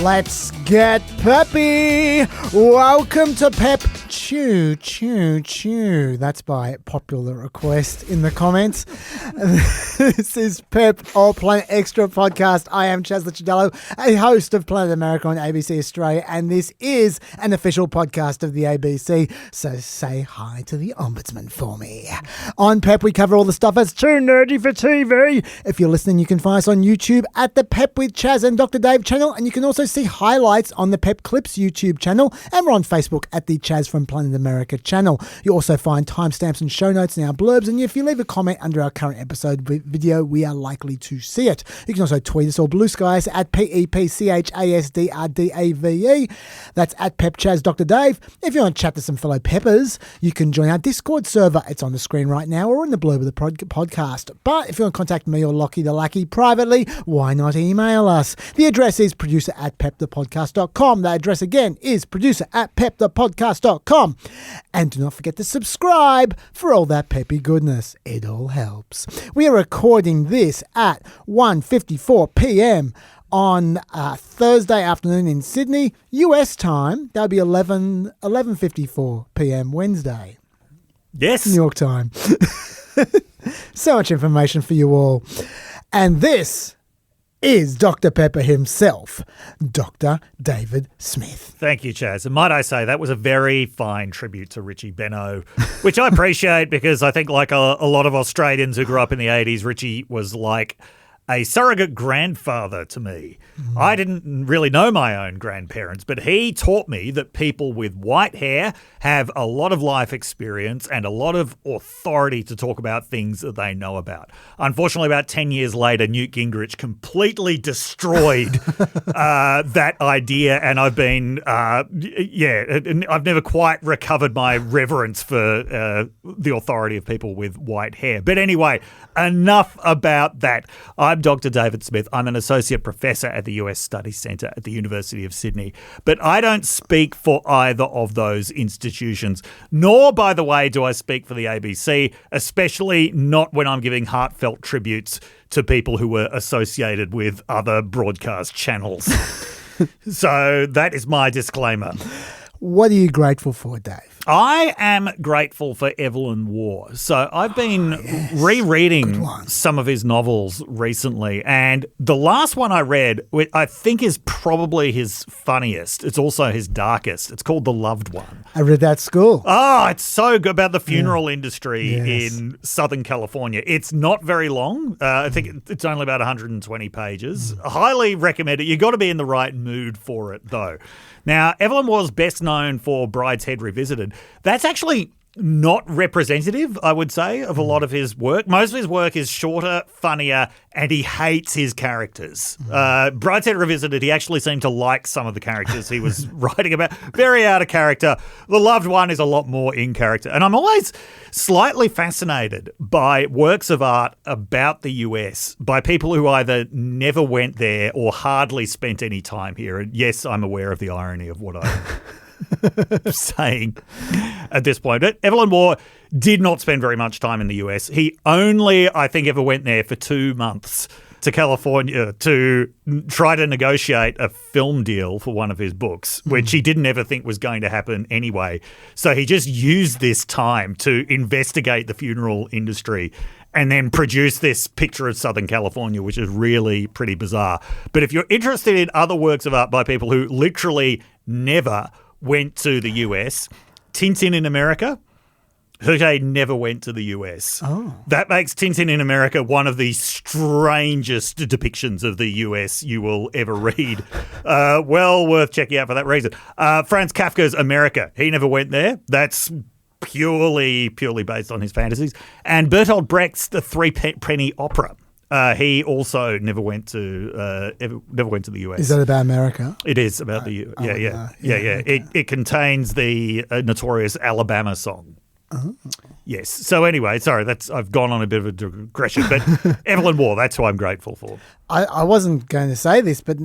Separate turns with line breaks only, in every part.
Let's get peppy. Welcome to Pep Chew, Chew, Chew. That's by popular request in the comments. This is Pep or Planet Extra podcast. I am Chaz Licciardello, a host of Planet America on ABC Australia, and this is an official podcast of the ABC. So say hi to the Ombudsman for me. On Pep, we cover all the stuff that's too nerdy for TV. If you're listening, you can find us on YouTube at the Pep with Chaz and Dr. Dave channel, and you can also see highlights on the Pep Clips YouTube channel, and we're on Facebook at the Chaz from Planet America channel. You also find timestamps and show notes in our blurbs, and if you leave a comment under our current episode video, we are likely to see it. You can also tweet us or blue skies at PEPCHASDRDAVE. That's at PepChaz Dr. Dave. If you want to chat to some fellow Peppers, you can join our Discord server. It's on the screen right now or in the blurb of the podcast. But if you want to contact me or Lockie the Lackey privately, why not email us? The address is producer@pepthepodcast.com. That address again is producer@pepthepodcast.com. And do not forget to subscribe for all that peppy goodness. It all helps. We are recording this at 1:54 p.m. on Thursday afternoon in Sydney, US time. That'll be 11:54 p.m. Wednesday.
Yes.
New York time. So much information for you all. And this is Dr. Pepper himself, Dr. David Smith.
Thank you, Chaz. And might I say, that was a very fine tribute to Richie Benaud, which I appreciate because I think like a lot of Australians who grew up in the 80s, Richie was like a surrogate grandfather to me. I didn't really know my own grandparents, but he taught me that people with white hair have a lot of life experience and a lot of authority to talk about things that they know about. Unfortunately, about 10 years later, Newt Gingrich completely destroyed that idea, and I've been, I've never quite recovered my reverence for the authority of people with white hair. But anyway, enough about that. I'm Dr. David Smith. I'm an associate professor at the US Studies Centre at the University of Sydney. But I don't speak for either of those institutions, nor, by the way, do I speak for the ABC, especially not when I'm giving heartfelt tributes to people who were associated with other broadcast channels. So that is my disclaimer.
What are you grateful for, Dave?
I am grateful for Evelyn Waugh. So I've been rereading some of his novels recently, and the last one I read, which I think is probably his funniest. It's also his darkest. It's called The Loved One.
I read that at school.
Oh, it's so good about the funeral industry in Southern California. It's not very long. I think it's only about 120 pages. Highly recommend it. You've got to be in the right mood for it, though. Now, Evelyn was best known for Brideshead Revisited. That's actually not representative, I would say, of a lot of his work. Most of his work is shorter, funnier, and he hates his characters. Brideshead Revisited, he actually seemed to like some of the characters he was writing about. Very out of character. The Loved One is a lot more in character. And I'm always slightly fascinated by works of art about the US by people who either never went there or hardly spent any time here. And yes, I'm aware of the irony of what I'm saying at this point. But Evelyn Waugh did not spend very much time in the US. He only, I think, ever went there for 2 months to California to try to negotiate a film deal for one of his books, which he didn't ever think was going to happen anyway. So he just used this time to investigate the funeral industry and then produce this picture of Southern California, which is really pretty bizarre. But if you're interested in other works of art by people who literally never went to the US, Tintin in America, Hergé never went to the US. Oh. That makes Tintin in America one of the strangest depictions of the US you will ever read. Well worth checking out for that reason. Franz Kafka's America, he never went there. That's purely based on his fantasies. And Bertolt Brecht's The Three Penny Opera. He also never went to the US.
Is that about America?
It is about the US. Yeah. Okay. It contains the notorious Alabama song. Oh. Yes. So anyway, sorry, I've gone on a bit of a digression, but Evelyn Waugh, that's who I'm grateful for.
I wasn't going to say this, but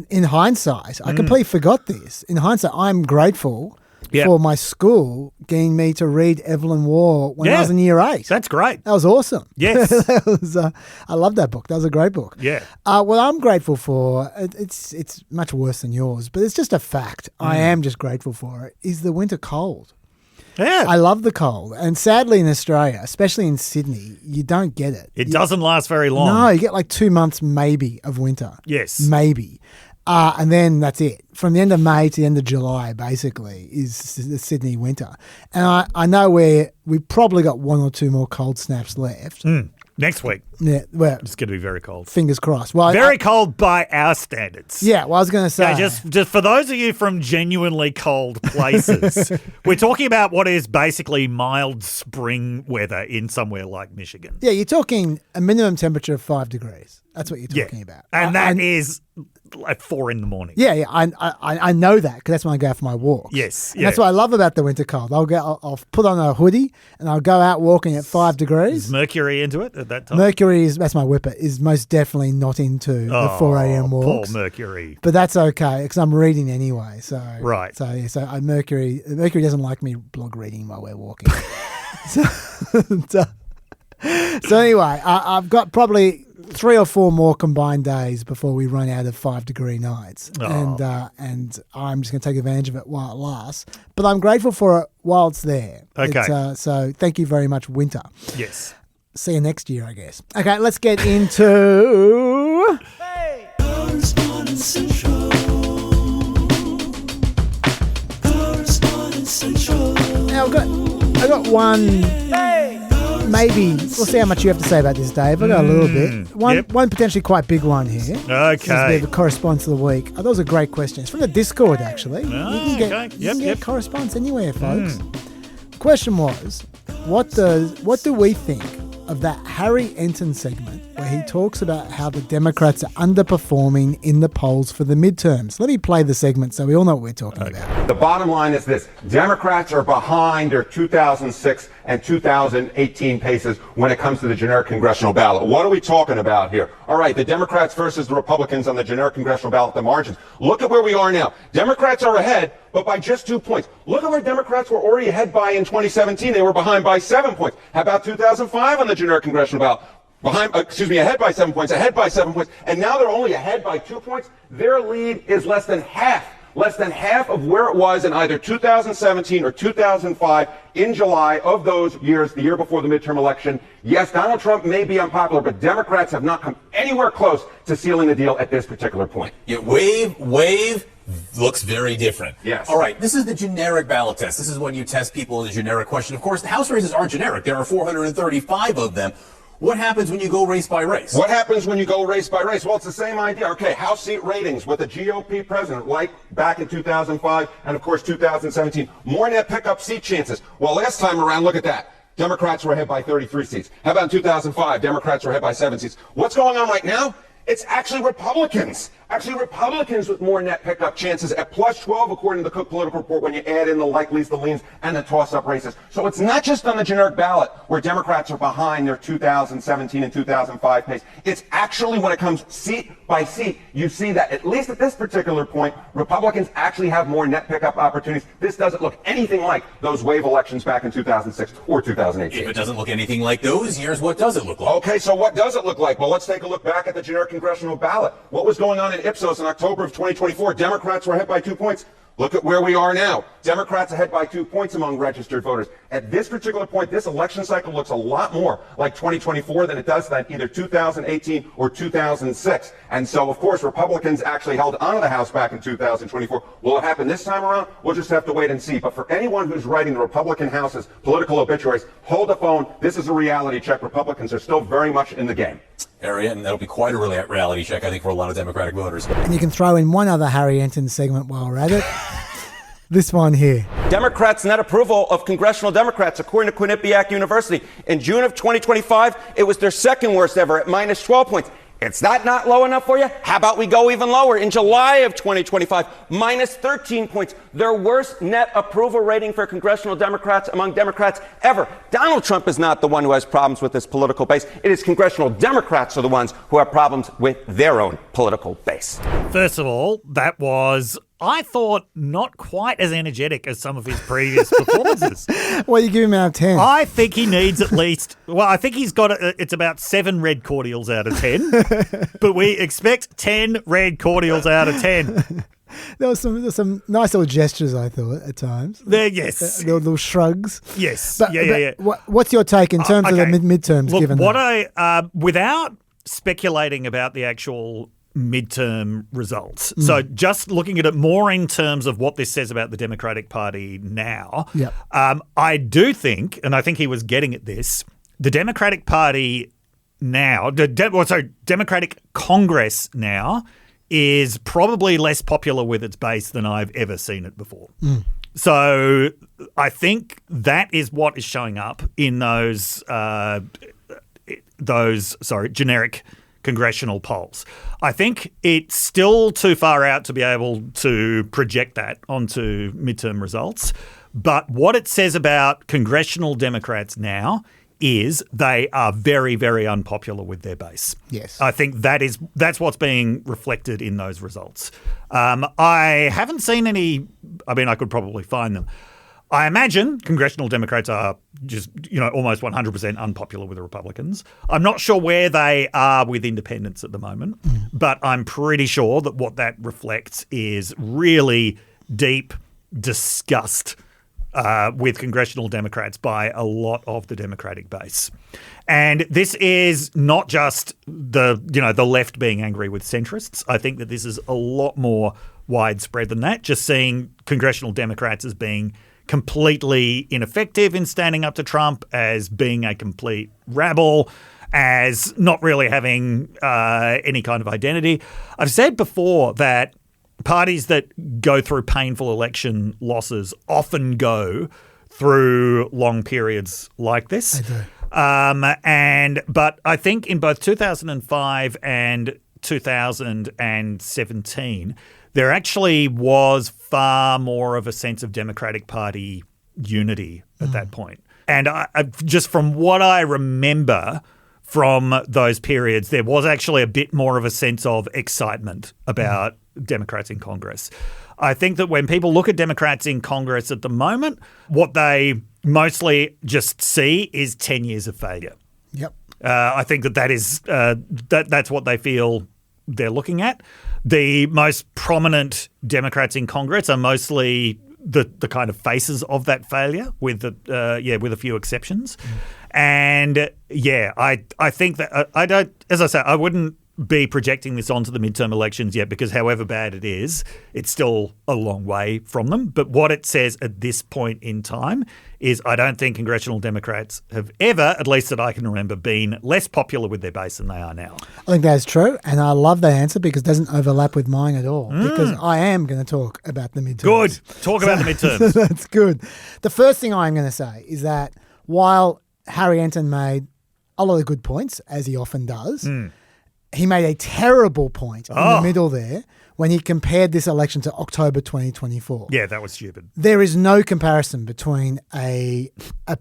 in hindsight, I completely forgot this. In hindsight, I'm grateful for my school getting me to read Evelyn Waugh when I was in year 8.
That's great.
That was awesome.
Yes.
I love that book. That was a great book.
Yeah.
What I'm grateful for, it's much worse than yours, but it's just a fact. I am just grateful for it, is the winter cold.
Yeah.
I love the cold. And sadly in Australia, especially in Sydney, you don't get it.
It doesn't last very long.
No, you get like 2 months maybe of winter.
Yes.
Maybe. And then that's it. From the end of May to the end of July, basically, is the Sydney winter. And I know we've probably got 1 or 2 more cold snaps left.
Next week.
Yeah, well,
It's going to be very cold.
fingers crossed. Well,
Very cold by our standards.
yeah, well, I was going to say.
Yeah, just for those of you from genuinely cold places, we're talking about what is basically mild spring weather in somewhere like Michigan.
Yeah, you're talking a minimum temperature of 5 degrees. That's what you're talking about.
And that is like 4 a.m.
Yeah, I know that because that's when I go out for my walk.
Yes,
And that's what I love about the winter cold. I'll put on a hoodie and I'll go out walking at 5 degrees.
Is Mercury into it at that time?
Mercury that's my whippet, is most definitely not into the 4 a.m. walks.
Poor Mercury.
But that's okay because I'm reading anyway. So
Right.
So yeah, so Mercury doesn't like me blog reading while we're walking. so anyway, I've got probably 3 or 4 more combined days before we run out of 5-degree nights, and I'm just going to take advantage of it while it lasts. But I'm grateful for it while it's there.
Okay.
So thank you very much, winter.
Yes.
See you next year, I guess. Okay, let's get into.
Correspondence Central. Correspondence Central.
Now I got one. Maybe we'll see how much you have to say about this, Dave. I got a little bit. One potentially quite big one here.
Okay.
This is the correspondence of the week. I thought it was a great question. It's from the Discord, actually. You can get correspondence anywhere, folks. The question was, what do we think of that Harry Enton segment where he talks about how the Democrats are underperforming in the polls for the midterms? Let me play the segment so we all know what we're talking about.
The bottom line is this. Democrats are behind their 2006 and 2018 paces when it comes to the generic congressional ballot. What are we talking about here? All right, the Democrats versus the Republicans on the generic congressional ballot, the margins. Look at where we are now. Democrats are ahead, but by just 2 points. Look at where Democrats were already ahead by in 2017. They were behind by 7 points. How about 2005 on the generic congressional ballot? Ahead by 7 points, and now they're only ahead by 2 points. Their lead is less than half of where it was in either 2017 or 2005 in July of those years, the year before the midterm election. Yes, Donald Trump may be unpopular, but Democrats have not come anywhere close to sealing the deal at this particular point.
Yeah, wave looks very different.
Yes.
All right, this is the generic ballot test. This is when you test people in a generic question. Of course, the House races are generic. There are 435 of them. What happens when you go race by race?
What happens when you go race by race? Well, it's the same idea. Okay, House seat ratings with the GOP president, like back in 2005 and, of course, 2017. More net pickup seat chances. Well, last time around, look at that. Democrats were ahead by 33 seats. How about in 2005? Democrats were ahead by 7 seats. What's going on right now? It's actually Republicans. Republicans with more net pickup chances at plus 12, according to the Cook Political Report, when you add in the likelies, the leans, and the toss-up races. So it's not just on the generic ballot where Democrats are behind their 2017 and 2005 pace. It's actually when it comes seat by seat, you see that, at least at this particular point, Republicans actually have more net pickup opportunities. This doesn't look anything like those wave elections back in 2006 or 2018.
If it doesn't look anything like those years, what does it look like?
Okay, so what does it look like? Well, let's take a look back at the generic congressional ballot. What was going on in Ipsos in October of 2024? Democrats were ahead by 2 points. Look at where we are now. Democrats ahead by 2 points among registered voters. At this particular point, this election cycle looks a lot more like 2024 than it does that either 2018 or 2006. And so, of course, Republicans actually held onto the House back in 2024. Will it happen this time around? We'll just have to wait and see. But for anyone who's writing the Republican House's political obituaries, hold the phone. This is a reality check. Republicans are still very much in the game.
Area, and that'll be quite a reality check, I think, for a lot of Democratic voters.
And you can throw in one other Harry Enton segment while we're at it. This one here.
Democrats' net approval of congressional Democrats, according to Quinnipiac University. In June of 2025, it was their second worst ever at minus 12 points. It's not low enough for you? How about we go even lower? In July of 2025, minus 13 points, their worst net approval rating for congressional Democrats among Democrats ever. Donald Trump is not the one who has problems with his political base. It is congressional Democrats are the ones who have problems with their own political base.
First of all, that was I thought not quite as energetic as some of his previous performances.
What are you giving him out of 10?
I think he needs at least, I think he's got, it's about 7 red cordials out of 10, but we expect 10 red cordials out of 10.
There was some nice little gestures, I thought, at times.
Yes.
There were little shrugs.
Yes.
But,
Yeah.
What's your take in terms of the midterms?
Look,
given
what
that?
without speculating about the actual midterm results, so just looking at it more in terms of what this says about the Democratic Party now, I do think, and I think he was getting at this, the Democratic Party now, Democratic Congress now, is probably less popular with its base than I've ever seen it before. So I think that is what is showing up in those generic congressional polls. I think it's still too far out to be able to project that onto midterm results. But what it says about congressional Democrats now is they are very, very unpopular with their base.
Yes.
I think that's what's being reflected in those results. I haven't seen any, I could probably find them. I imagine congressional Democrats are just, almost 100% unpopular with the Republicans. I'm not sure where they are with independents at the moment, but I'm pretty sure that what that reflects is really deep disgust with congressional Democrats by a lot of the Democratic base. And this is not just the left being angry with centrists. I think that this is a lot more widespread than that, just seeing congressional Democrats as being completely ineffective in standing up to Trump, as being a complete rabble, as not really having any kind of identity. I've said before that parties that go through painful election losses often go through long periods like this.
They do.
But I think in both 2005 and 2017, there actually was far more of a sense of Democratic Party unity at that point. And I just from what I remember from those periods, there was actually a bit more of a sense of excitement about Democrats in Congress. I think that when people look at Democrats in Congress at the moment, what they mostly just see is 10 years of failure.
Yep.
I think that is that's what they feel they're looking at. The most prominent Democrats in Congress are mostly the kind of faces of that failure, with a few exceptions. And I think that I don't, as I say, I wouldn't be projecting this onto the midterm elections yet, because however bad it is, it's still a long way from them. But what it says at this point in time is I don't think congressional Democrats have ever, at least that I can remember, been less popular with their base than they are now.
I think that's true, and I love that answer because it doesn't overlap with mine at all, because I am going to talk about the midterms.
Good. Talk about the midterms.
That's good. The first thing I'm going to say is that while Harry Enton made a lot of good points, as he often does, he made a terrible point in the middle there when he compared this election to October 2024.
Yeah, that was stupid.
There is no comparison between a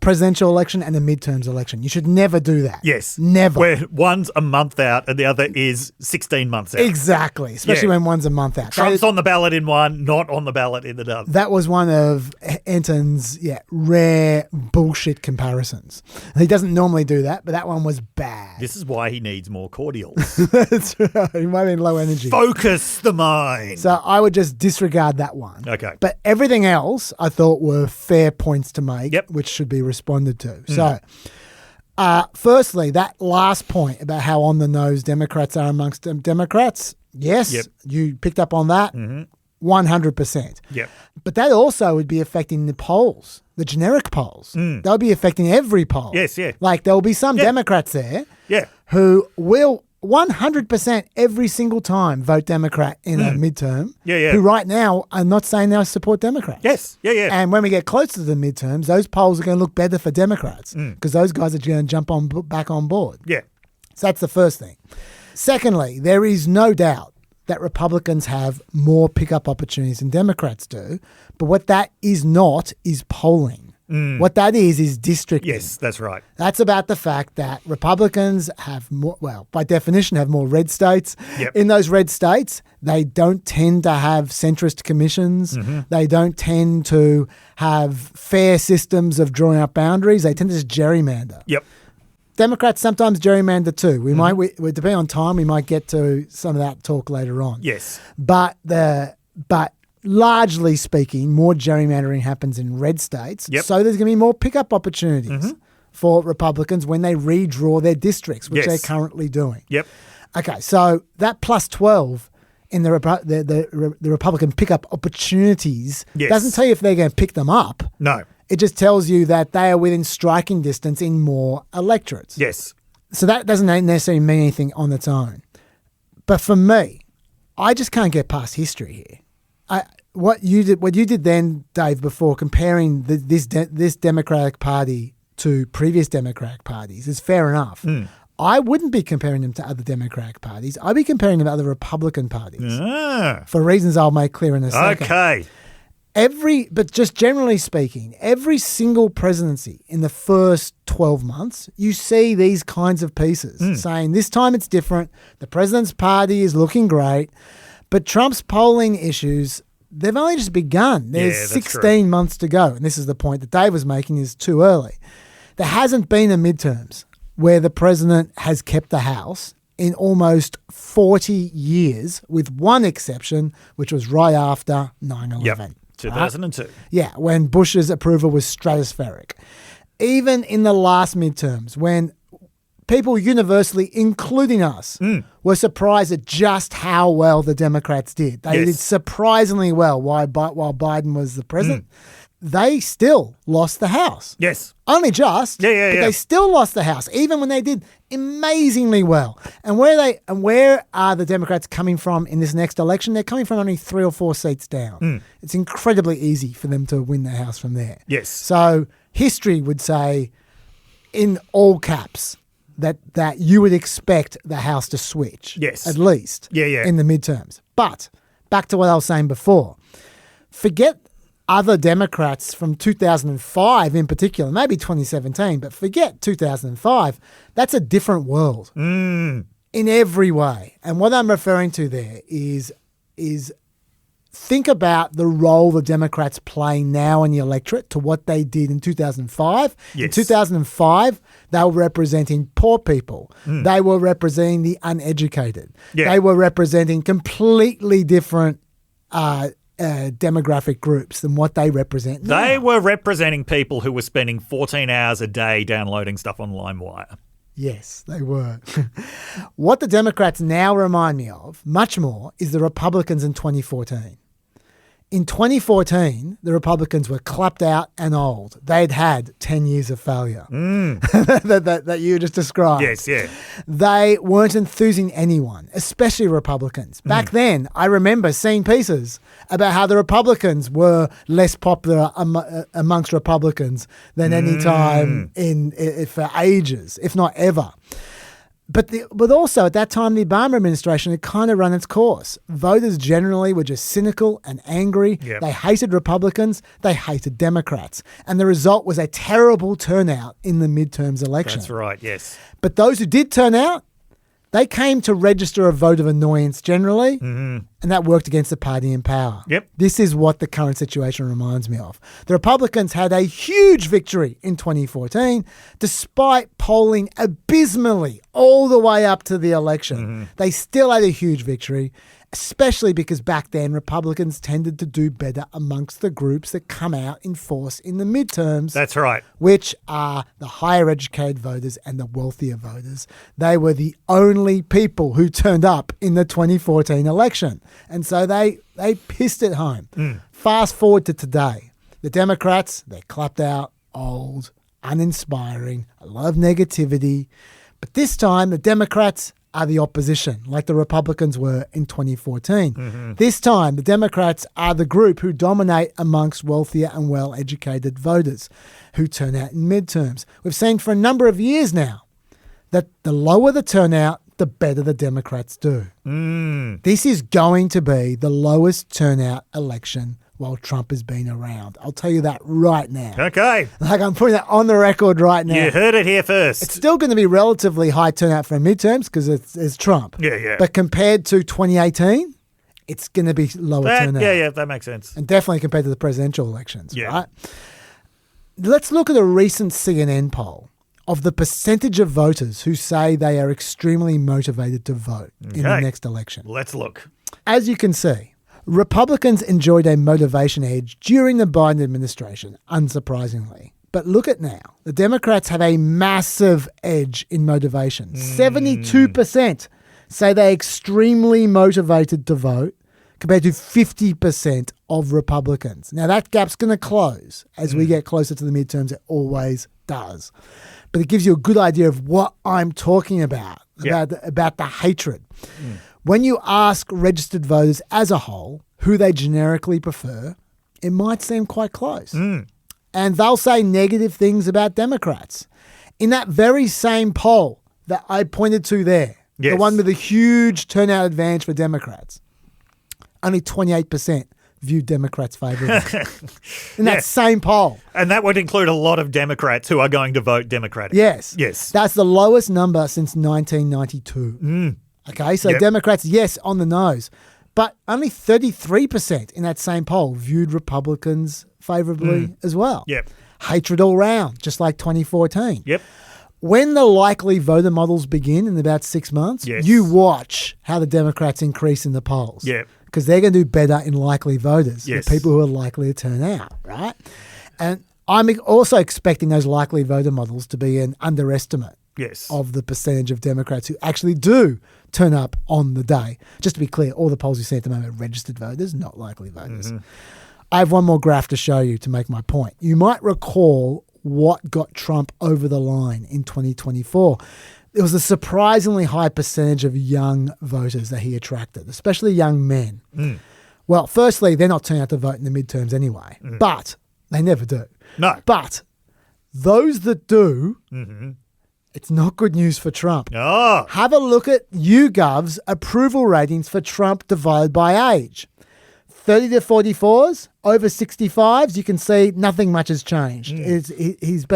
presidential election and a midterms election. You should never do that.
Yes.
Never.
Where one's a month out and the other is 16 months out.
Exactly. Especially when one's a month out.
Trump's on the ballot in one, not on the ballot in the other.
That was one of Enton's rare bullshit comparisons. He doesn't normally do that, but that one was bad.
This is why he needs more cordials.
That's right. He might be in low energy.
Focus the mind.
So I would just disregard that one.
Okay.
But everything else I thought were fair points to make, which should be responded to. So firstly, that last point about how on the nose Democrats are amongst Democrats, yes, you picked up on that. 100%.
Yep.
But that also would be affecting the polls, the generic polls. That would be affecting every poll.
Yes, yeah.
Like there will be some Democrats there
Yeah.
who will 100% every single time vote Democrat in a midterm, who right now are not saying they'll support Democrats.
Yes, yeah.
And when we get closer to the midterms, those polls are going to look better for Democrats because those guys are going to jump back on board.
Yeah.
So that's the first thing. Secondly, there is no doubt that Republicans have more pickup opportunities than Democrats do, but what that is not is polling. What that is districting.
Yes, that's right.
That's about the fact that Republicans have more, well, by definition, have more red states.
Yep.
In those red states, they don't tend to have centrist commissions. They don't tend to have fair systems of drawing up boundaries. They tend to just gerrymander.
Yep.
Democrats sometimes gerrymander too. We might, depending on time, we might get to some of that talk later on.
Yes.
But largely speaking, more gerrymandering happens in red states.
Yep.
So there's going to be more pickup opportunities for Republicans when they redraw their districts, which they're currently doing.
Yep.
Okay, so that plus 12 in the Republican pickup opportunities doesn't tell you if they're going to pick them up.
No.
It just tells you that they are within striking distance in more electorates.
Yes.
So that doesn't necessarily mean anything on its own. But for me, I just can't get past history here. What you did then, Dave, before comparing this Democratic Party to previous Democratic parties is fair enough. I wouldn't be comparing them to other Democratic parties. I'd be comparing them to other Republican parties for reasons I'll make clear in a second.
Okay.
But just generally speaking, every single presidency in the first 12 months, you see these kinds of pieces saying this time it's different. The president's party is looking great. But Trump's polling issues, they've only just begun. There's 16 months to go. And this is the point that Dave was making, is too early. There hasn't been a midterms where the president has kept the House in almost 40 years, with one exception, which was right after 9/11.
Yep. 2002.
Yeah, when Bush's approval was stratospheric. Even in the last midterms, when people universally, including us, were surprised at just how well the Democrats did. They did surprisingly well while Biden was the president. They still lost the House.
Yes.
Only just. But they still lost the House, even when they did amazingly well. And where are the Democrats coming from in this next election? They're coming from only 3 or 4 seats down. It's incredibly easy for them to win the House from there.
Yes.
So history would say, in all caps, that you would expect the House to switch.
Yes.
At least. In the midterms. But back to what I was saying before. Forget other Democrats from 2005 in particular, maybe 2017, but forget 2005. That's a different world in every way. And what I'm referring to there is think about the role the Democrats play now in the electorate to what they did in 2005.
Yes.
In 2005, they were representing poor people. They were representing the uneducated.
Yeah.
They were representing completely different demographic groups than what they represent now.
They were representing people who were spending 14 hours a day downloading stuff on LimeWire.
Yes, they were. What the Democrats now remind me of, much more, is the Republicans in 2014. In 2014, the Republicans were clapped out and old. They'd had 10 years of failure that you just described.
Yes, yeah.
They weren't enthusing anyone, especially Republicans. Back then, I remember seeing pieces about how the Republicans were less popular amongst Republicans than any time for ages, if not ever. But also at that time, the Obama administration had kind of run its course. Voters generally were just cynical and angry.
Yep.
They hated Republicans. They hated Democrats. And the result was a terrible turnout in the midterms election.
That's right, yes.
But those who did turn out, they came to register a vote of annoyance generally, and that worked against the party in power.
Yep.
This is what the current situation reminds me of. The Republicans had a huge victory in 2014, despite polling abysmally all the way up to the election. They still had a huge victory, especially because back then Republicans tended to do better amongst the groups that come out in force in the midterms.
That's right.
Which are the higher educated voters and the wealthier voters. They were the only people who turned up in the 2014 election. And so they pissed it home. Fast forward to today. The Democrats, they're clapped out, old, uninspiring, a lot of negativity. But this time, the Democrats are the opposition, like the Republicans were in 2014. This time, the Democrats are the group who dominate amongst wealthier and well-educated voters who turn out in midterms. We've seen for a number of years now that the lower the turnout, the better the Democrats do. This is going to be the lowest turnout election while Trump has been around. I'll tell you that right now.
Okay.
Like, I'm putting that on the record right now.
You heard it here first.
It's still going to be relatively high turnout for midterms because it's Trump.
Yeah.
But compared to 2018, it's going to be lower turnout.
Yeah, that makes sense.
And definitely compared to the presidential elections,
Yeah.
right? Let's look at a recent CNN poll of the percentage of voters who say they are extremely motivated to vote in the
Okay.
next election.
Let's look.
As you can see, Republicans enjoyed a motivation edge during the Biden administration, unsurprisingly. But look at now. The Democrats have a massive edge in motivation. 72% say they're extremely motivated to vote compared to 50% of Republicans. Now, that gap's going to close as we get closer to the midterms. It always does. But it gives you a good idea of what I'm talking about the hatred. When you ask registered voters as a whole who they generically prefer, it might seem quite close. And they'll say negative things about Democrats. In that very same poll that I pointed to there, the one with a huge turnout advantage for Democrats, only 28% viewed Democrats favorably. In that same poll.
And that would include a lot of Democrats who are going to vote Democratic.
Yes.
Yes.
That's the lowest number since 1992. Okay, so Democrats, yes, on the nose. But only 33% in that same poll viewed Republicans favorably as well.
Yep.
Hatred all round, just like 2014.
Yep.
When the likely voter models begin in about 6 months, you watch how the Democrats increase in the polls.
Yep.
Because they're going to do better in likely voters,
Yes.
the people who are likely to turn out, right? And I'm also expecting those likely voter models to be an underestimate of the percentage of Democrats who actually do turn up on the day. Just to be clear, all the polls you see at the moment are registered voters, not likely voters. I have one more graph to show you to make my point. You might recall what got Trump over the line in 2024. There was a surprisingly high percentage of young voters that he attracted, especially young men. Well, firstly, they're not turning out to vote in the midterms anyway, but they never do.
No.
But those that do, it's not good news for Trump.
Oh.
Have a look at YouGov's approval ratings for Trump divided by age. 30 to 44s, over 65s, you can see nothing much has changed. He's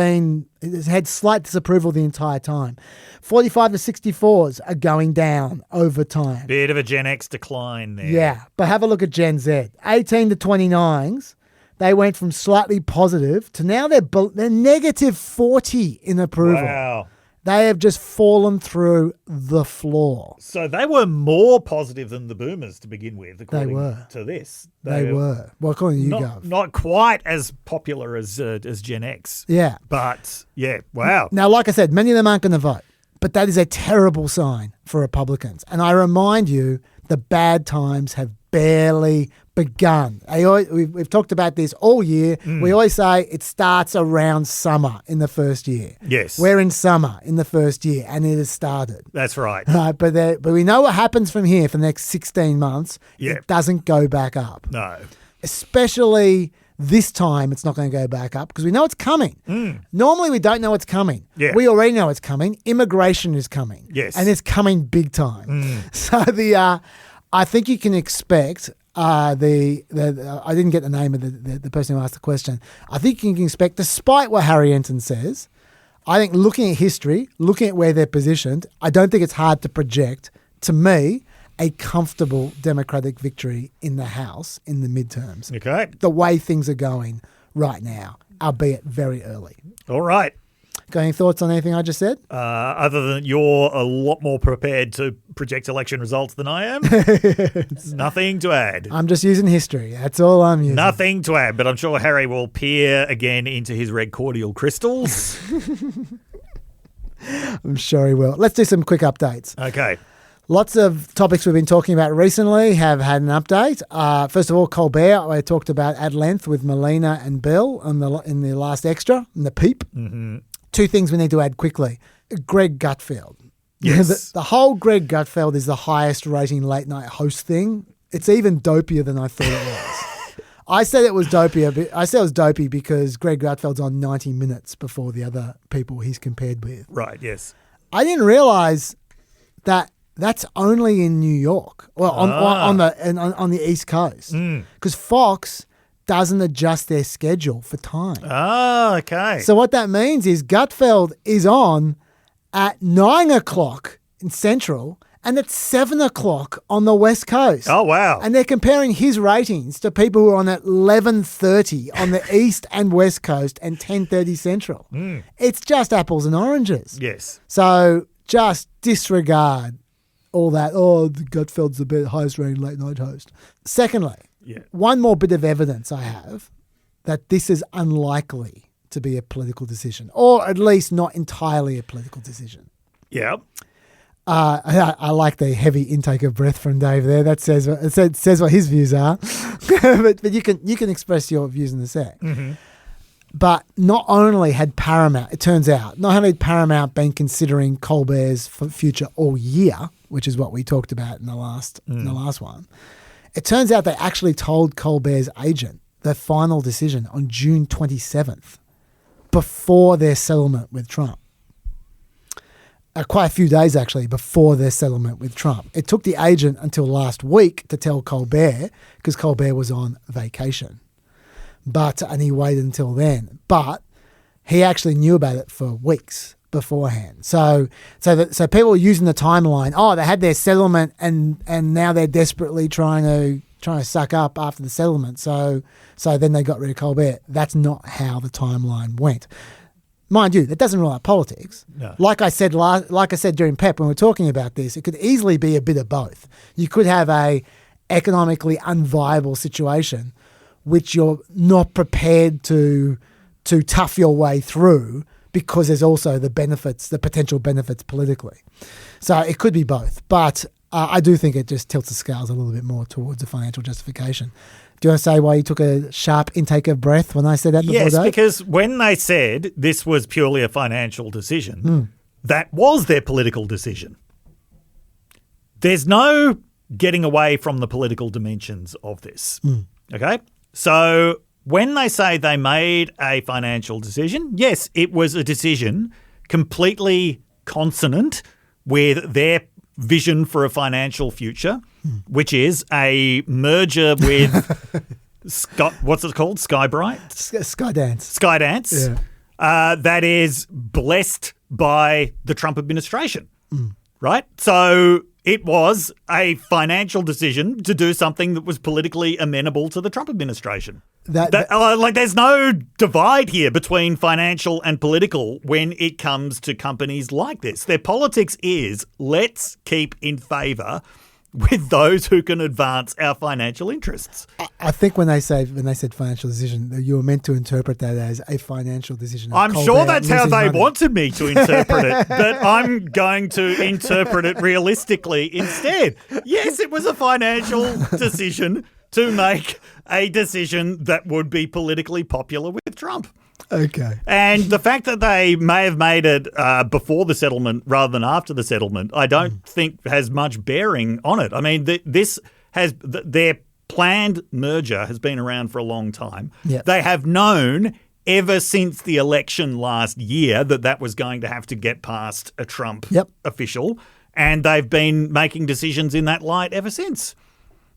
had slight disapproval the entire time. 45 to 64s are going down over time.
Bit of a Gen X decline there.
Yeah, but have a look at Gen Z. 18 to 29s, they went from slightly positive to now they're negative 40 in approval.
Wow.
They have just fallen through the floor.
So they were more positive than the boomers to begin with, according to this.
They were. Well, according to YouGov.
Not quite as popular as Gen X.
Yeah.
But, yeah, wow.
Now, like I said, many of them aren't going to vote. But that is a terrible sign for Republicans. And I remind you, the bad times have barely begun. We've talked about this all year. We always say it starts around summer in the first year.
Yes.
We're in summer in the first year, and it has started.
That's right.
But we know what happens from here for the next 16 months.
Yeah.
It doesn't go back up.
No.
Especially this time, it's not going to go back up because we know it's coming. Normally, we don't know it's coming.
Yeah.
We already know it's coming. Immigration is coming.
Yes.
And it's coming big time. So I think you can expect I didn't get the name of the person who asked the question. I think you can expect, despite what Harry Enton says, I think looking at history, looking at where they're positioned, I don't think it's hard to project, to me, a comfortable Democratic victory in the House in the midterms.
Okay.
The way things are going right now, albeit very early.
All right.
Got any thoughts on anything I just said?
Other than you're a lot more prepared to project election results than I am, nothing to add.
I'm just using history. That's all I'm using.
Nothing to add, but I'm sure Harry will peer again into his red cordial crystals.
I'm sure he will. Let's do some quick updates.
Okay.
Lots of topics we've been talking about recently have had an update. First of all, Colbert, I talked about at length with Melina and Bill in the last extra, in the PEP. Two things we need to add quickly. Greg Gutfeld.
Yes.
The whole Greg Gutfeld is the highest rating late night host thing. It's even dopier than I thought it was. I said it was dopey because Greg Gutfeld's on 90 minutes before the other people he's compared with.
Right, yes.
I didn't realize that that's only in New York. Well, on the East Coast. Because Fox doesn't adjust their schedule for time.
Oh, okay.
So what that means is Gutfeld is on at 9 o'clock in Central and at 7 o'clock on the West Coast.
Oh, wow.
And they're comparing his ratings to people who are on at 11:30 on the East and West Coast and 10:30 Central. It's just apples and oranges.
Yes.
So just disregard all that. Oh, the Gutfeld's the highest rated late night host. Secondly, one more bit of evidence I have that this is unlikely to be a political decision, or at least not entirely a political decision.
Yeah.
I like the heavy intake of breath from Dave there. That says what his views are. but you can express your views in a sec.
Mm-hmm.
But not only had Paramount, it turns out, not only had Paramount been considering Colbert's future all year, which is what we talked about in the last one, it turns out they actually told Colbert's agent their final decision on June 27th, before their settlement with Trump. Quite a few days, actually, before their settlement with Trump. It took the agent until last week to tell Colbert, because Colbert was on vacation. And he waited until then. But he actually knew about it for weeks beforehand. So people were using the timeline. Oh, they had their settlement and now they're desperately trying to suck up after the settlement. So then they got rid of Colbert. That's not how the timeline went. Mind you, that doesn't rule out politics.
No.
Like I said during PEP when we were talking about this, it could easily be a bit of both. You could have a economically unviable situation which you're not prepared to tough your way through, because there's also the potential benefits politically. So it could be both. But I do think it just tilts the scales a little bit more towards a financial justification. Do you want to say why you took a sharp intake of breath when I said that before, Dave?
Yes, because when they said this was purely a financial decision, that was their political decision. There's no getting away from the political dimensions of this. Okay? So when they say they made a financial decision, yes, it was a decision completely consonant with their vision for a financial future, which is a merger with what's it called? Skybright? Skydance.
Yeah.
That is blessed by the Trump administration, right? So it was a financial decision to do something that was politically amenable to the Trump administration. There's no divide here between financial and political when it comes to companies like this. Their politics is, let's keep in favour with those who can advance our financial interests.
I think when they said financial decision, you were meant to interpret that as a financial decision.
I'm sure that's how they wanted me to interpret it, but I'm going to interpret it realistically instead. Yes, it was a financial decision to make a decision that would be politically popular with Trump.
Okay.
And the fact that they may have made it before the settlement rather than after the settlement, I don't think has much bearing on it. I mean, their planned merger has been around for a long time.
Yep.
They have known ever since the election last year that was going to have to get past a Trump official, and they've been making decisions in that light ever since.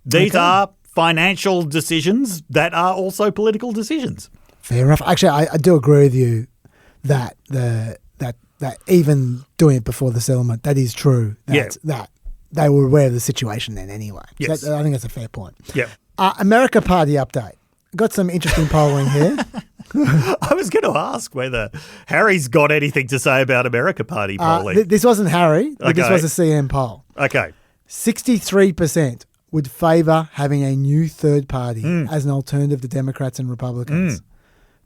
These are financial decisions that are also political decisions. Fair
enough. Actually, I do agree with you that even doing it before the settlement, that is true. That they were aware of the situation then anyway.
Yes.
So I think that's a fair point.
Yeah.
America Party update. Got some interesting polling here.
I was going to ask whether Harry's got anything to say about America Party polling.
This wasn't Harry.
Okay.
This was a CN poll.
Okay.
63% would favour having a new third party as an alternative to Democrats and Republicans.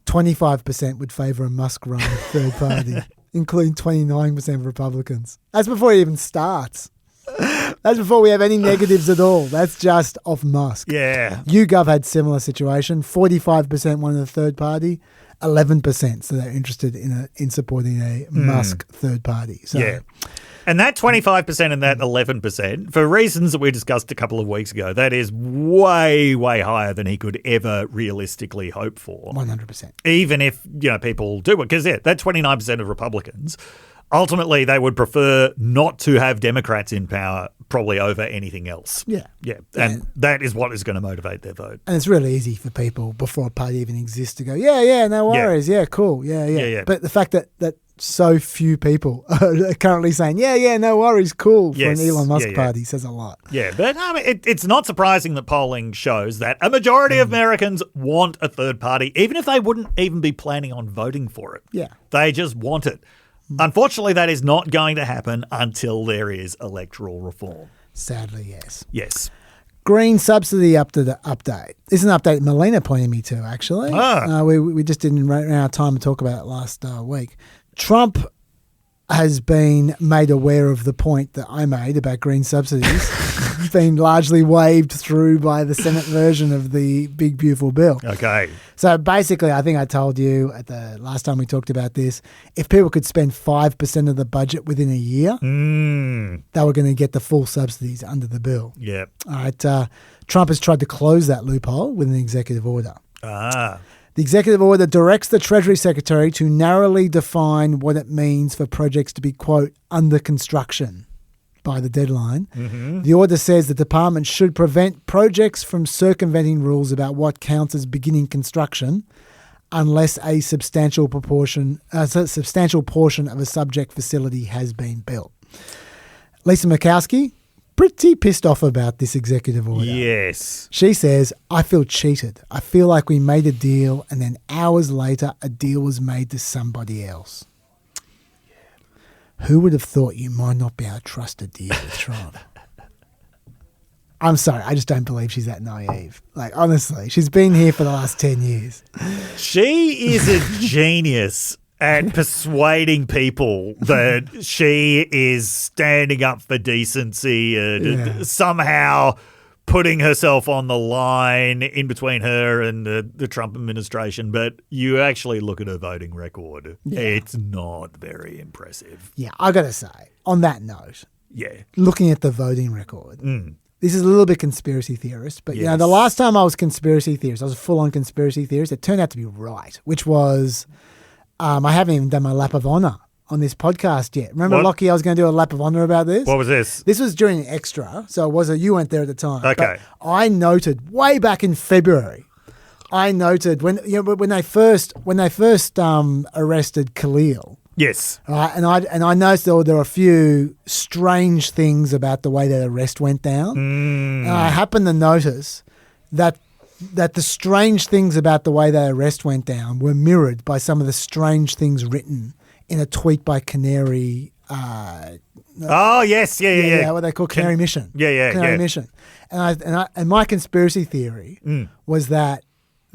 25% would favour a Musk-run third party, including 29% of Republicans. That's before it even starts. That's before we have any negatives at all. That's just off Musk.
Yeah.
YouGov had similar situation. 45% wanted a third party, 11%. So they're interested in supporting a Musk third party. So,
yeah. And that 25% and that 11%, for reasons that we discussed a couple of weeks ago, that is way, way higher than he could ever realistically hope for.
100%.
Even if, people do it. Because, that 29% of Republicans, ultimately they would prefer not to have Democrats in power probably over anything else.
Yeah.
Yeah. And that is what is going to motivate their vote.
And it's really easy for people before a party even exists to go, yeah, no worries. Yeah, cool. Yeah. But the fact that so few people are currently saying, yeah, no worries, cool, for an Elon Musk party says a lot.
Yeah, but I mean, it's not surprising that polling shows that a majority of Americans want a third party, even if they wouldn't even be planning on voting for it.
Yeah.
They just want it. Unfortunately, that is not going to happen until there is electoral reform.
Sadly, yes.
Yes.
Green subsidy update. This is an update Melina pointed me to, actually. We just didn't run out of time to talk about it last week. Trump has been made aware of the point that I made about green subsidies. Been largely waved through by the Senate version of the big, beautiful bill.
Okay.
So basically, I think I told you at the last time we talked about this, if people could spend 5% of the budget within a year, they were going to get the full subsidies under the bill.
Yeah.
All right. Trump has tried to close that loophole with an executive order. The executive order directs the Treasury Secretary to narrowly define what it means for projects to be, quote, under construction by the deadline. The order says the department should prevent projects from circumventing rules about what counts as beginning construction unless a substantial portion of a subject facility has been built. Lisa Murkowski, pretty pissed off about this executive order.
Yes.
She says, I feel cheated. I feel like we made a deal and then hours later a deal was made to somebody else. Who would have thought you might not be able to trust a deal with Trump? I'm sorry, I just don't believe she's that naive. Like, honestly, she's been here for the last 10 years.
She is a genius at persuading people that she is standing up for decency and somehow putting herself on the line in between her and the Trump administration. But you actually look at her voting record. Yeah. It's not very impressive.
Yeah, I got to say, on that note, looking at the voting record, this is a little bit conspiracy theorist, but you know, the last time I was conspiracy theorist, I was a full-on conspiracy theorist, it turned out to be right, which was, I haven't even done my lap of honor on this podcast yet. Remember, Lockie, I was going to do a lap of honor about this?
What was this?
This was during an extra, so it was you weren't there at the time.
Okay.
But I noted way back in February, when they first arrested Khalil.
Yes.
And I noticed there were a few strange things about the way that arrest went down. And I happened to notice that the strange things about the way that arrest went down were mirrored by some of the strange things written in a tweet by Canary.
Yes, yeah.
What they call Canary Mission. Canary Mission. And my conspiracy theory was that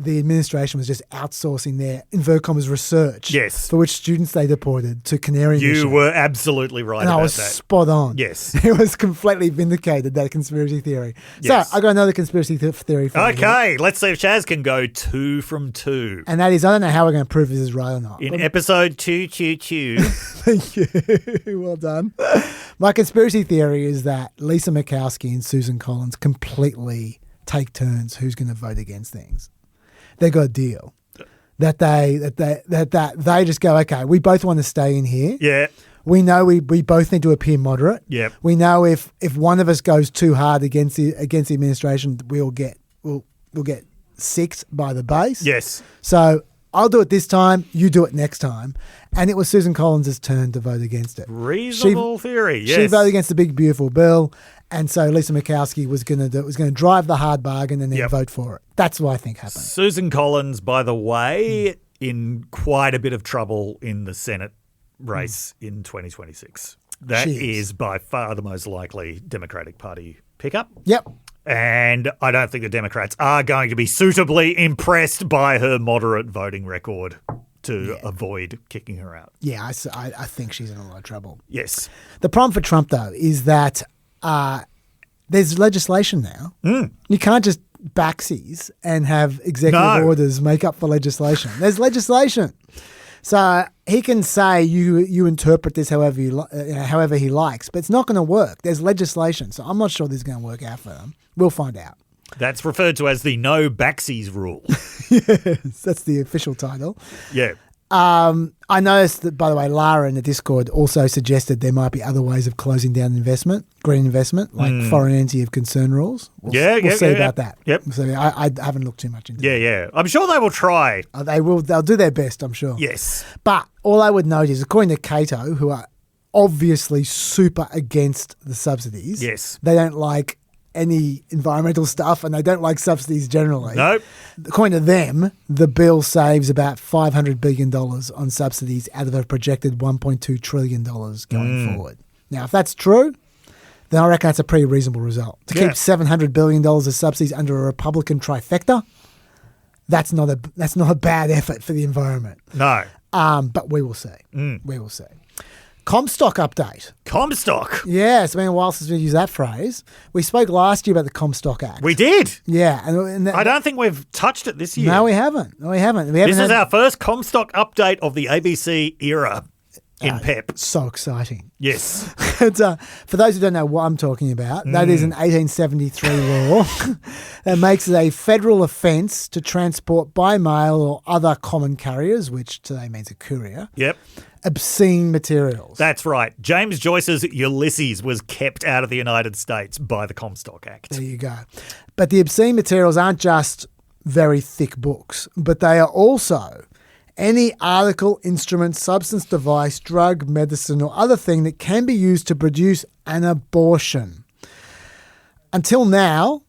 the administration was just outsourcing their, inverted commas, research.
Yes.
For which students they deported to Canary Mission.
You were absolutely right
and
about that.
I was spot on.
Yes.
It was completely vindicated, that conspiracy theory.
Yes.
So I got another conspiracy theory for you.
Okay, let's see if Chaz can go 2 from 2.
And that is, I don't know how we're going to prove this is right or not.
In episode 2.
Thank you. Well done. My conspiracy theory is that Lisa Murkowski and Susan Collins completely take turns who's going to vote against things. They got a deal that they just go, okay, we both want to stay in here.
Yeah.
We know we both need to appear moderate.
Yep.
We know if one of us goes too hard against the administration, we'll get sicked by the base.
Yes.
So I'll do it this time, you do it next time. And it was Susan Collins' turn to vote against it.
Reasonable theory, yes.
She voted against the big, beautiful bill. And so Lisa Murkowski was going to drive the hard bargain and then vote for it. That's what I think happened.
Susan Collins, by the way, in quite a bit of trouble in the Senate race in 2026. That is by far the most likely Democratic Party pickup.
Yep.
And I don't think the Democrats are going to be suitably impressed by her moderate voting record to avoid kicking her out.
Yeah, I think she's in a lot of trouble.
Yes.
The problem for Trump, though, is that there's legislation now. You can't just backsies and have executive orders make up for legislation. There's legislation. So he can say you interpret this however he likes, but it's not going to work. There's legislation, so I'm not sure this is going to work out for them. We'll find out.
That's referred to as the no backsies rule.
Yes, that's the official title.
Yeah.
I noticed that, by the way, Lara in the Discord also suggested there might be other ways of closing down green investment, like foreign entity of concern rules. We'll see about that.
Yep.
So I haven't looked too much into it.
Yeah. I'm sure they will try.
They will. They'll do their best, I'm sure.
Yes.
But all I would note is, according to Cato, who are obviously super against the subsidies.
Yes.
They don't like any environmental stuff, and they don't like subsidies generally.
Nope.
According to them, the bill saves about $500 billion on subsidies out of a projected $1.2 trillion going forward. Now, if that's true, then I reckon that's a pretty reasonable result. To keep $700 billion of subsidies under a Republican trifecta, that's not a bad effort for the environment.
No.
But we will see. We will see. Comstock update.
Comstock.
Yeah, it's been a while since we used that phrase. We spoke last year about the Comstock Act.
We did.
Yeah. And
I don't think we've touched it this year.
No, we haven't.
This is our first Comstock update of the ABC era in PEP.
So exciting.
Yes.
For those who don't know what I'm talking about, that is an 1873 law that makes it a federal offence to transport by mail or other common carriers, which today means a courier,
Yep.
obscene materials.
That's right. James Joyce's Ulysses was kept out of the United States by the Comstock Act.
There you go. But the obscene materials aren't just very thick books, but they are also any article, instrument, substance, device, drug, medicine, or other thing that can be used to produce an abortion. Until now,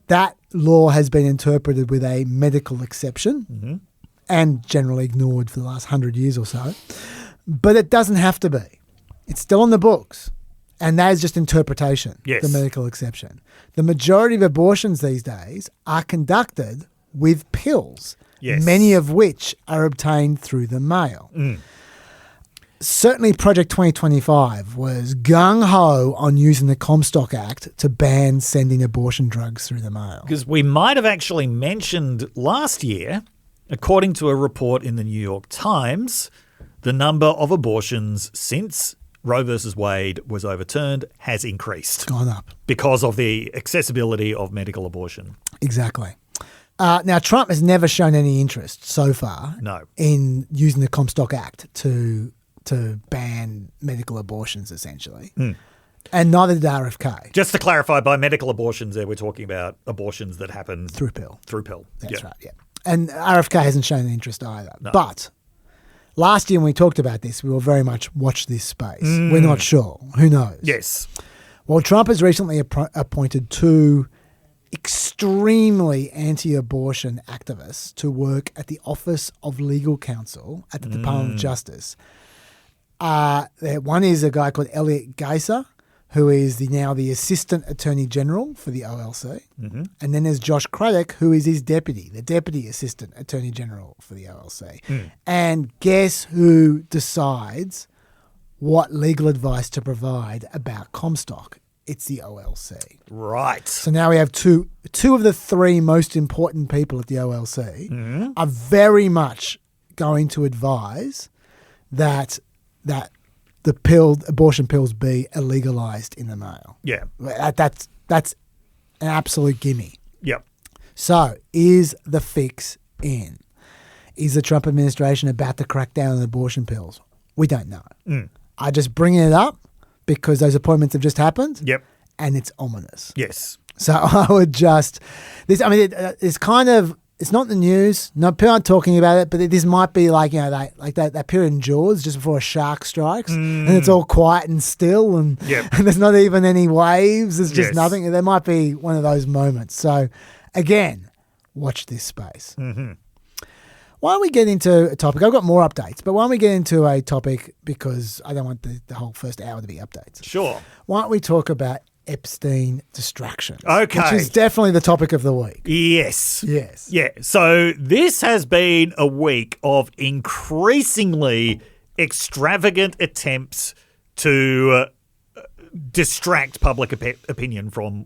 that law has been interpreted with a medical exception and generally ignored for the last 100 years or so. But it doesn't have to be. It's still on the books. And that is just interpretation, the medical exception. The majority of abortions these days are conducted with pills.
Yes.
Many of which are obtained through the mail. Certainly Project 2025 was gung-ho on using the Comstock Act to ban sending abortion drugs through the mail.
Because we might have actually mentioned last year, according to a report in the New York Times, the number of abortions since Roe versus Wade was overturned has increased.
It's gone up.
Because of the accessibility of medical abortion.
Exactly. Now, Trump has never shown any interest so far in using the Comstock Act to ban medical abortions, essentially. And neither did RFK.
Just to clarify, by medical abortions there, we're talking about abortions that happen
through pill.
That's
right, yeah. And RFK hasn't shown any interest either.
No.
But last year when we talked about this, we were very much watch this space. We're not sure. Who knows?
Yes.
Well, Trump has recently appointed two extremely anti-abortion activists to work at the Office of Legal Counsel at the Department of Justice. One is a guy called Elliot Geiser, who is now the Assistant Attorney General for the OLC. And then there's Josh Craddock, who is his deputy, the Deputy Assistant Attorney General for the OLC. And guess who decides what legal advice to provide about Comstock? It's the OLC.
Right.
So now we have two of the three most important people at the OLC are very much going to advise that the abortion pills be illegalized in the mail.
Yeah.
That's an absolute gimme.
Yep.
So is the fix in? Is the Trump administration about to crack down on abortion pills? We don't know. I just bringing it up because those appointments have just happened.
Yep.
And it's ominous.
Yes.
So I would just it's kind of, it's not the news. No, people aren't talking about it, but this might be like, that period in Jaws just before a shark strikes and it's all quiet and still and there's not even any waves. There's just nothing. There might be one of those moments. So again, watch this space. Why don't we get into a topic? I've got more updates, but why don't we get into a topic because I don't want the whole first hour to be updates.
Sure.
Why don't we talk about Epstein distractions?
Okay.
Which is definitely the topic of the week.
Yes.
Yes.
Yeah. So this has been a week of increasingly extravagant attempts to distract public opinion from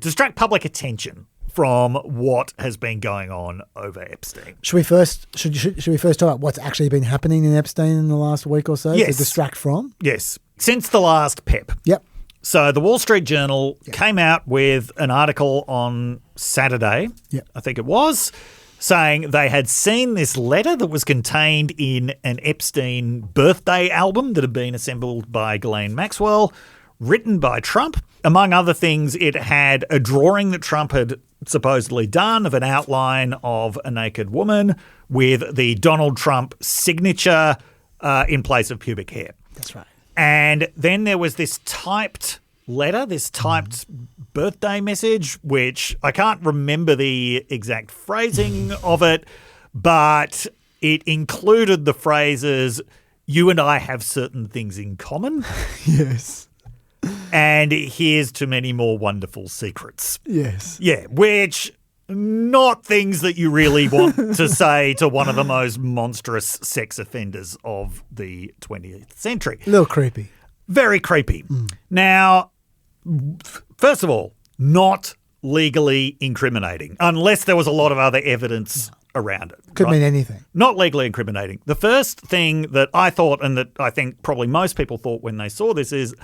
distract public attention from what has been going on over Epstein.
Should we first talk about what's actually been happening in Epstein in the last week or so to distract from?
Yes. Since the last PEP.
Yep.
So the Wall Street Journal came out with an article on Saturday, I think it was, saying they had seen this letter that was contained in an Epstein birthday album that had been assembled by Ghislaine Maxwell, written by Trump. Among other things, it had a drawing that Trump had supposedly done of an outline of a naked woman with the Donald Trump signature in place of pubic hair.
That's right.
And then there was this typed letter, this typed birthday message, which I can't remember the exact phrasing of it, but it included the phrases, "You and I have certain things in common."
Yes.
And "here's to many more wonderful secrets."
Yes.
Yeah, which not things that you really want to say to one of the most monstrous sex offenders of the 20th century.
A little creepy.
Very creepy. Now, first of all, not legally incriminating, unless there was a lot of other evidence around it.
Could mean anything.
Not legally incriminating. The first thing that I thought, and that I think probably most people thought when they saw this, is,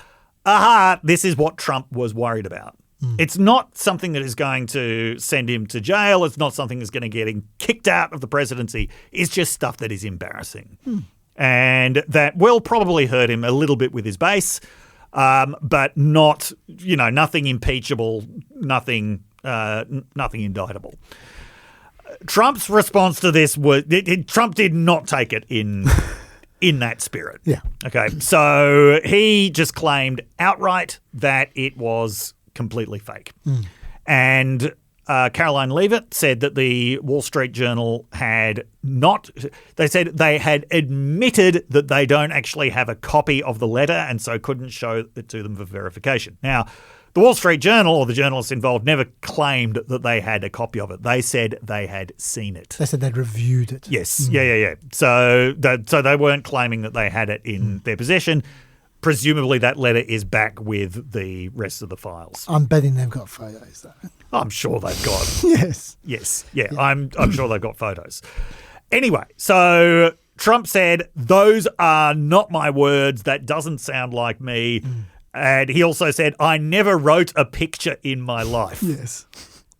aha, this is what Trump was worried about. It's not something that is going to send him to jail. It's not something that's going to get him kicked out of the presidency. It's just stuff that is embarrassing. And that will probably hurt him a little bit with his base, but not, nothing impeachable, nothing indictable. Trump's response to this was Trump did not take it in that spirit.
Yeah.
Okay. So he just claimed outright that it was completely fake. And Caroline Leavitt said that the Wall Street Journal had not – they said they had admitted that they don't actually have a copy of the letter and so couldn't show it to them for verification. Now, the Wall Street Journal or the journalists involved never claimed that they had a copy of it. They said they had seen it.
They said they'd reviewed it.
Yes. Yeah. So they weren't claiming that they had it in their possession. Presumably that letter is back with the rest of the files.
I'm betting they've got photos, though.
I'm sure they've got.
Yes.
Yeah. I'm sure they've got photos. Anyway, so Trump said, "Those are not my words. That doesn't sound like me." And he also said, "I never wrote a picture in my life."
Yes.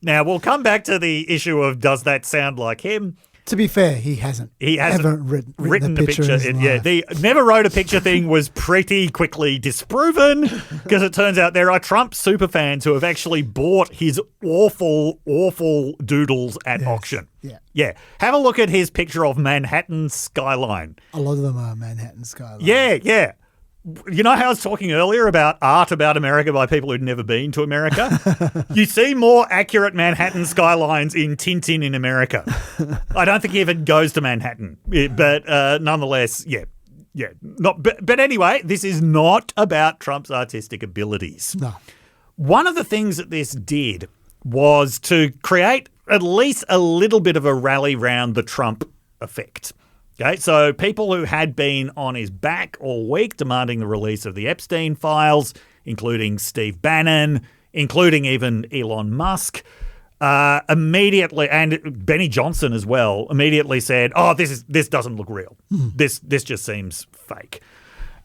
Now, we'll come back to the issue of does that sound like him?
To be fair, he hasn't.
He hasn't
ever written a picture in his life.
The never wrote a picture thing was pretty quickly disproven because it turns out there are Trump superfans who have actually bought his awful, awful doodles at auction. Yeah. Have a look at his picture of Manhattan skyline.
A lot of them are Manhattan skyline.
Yeah. You know how I was talking earlier about art about America by people who'd never been to America? You see more accurate Manhattan skylines in Tintin in America. I don't think he even goes to Manhattan, but nonetheless, yeah. But anyway, this is not about Trump's artistic abilities.
No.
One of the things that this did was to create at least a little bit of a rally round the Trump effect. Okay, so people who had been on his back all week demanding the release of the Epstein files, including Steve Bannon, including even Elon Musk, immediately, and Benny Johnson as well, immediately said, "Oh, this doesn't look real. This just seems fake."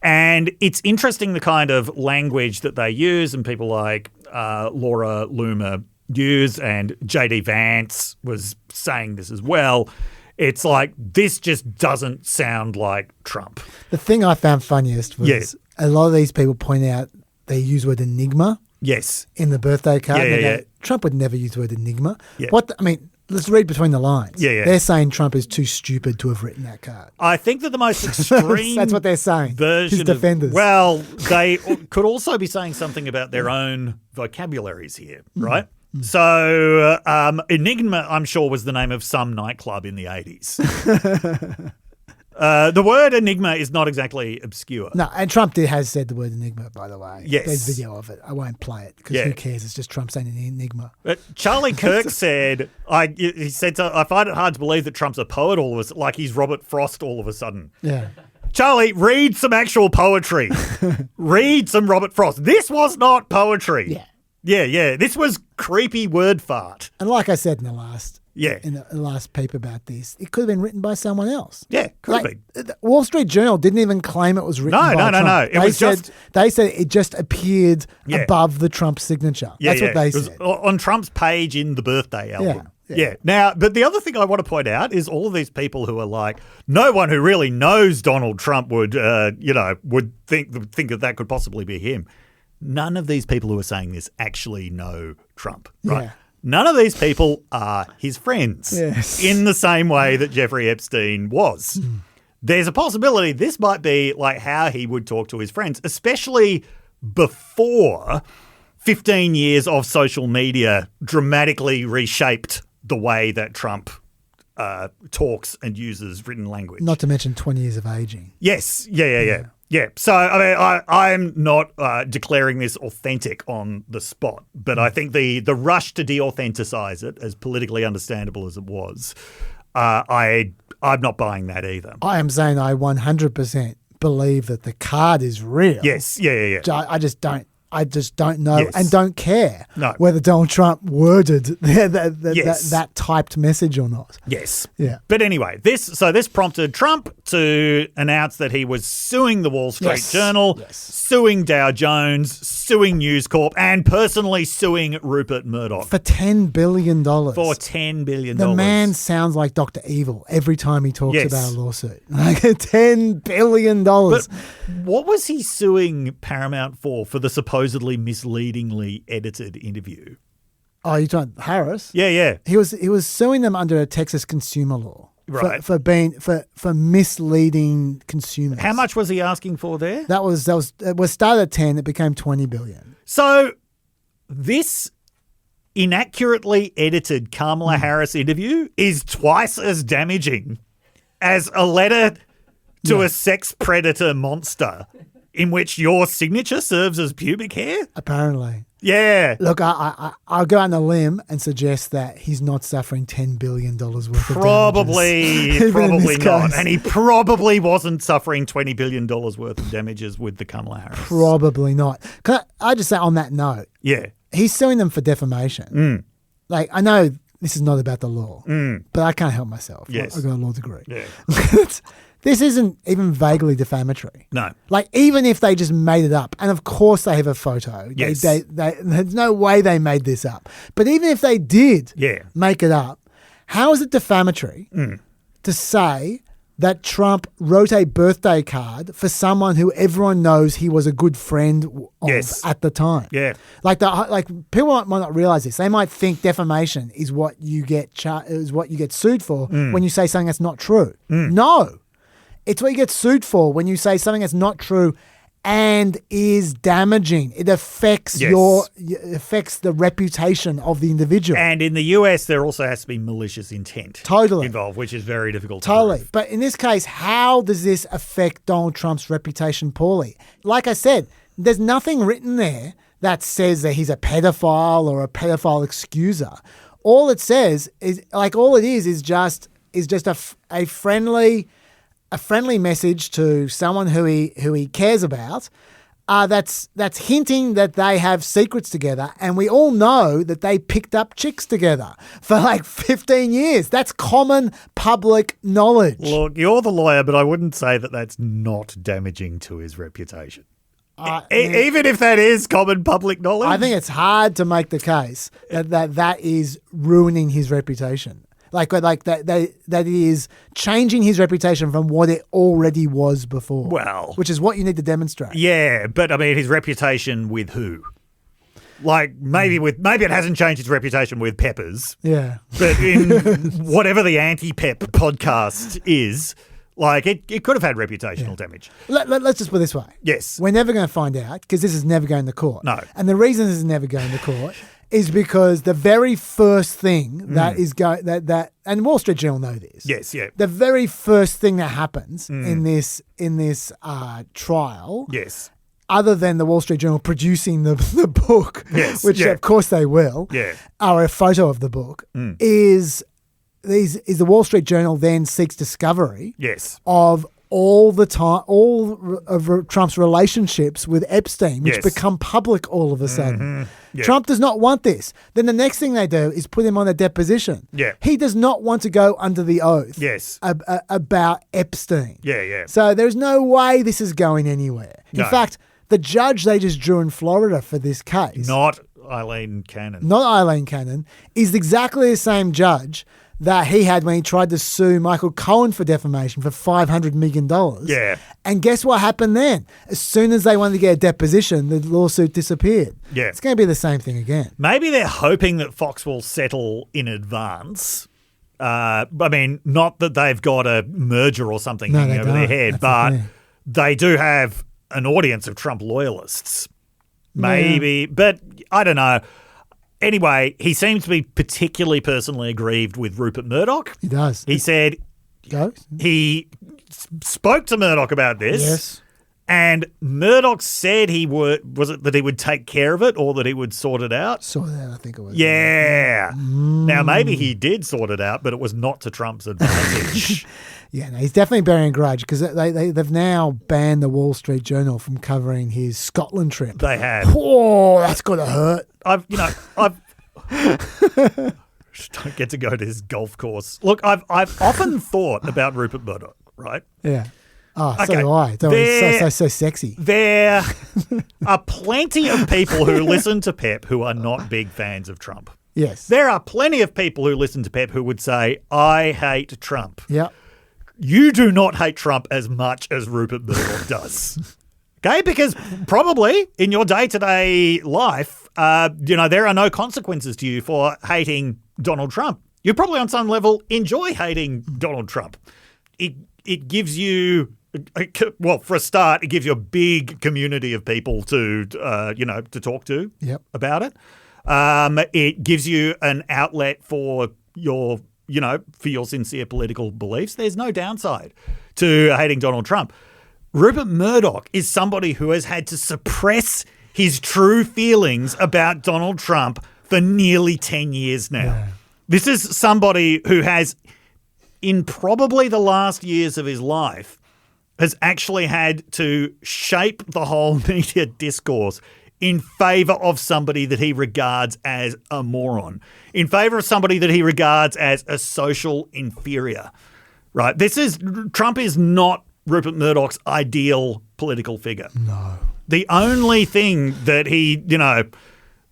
And it's interesting the kind of language that they use, and people like Laura Loomer use, and JD Vance was saying this as well. It's like, this just doesn't sound like Trump.
The thing I found funniest was a lot of these people point out they use the word enigma.
Yes.
In the birthday card.
Yeah.
Trump would never use the word enigma.
Yeah.
Let's read between the lines.
Yeah.
They're saying Trump is too stupid to have written that card.
I think that the most extreme
That's what they're saying.
Version
His defenders.
They could also be saying something about their own vocabularies here, right? So Enigma, I'm sure, was the name of some nightclub in the 80s. The word enigma is not exactly obscure.
No, and Trump has said the word enigma, by the way.
Yes.
There's video of it. I won't play it because who cares? It's just Trump saying an enigma.
But Charlie Kirk said, he said, I find it hard to believe that Trump's a poet all of a sudden, like he's Robert Frost all of a sudden.
Yeah.
Charlie, read some actual poetry. Read some Robert Frost. This was not poetry. Yeah. This was creepy word fart.
And like I said in the last
Yeah.
in the last paper about this. It could have been written by someone else.
Yeah, could have
Like,
been.
the Wall Street Journal didn't even claim it was written by Trump.
No. It was just...
They said it just appeared
Yeah.
above the Trump signature.
Yeah,
That's what they
it was
said.
on Trump's page in the birthday album. Yeah. Now, but the other thing I want to point out is all of these people who are like, no one who really knows Donald Trump would think that could possibly be him. None of these people who are saying this actually know Trump, right?
Yeah.
None of these people are his friends in the same way that Jeffrey Epstein was. There's a possibility this might be like how he would talk to his friends, especially before 15 years of social media dramatically reshaped the way that Trump talks and uses written language.
Not to mention 20 years of aging.
Yes. Yeah. So, I mean, I'm not declaring this authentic on the spot, but I think the rush to de-authenticize it, as politically understandable as it was, I'm not buying that either.
I am saying I 100% believe that the card is real.
Yes. Yeah.
I just don't know
Yes.
and don't care
No.
whether Donald Trump worded that typed message or not.
Yes.
Yeah.
But anyway, this prompted Trump to announce that he was suing the Wall Street Journal, suing Dow Jones, suing News Corp, and personally suing Rupert Murdoch.
For $10 billion.
For $10 billion.
The man sounds like Dr. Evil every time he talks
Yes.
about a lawsuit. Like $10 billion.
But what was he suing Paramount for the supposedly misleadingly edited interview?
Oh, you're talking Harris?
Yeah.
He was suing them under a Texas consumer law.
Right.
For misleading consumers.
How much was he asking for there?
It was started at 10, it became 20 billion.
So this inaccurately edited Kamala Harris interview is twice as damaging as a letter to a sex predator monster in which your signature serves as pubic hair?
Apparently.
Yeah.
Look, I'll go on a limb and suggest that he's not suffering $10 billion worth of damages.
Probably
Even in this
not.
case.
And he probably wasn't suffering $20 billion worth of damages with the Kamala Harris.
Probably not. Can I just say on that note,
Yeah.
he's suing them for defamation. Like, I know this is not about the law, but I can't help myself.
Yes.
I've got a law degree.
Yeah.
This isn't even vaguely defamatory.
No.
Like, even if they just made it up, and of course they have a photo.
Yes.
There's no way they made this up. But even if they did make it up, how is it defamatory to say that Trump wrote a birthday card for someone who everyone knows he was a good friend of at the time?
Yeah.
Like people might not realize this. They might think defamation is what you get sued for when you say something that's not true. No. It's what you get sued for when you say something that's not true and is damaging. It affects the reputation of the individual.
And in the US, there also has to be malicious intent involved, which is very difficult to prove.
But in this case, how does this affect Donald Trump's reputation poorly? Like I said, there's nothing written there that says that he's a pedophile or a pedophile excuser. All it says is just a friendly message to someone who he cares about. That's hinting that they have secrets together, and we all know that they picked up chicks together for like 15 years. That's common public knowledge.
Look, you're the lawyer, but I wouldn't say that that's not damaging to his reputation. Even if that is common public knowledge.
I think it's hard to make the case that is ruining his reputation. Like that is changing his reputation from what it already was before.
Well,
which is what you need to demonstrate.
Yeah, but I mean, his reputation with who? Like maybe it hasn't changed his reputation with Peppers.
Yeah,
but in whatever the anti-Pep podcast is, like it could have had reputational damage.
Let's just put it this way.
Yes,
we're never going to find out because this is never going to court.
No,
and the reason this is never going to court is because the very first thing that is and Wall Street Journal know this.
Yes, yeah.
The very first thing that happens in this trial.
Yes.
Other than the Wall Street Journal producing the book, which of course they will, or a photo of the book, is the Wall Street Journal then seeks discovery of all of Trump's relationships with Epstein, which become public all of a sudden. Trump does not want this. Then the next thing they do is put him on a deposition. He does not want to go under the oath about Epstein. So there's no way this is going anywhere. In fact, the judge they just drew in Florida for this case.
Eileen Cannon.
not Eileen Cannon, is exactly the same judge that he had when he tried to sue Michael Cohen for defamation for $500 million.
Yeah.
And guess what happened then? As soon as they wanted to get a deposition, the lawsuit disappeared.
Yeah.
It's going to be the same thing again.
Maybe they're hoping that Fox will settle in advance. I mean, not that they've got a merger or something
No,
hanging
they
over their
don't.
head,
That's the
but
thing.
they do have an audience of Trump loyalists. Maybe, but I don't know. Anyway, he seems to be particularly personally aggrieved with Rupert Murdoch.
He does.
He said
Go.
he spoke to Murdoch about this.
Yes.
And Murdoch said was it that he would take care of it or that he would sort it out?
Saw that, I think it was.
Yeah. Now, maybe he did sort it out, but it was not to Trump's advantage.
Yeah, no, he's definitely bearing a grudge because they've now banned the Wall Street Journal from covering his Scotland trip.
They have.
Oh, that's got to hurt.
I just don't get to go to his golf course. Look, I've often thought about Rupert Murdoch, right?
Yeah. Oh, so
Okay.
do I. It's always so sexy.
There are plenty of people who listen to PEP who are not big fans of Trump.
Yes.
There are plenty of people who listen to PEP who would say, I hate Trump.
Yeah.
You do not hate Trump as much as Rupert Murdoch does. Okay? Because probably in your day-to-day life, there are no consequences to you for hating Donald Trump. You probably on some level enjoy hating Donald Trump. It gives you, well, for a start, it gives you a big community of people to talk to
Yep.
about it. It gives you an outlet for your sincere political beliefs. There's no downside to hating Donald Trump. Rupert Murdoch is somebody who has had to suppress his true feelings about Donald Trump for nearly 10 years now.
Yeah.
This is somebody who has, in probably the last years of his life, has actually had to shape the whole media discourse in favor of somebody that he regards as a moron, in favor of somebody that he regards as a social inferior, right? Trump is not Rupert Murdoch's ideal political figure.
No.
The only thing that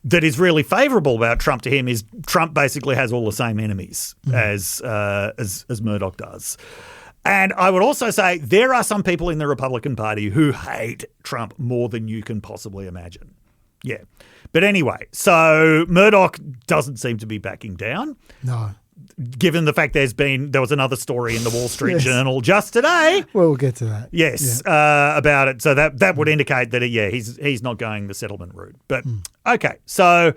that is really favorable about Trump to him is Trump basically has all the same enemies as Murdoch does. And I would also say there are some people in the Republican Party who hate Trump more than you can possibly imagine. Yeah. But anyway, so Murdoch doesn't seem to be backing down.
No.
Given the fact there was another story in the Wall Street
Yes.
Journal just today.
Well, we'll get to that.
Yes, about it. So that would indicate that, he's not going the settlement route. But, okay, so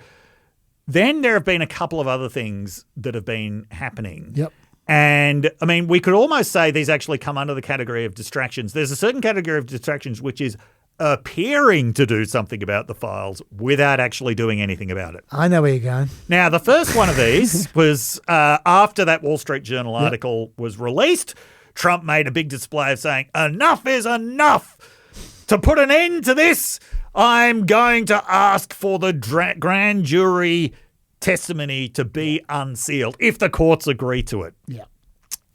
then there have been a couple of other things that have been happening.
Yep.
And, I mean, we could almost say these actually come under the category of distractions. There's a certain category of distractions which is appearing to do something about the files without actually doing anything about it.
I know where you're going.
Now, the first one of these was after that Wall Street Journal article was released, Trump made a big display of saying, enough is enough. To put an end to this, I'm going to ask for the grand jury testimony to be unsealed if the courts agree to it.
Yeah.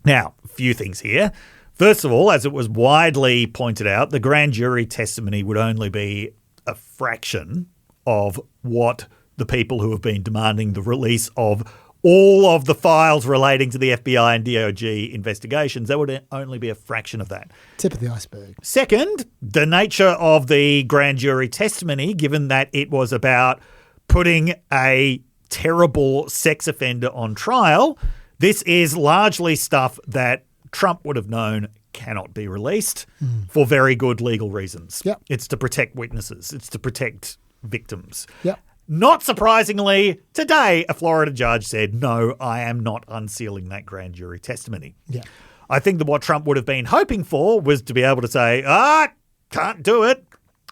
Now, a few things here. First of all, as it was widely pointed out, the grand jury testimony would only be a fraction of what the people who have been demanding the release of all of the files relating to the FBI and DOJ investigations, that would only be a fraction of that.
Tip of the iceberg.
Second, the nature of the grand jury testimony, given that it was about putting a terrible sex offender on trial, this is largely stuff that Trump would have known cannot be released for very good legal reasons.
Yep.
It's to protect witnesses. It's to protect victims.
Yep.
Not surprisingly, today a Florida judge said, no, I am not unsealing that grand jury testimony.
Yeah.
I think that what Trump would have been hoping for was to be able to say, can't do it.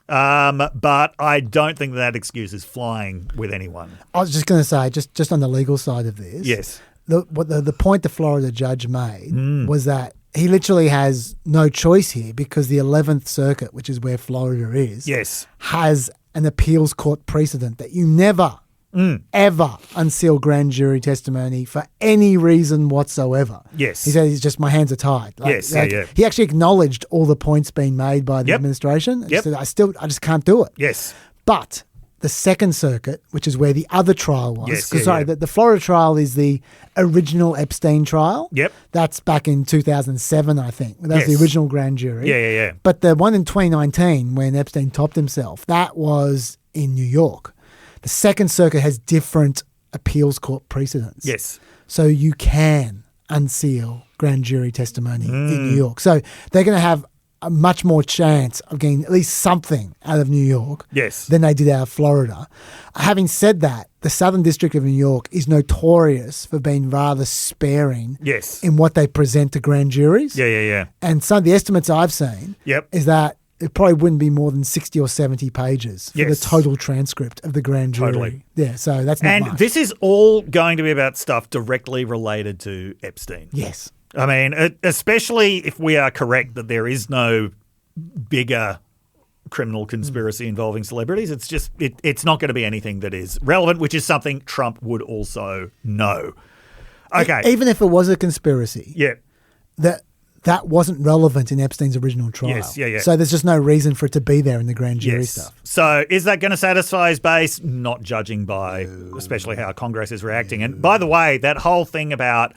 But I don't think that excuse is flying with anyone.
I was just going to say, just on the legal side of this.
Yes.
The point the Florida judge made was that he literally has no choice here because the 11th Circuit, which is where Florida is,
Yes.
has an appeals court precedent that you never, ever unseal grand jury testimony for any reason whatsoever.
Yes.
He said, "He's just, my hands are tied."
Yes, yeah.
He actually acknowledged all the points being made by the
Yep.
administration. He
Yep.
said, I just can't do it.
Yes.
But the Second Circuit, which is where the other trial was.
Yes,
'Cause,
yeah.
The Florida trial is the original Epstein trial.
Yep.
That's back in 2007, I think. That's the
Yes.
original grand jury.
Yeah.
But the one in 2019, when Epstein topped himself, that was in New York. The Second Circuit has different appeals court precedents.
Yes.
So you can unseal grand jury testimony in New York. So they're going to have a much more chance of getting at least something out of New York
Yes.
than they did out of Florida. Having said that, the Southern District of New York is notorious for being rather sparing
Yes.
in what they present to grand juries.
Yeah.
And some of the estimates I've seen
Yep.
is that it probably wouldn't be more than 60 or 70 pages for
Yes.
the total transcript of the grand jury.
Totally.
Yeah, so that's not
And
much.
this is all going to be about stuff directly related to Epstein.
Yes.
I mean, especially if we are correct that there is no bigger criminal conspiracy involving celebrities. It's just, it's not going to be anything that is relevant, which is something Trump would also know. Okay.
Even if it was a conspiracy,
Yeah.
that wasn't relevant in Epstein's original trial.
Yes, yeah.
So there's just no reason for it to be there in the grand jury
Yes.
stuff.
So is that going to satisfy his base? Not judging by especially how Congress is reacting. And by the way, that whole thing about,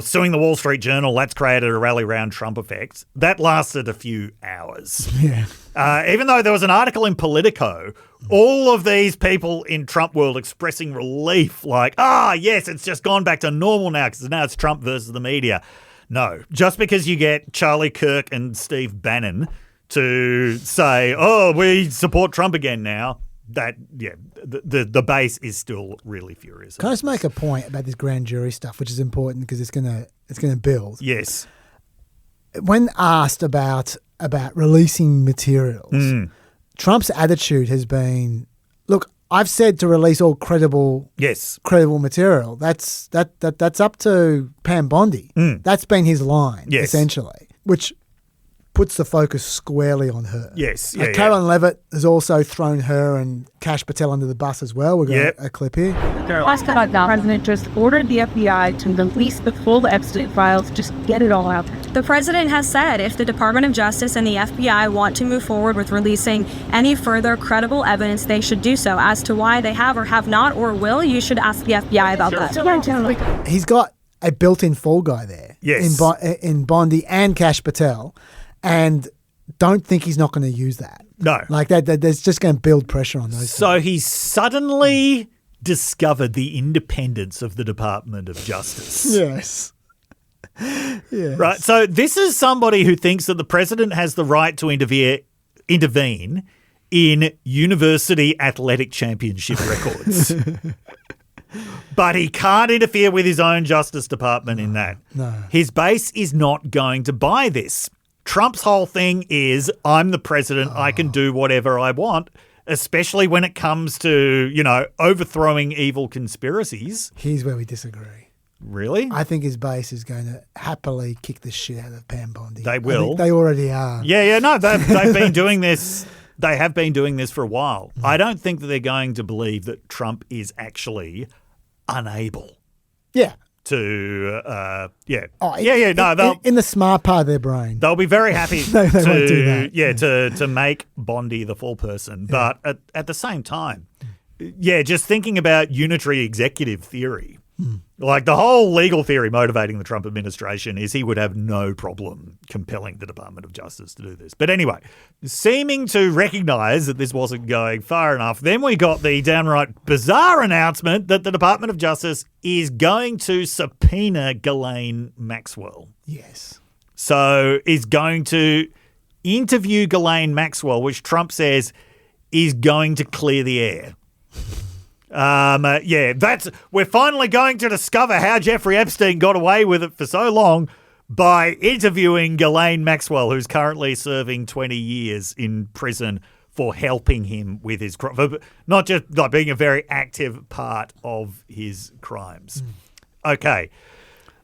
suing the Wall Street Journal, that's created a rally round Trump effect, that lasted a few hours.
Yeah.
Even though there was an article in Politico, all of these people in Trump world expressing relief, like, yes, it's just gone back to normal now because now it's Trump versus the media. No, just because you get Charlie Kirk and Steve Bannon to say, we support Trump again now, the base is still really furious.
Can I just make a point about this grand jury stuff, which is important because it's gonna build.
Yes.
When asked about releasing materials, Trump's attitude has been, look, I've said to release all credible material. That's up to Pam Bondi. That's been his line, essentially, which puts the focus squarely on her.
Yes.
Carolyn Levitt has also thrown her and Kash Patel under the bus as well. We've got a clip here.
Last time the president just ordered the FBI to release the full Epstein files, just get it all out.
The president has said if the Department of Justice and the FBI want to move forward with releasing any further credible evidence, they should do so. As to why they have or have not or will, you should ask the FBI about that.
He's got a built-in fall guy there.
Yes.
In Bondi and Kash Patel, and don't think he's not going to use that.
No.
Like that there's just going to build pressure on those.
So he's suddenly discovered the independence of the Department of Justice.
Yes. Yes.
Right. So this is somebody who thinks that the president has the right to intervene in university athletic championship records. But he can't interfere with his own Justice Department in that.
No.
His base is not going to buy this. Trump's whole thing is, I'm the president, I can do whatever I want, especially when it comes to, overthrowing evil conspiracies.
Here's where we disagree.
Really?
I think his base is going to happily kick the shit out of Pam Bondi.
They will.
I think they already are.
No, they've been doing this. They have been doing this for a while. I don't think that they're going to believe that Trump is actually unable
Yeah.
to,
In the smart part of their brain.
they'll be very happy
They won't do that.
to make Bondi the full person. But at the same time, just thinking about unitary executive theory, like the whole legal theory motivating the Trump administration is he would have no problem compelling the Department of Justice to do this. But anyway, seeming to recognize that this wasn't going far enough, then we got the downright bizarre announcement that the Department of Justice is going to subpoena Ghislaine Maxwell.
Yes.
So is going to interview Ghislaine Maxwell, which Trump says is going to clear the air. We're finally going to discover how Jeffrey Epstein got away with it for so long by interviewing Ghislaine Maxwell, who's currently serving 20 years in prison for helping him with his crime, not just like being a very active part of his crimes. Okay,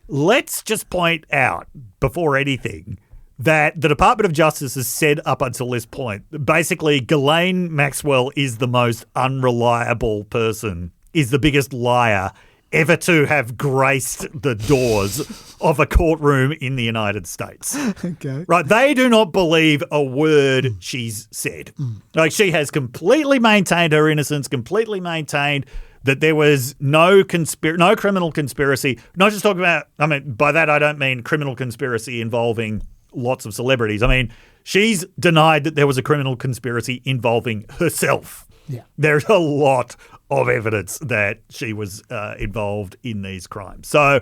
let's just point out before anything that the Department of Justice has said up until this point, basically Ghislaine Maxwell is the most unreliable person, is the biggest liar ever to have graced the doors of a courtroom in the United States.
Okay.
Right? They do not believe a word she's said. Like, she has completely maintained her innocence, completely maintained that there was no criminal conspiracy. Not just talking about, I mean, by that I don't mean criminal conspiracy involving lots of celebrities. I mean, she's denied that there was a criminal conspiracy involving herself.
Yeah.
There's a lot of evidence that she was involved in these crimes. So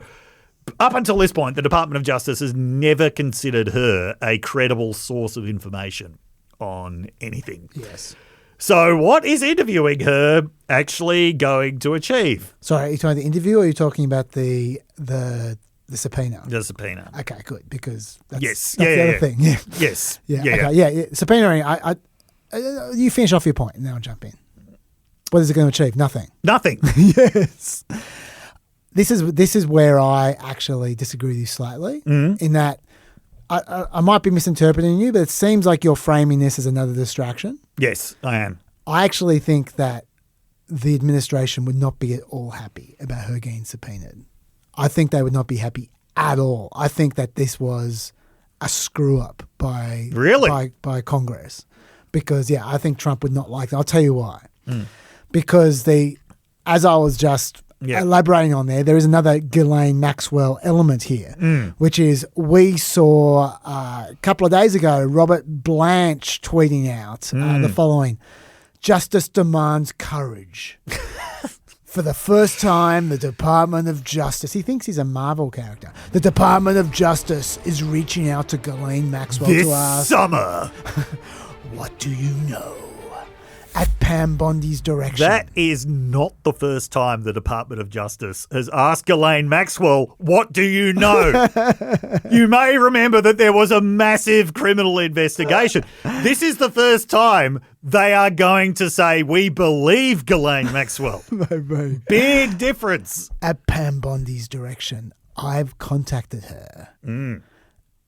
up until this point, the Department of Justice has never considered her a credible source of information on anything.
Yes.
So what is interviewing her actually going to achieve?
Sorry, are you talking about the interview or are you talking about the subpoena?
The subpoena.
Okay, good, because that's,
Yes.
that's the other thing. Yeah.
Yes.
Yeah. Okay. Yeah. Subpoena. You finish off your point and then I'll jump in. What is it going to achieve? Nothing.
Nothing.
Yes. This is where I actually disagree with you slightly in that I might be misinterpreting you, but it seems like you're framing this as another distraction.
Yes, I am.
I actually think that the administration would not be at all happy about her getting subpoenaed. I think they would not be happy at all. I think that this was a screw up by Congress because, I think Trump would not like that. I'll tell you why. Because as I was just elaborating on there is another Ghislaine Maxwell element here, which is we saw a couple of days ago Robert Blanche tweeting out the following: "Justice demands courage." For the first time, the Department of Justice, he thinks he's a Marvel character. The Department of Justice is reaching out to Ghislaine Maxwell to ask,
summer,
what do you know? At Pam Bondi's direction.
That is not the first time the Department of Justice has asked Ghislaine Maxwell, what do you know? You may remember that there was a massive criminal investigation. This is the first time they are going to say, we believe Ghislaine Maxwell. Big difference.
At Pam Bondi's direction, I've contacted her,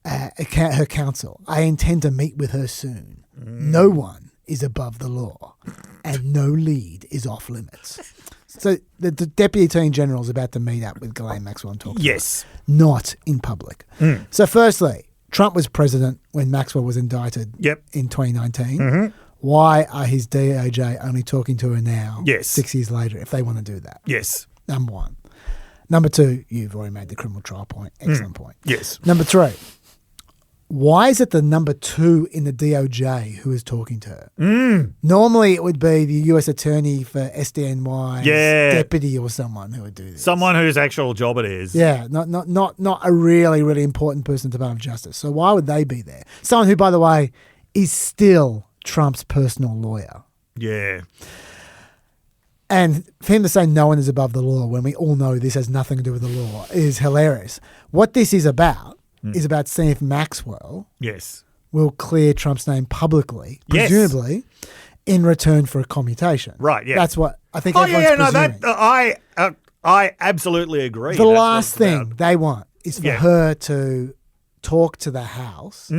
her counsel. I intend to meet with her soon. No one is above the law, and no lead is off limits. So the Deputy Attorney General is about to meet up with Ghislaine Maxwell and talk to her. Not in public. So firstly, Trump was president when Maxwell was indicted in 2019. Why are his DOJ only talking to her now, 6 years later, if they want to do that? Number one. Number two, you've already made the criminal trial point. Excellent point. Number three. Why is it the number two in the DOJ who is talking to her? Normally, it would be the U.S. Attorney for SDNY's deputy or someone who would do this.
Someone whose actual job it is.
Yeah, not a really, really important person in the Department of Justice. So why would they be there? Someone who, by the way, is still Trump's personal lawyer.
Yeah.
And for him to say no one is above the law when we all know this has nothing to do with the law is hilarious. What this is about is about seeing if Maxwell will clear Trump's name publicly, presumably, in return for a commutation.
Right, yeah.
That's what I think everyone's presuming.
I absolutely agree.
The last thing they want is for her to talk to the House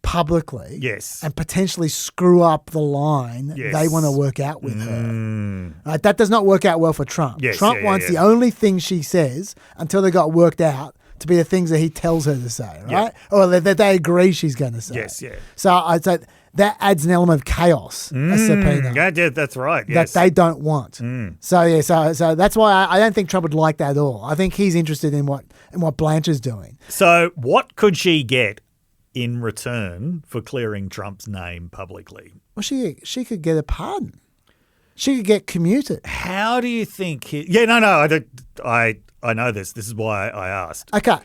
publicly and potentially screw up the line they want to work out with her. Right, that does not work out well for Trump. Trump wants the only thing she says until they got worked out to be the things that he tells her to say, right? Or that they agree she's going to say. So I'd say that adds an element of chaos, a subpoena.
Yeah, that's right.
That they don't want. So so that's why I don't think Trump would like that at all. I think he's interested in what Blanche is doing.
So what could she get in return for clearing Trump's name publicly?
Well, she could get a pardon. She could get commuted.
How do you think? I know this. This is why I asked.
Okay.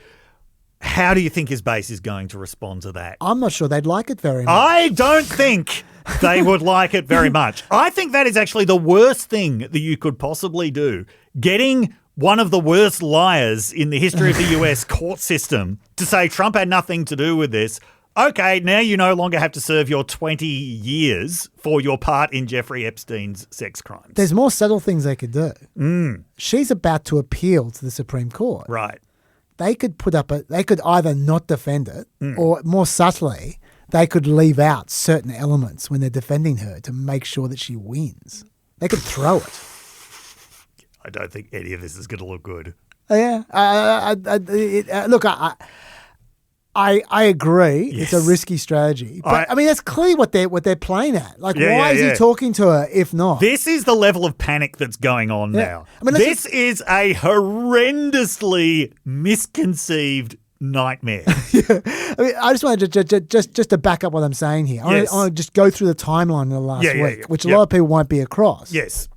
How do you think his base is going to respond to that?
I'm not sure they'd like it very much.
I don't think they would like it very much. I think that is actually the worst thing that you could possibly do. Getting one of the worst liars in the history of the US court system to say Trump had nothing to do with this. Okay, now you no longer have to serve your 20 years for your part in Jeffrey Epstein's sex crimes.
There's more subtle things they could do. She's about to appeal to the Supreme Court.
Right.
They could they could either not defend it or more subtly, they could leave out certain elements when they're defending her to make sure that she wins. They could throw it.
I don't think any of this is going to look good.
Yeah. Look, I agree.
Yes.
It's a risky strategy. But I mean, that's clearly what they're playing at. Like,
Yeah,
why
yeah,
is he
yeah.
talking to her if not?
This is the level of panic that's going on now.
I mean,
this is a horrendously misconceived nightmare.
I mean, I just wanted to just to back up what I'm saying here.
Yes.
I want to just go through the timeline of the last
Yeah,
week,
yeah.
which a lot of people won't be across.
Yes.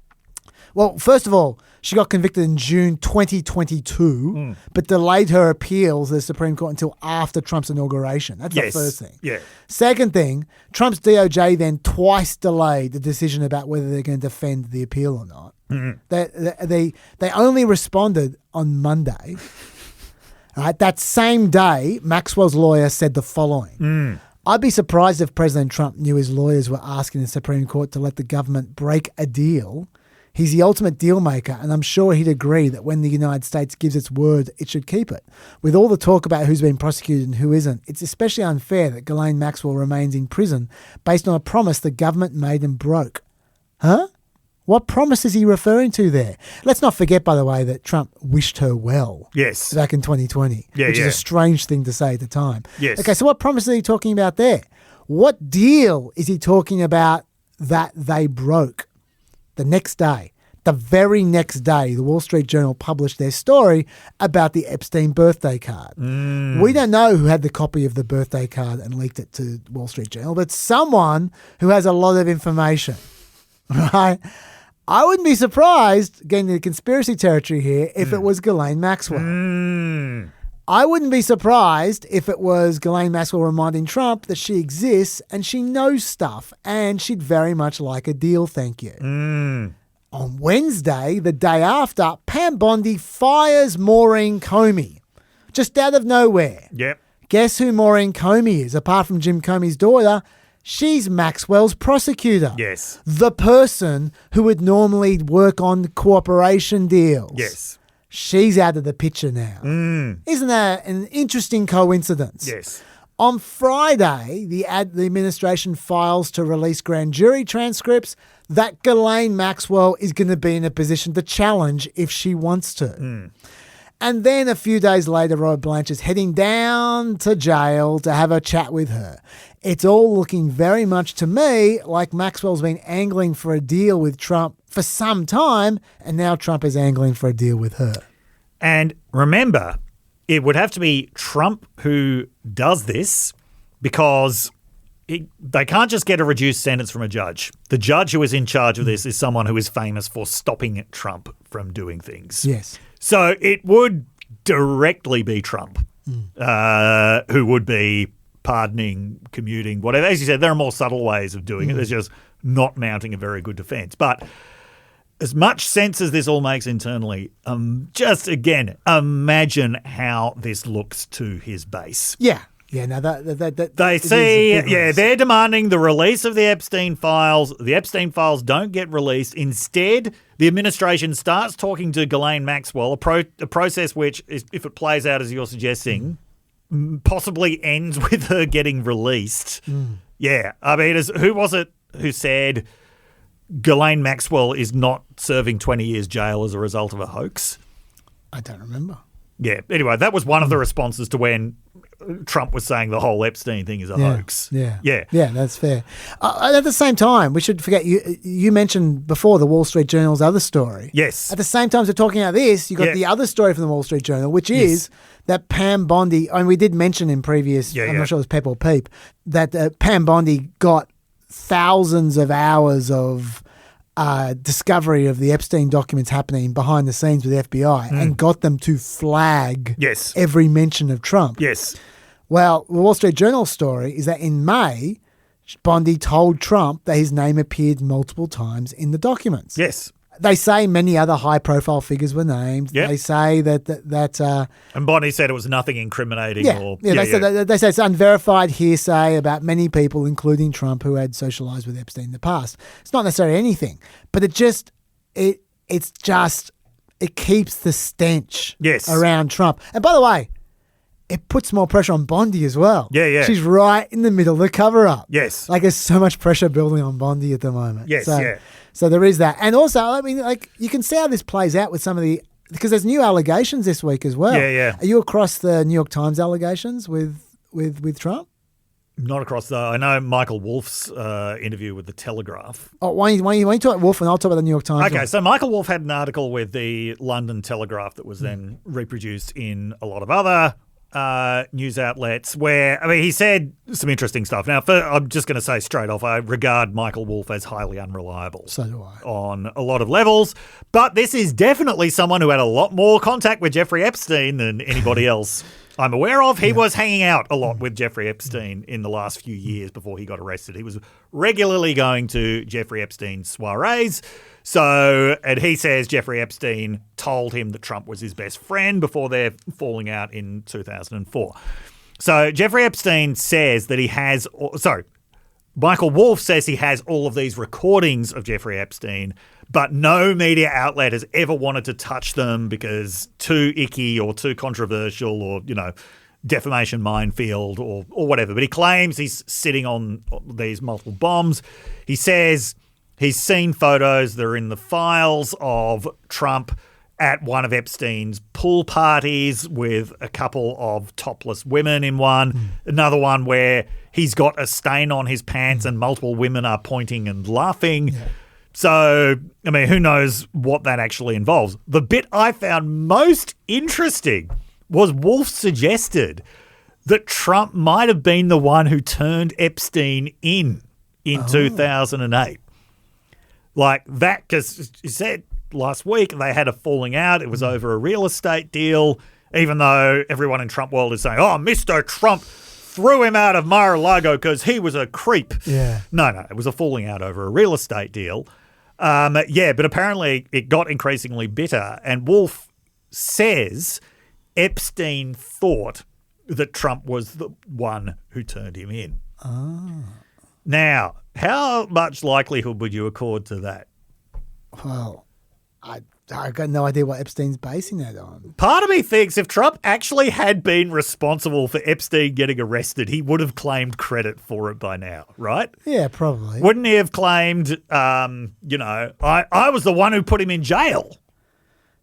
Well, first of all, she got convicted in June 2022, but delayed her appeals to the Supreme Court until after Trump's inauguration. That's
Yes.
the first thing.
Yeah.
Second thing, Trump's DOJ then twice delayed the decision about whether they're going to defend the appeal or not. They only responded on Monday. Right, that same day, Maxwell's lawyer said the following. I'd be surprised if President Trump knew his lawyers were asking the Supreme Court to let the government break a deal. He's the ultimate deal maker, and I'm sure he'd agree that when the United States gives its word, it should keep it. With all the talk about who's been prosecuted and who isn't, it's especially unfair that Ghislaine Maxwell remains in prison based on a promise the government made and broke. Huh? What promise is he referring to there? Let's not forget, by the way, that Trump wished her well.
Yes.
Back in 2020, which is a strange thing to say at the time.
Yes.
Okay, so what promise is he talking about there? What deal is he talking about that they broke? The next day, the very next day, the Wall Street Journal published their story about the Epstein birthday card. We don't know who had the copy of the birthday card and leaked it to Wall Street Journal, but someone who has a lot of information, right? I wouldn't be surprised, getting into conspiracy territory here, if it was Ghislaine Maxwell. I wouldn't be surprised if it was Ghislaine Maxwell reminding Trump that she exists and she knows stuff and she'd very much like a deal, thank you. On Wednesday, the day after, Pam Bondi fires Maureen Comey, just out of nowhere.
Yep.
Guess who Maureen Comey is? Apart from Jim Comey's daughter, she's Maxwell's prosecutor.
Yes.
The person who would normally work on cooperation deals.
Yes.
She's out of the picture now. Isn't that an interesting coincidence?
Yes.
On Friday, the administration files to release grand jury transcripts that Ghislaine Maxwell is going to be in a position to challenge if she wants to. And then a few days later, Robert Blanche is heading down to jail to have a chat with her. It's all looking very much to me like Maxwell's been angling for a deal with Trump for some time, and now Trump is angling for a deal with her.
And remember, it would have to be Trump who does this because they can't just get a reduced sentence from a judge. The judge who is in charge of this is someone who is famous for stopping Trump from doing things.
Yes.
So it would directly be Trump who would be pardoning, commuting, whatever. As you said, there are more subtle ways of doing it. There's just not mounting a very good defense. But as much sense as this all makes internally, just again, imagine how this looks to his base.
Yeah. Yeah, now that
They see, they're demanding the release of the Epstein files. The Epstein files don't get released. Instead, the administration starts talking to Ghislaine Maxwell, a process which, if it plays out as you're suggesting, possibly ends with her getting released. Yeah, I mean, who was it who said Ghislaine Maxwell is not serving 20 years jail as a result of a hoax?
I don't remember.
Yeah, anyway, that was one of the responses to when Trump was saying the whole Epstein thing is a hoax.
Yeah, that's fair. At the same time, we should forget, you mentioned before the Wall Street Journal's other story.
Yes.
At the same time as we're talking about this, you got the other story from the Wall Street Journal, which is that Pam Bondi, and we did mention in previous, I'm not sure it was PEP or PEP, that Pam Bondi got thousands of hours of discovery of the Epstein documents happening behind the scenes with the FBI and got them to flag every mention of Trump.
Yes.
Well, the Wall Street Journal story is that in May, Bondi told Trump that his name appeared multiple times in the documents.
Yes.
They say many other high-profile figures were named.
Yep.
They say that
and Bondi said it was nothing incriminating.
They say it's unverified hearsay about many people, including Trump, who had socialized with Epstein in the past. It's not necessarily anything, but it keeps the stench around Trump. And by the way, it puts more pressure on Bondi as well.
Yeah.
She's right in the middle of the cover-up.
Yes.
Like, there's so much pressure building on Bondi at the moment.
Yes,
So there is that. And also, I mean, like, you can see how this plays out with some of the... Because there's new allegations this week as well.
Yeah.
Are you across the New York Times allegations with Trump?
Not across I know Michael Wolff's interview with The Telegraph.
Oh, why don't you talk about Wolff and I'll talk about the New York Times?
Okay, so Michael Wolff had an article with the London Telegraph that was then reproduced in a lot of other news outlets where, I mean, he said some interesting stuff. Now, I'm just going to say straight off, I regard Michael Wolff as highly unreliable.
So do I.
On a lot of levels. But this is definitely someone who had a lot more contact with Jeffrey Epstein than anybody else I'm aware of. He was hanging out a lot with Jeffrey Epstein in the last few years before he got arrested. He was regularly going to Jeffrey Epstein's soirees. And he says Jeffrey Epstein told him that Trump was his best friend before their falling out in 2004. So Jeffrey Epstein says that Michael Wolff says he has all of these recordings of Jeffrey Epstein, but no media outlet has ever wanted to touch them because too icky or too controversial or, defamation minefield or whatever. But he claims he's sitting on these multiple bombs. He says he's seen photos that are in the files of Trump at one of Epstein's pool parties with a couple of topless women in one, another one where he's got a stain on his pants and multiple women are pointing and laughing. Yeah. So, I mean, who knows what that actually involves. The bit I found most interesting was Wolff suggested that Trump might have been the one who turned Epstein in 2008. Like that, because he said last week they had a falling out. It was over a real estate deal, even though everyone in Trump world is saying, Mr. Trump threw him out of Mar-a-Lago because he was a creep.
Yeah.
No, it was a falling out over a real estate deal. But apparently it got increasingly bitter. And Wolff says Epstein thought that Trump was the one who turned him in.
Oh.
Now, how much likelihood would you accord to that?
Well, I've got no idea what Epstein's basing that on.
Part of me thinks if Trump actually had been responsible for Epstein getting arrested, he would have claimed credit for it by now, right?
Yeah, probably.
Wouldn't he have claimed, I was the one who put him in jail?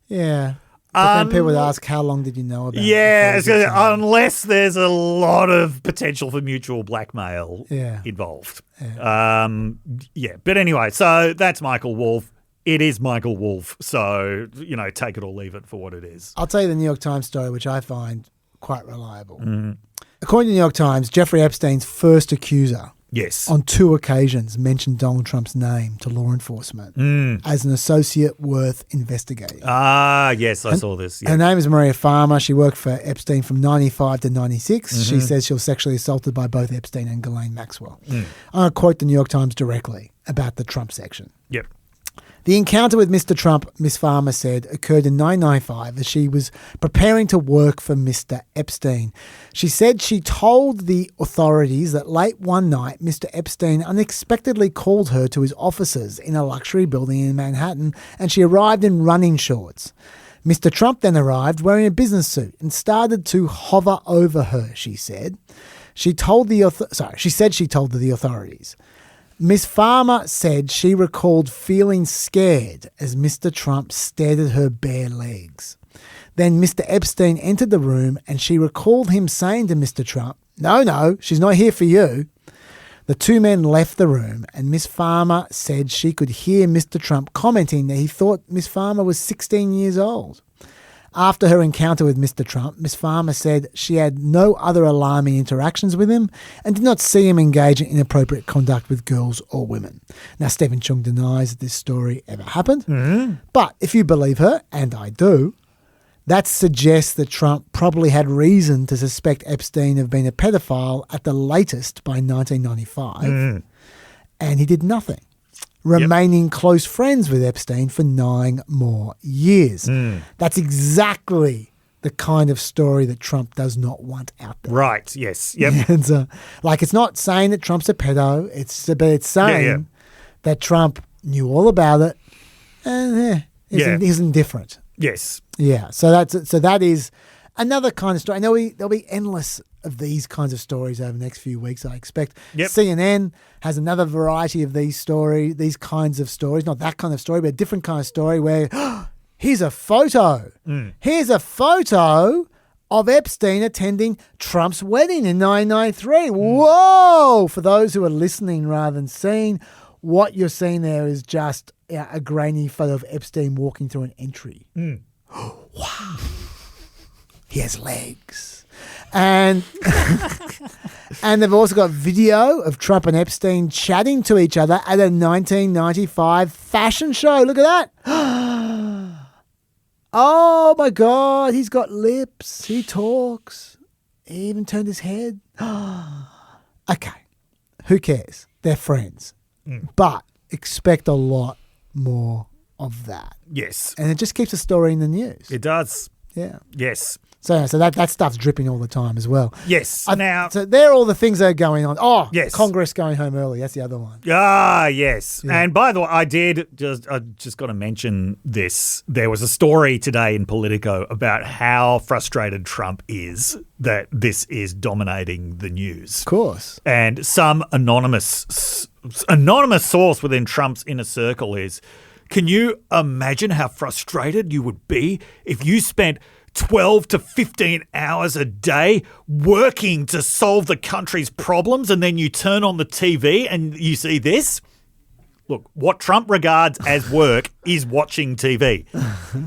Yeah. But then people would ask, how long did you know about it?
Yeah, unless there's a lot of potential for mutual blackmail involved.
Yeah.
But anyway, so that's Michael Wolff. It is Michael Wolff, so, take it or leave it for what it is.
I'll tell you the New York Times story, which I find quite reliable. Mm-hmm. According to the New York Times, Jeffrey Epstein's first accuser on 2 occasions mentioned Donald Trump's name to law enforcement as an associate worth investigating.
Ah, yes, I saw this. Yeah.
Her name is Maria Farmer. She worked for Epstein from 95 to 96. Mm-hmm. She says she was sexually assaulted by both Epstein and Ghislaine Maxwell. I'm going to quote the New York Times directly about the Trump section.
Yep.
The encounter with Mr. Trump, Miss Farmer said, occurred in 1995 as she was preparing to work for Mr. Epstein. She said she told the authorities that late one night, Mr. Epstein unexpectedly called her to his offices in a luxury building in Manhattan, and she arrived in running shorts. Mr. Trump then arrived wearing a business suit and started to hover over her, she said. She said she told the authorities. Miss Farmer said she recalled feeling scared as Mr. Trump stared at her bare legs. Then Mr. Epstein entered the room and she recalled him saying to Mr. Trump, No, she's not here for you. The 2 men left the room and Miss Farmer said she could hear Mr. Trump commenting that he thought Miss Farmer was 16 years old. After her encounter with Mr. Trump, Miss Farmer said she had no other alarming interactions with him and did not see him engage in inappropriate conduct with girls or women. Now, Stephen Chung denies that this story ever happened, but if you believe her, and I do, that suggests that Trump probably had reason to suspect Epstein of being a pedophile at the latest by 1995, and he did nothing, remaining close friends with Epstein for 9 more years. That's exactly the kind of story that Trump does not want out there.
Right, yes. Yep.
And so, it's not saying that Trump's a pedo. It's saying that Trump knew all about it and is indifferent.
Yes.
Yeah. So that is another kind of story. And there'll be endless of these kinds of stories over the next few weeks, I expect.
Yep.
CNN has another variety of these kinds of stories. Not that kind of story, but a different kind of story where here's a photo. Here's a photo of Epstein attending Trump's wedding in 1993. Whoa! For those who are listening rather than seeing, what you're seeing there is just a grainy photo of Epstein walking through an entry. Wow. He has legs. And and they've also got video of Trump and Epstein chatting to each other at a 1995 fashion show. Look at that. Oh, my God. He's got lips. He talks. He even turned his head. Okay. Who cares? They're friends. But expect a lot more of that.
Yes.
And it just keeps the story in the news.
It does.
Yeah.
Yes.
So that stuff's dripping all the time as well.
Yes.
So they're all the things that are going on. Oh,
yes.
Congress going home early. That's the other one.
Ah, yes.
Yeah.
And by the way, I just got to mention this. There was a story today in Politico about how frustrated Trump is that this is dominating the news.
Of course.
And some anonymous source within Trump's inner circle is, can you imagine how frustrated you would be if you spent 12 to 15 hours a day working to solve the country's problems and then you turn on the TV and you see this? Look, what Trump regards as work is watching TV.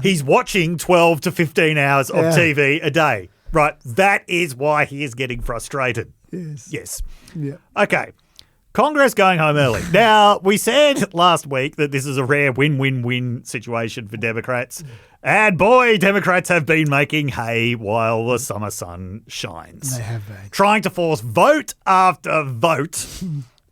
He's watching 12 to 15 hours of TV a day. Right, that is why he is getting frustrated. Yes.
Yeah.
Okay. Congress going home early. Now, we said last week that this is a rare win-win-win situation for Democrats. And boy, Democrats have been making hay while the summer sun shines.
They have been.
Trying to force vote after vote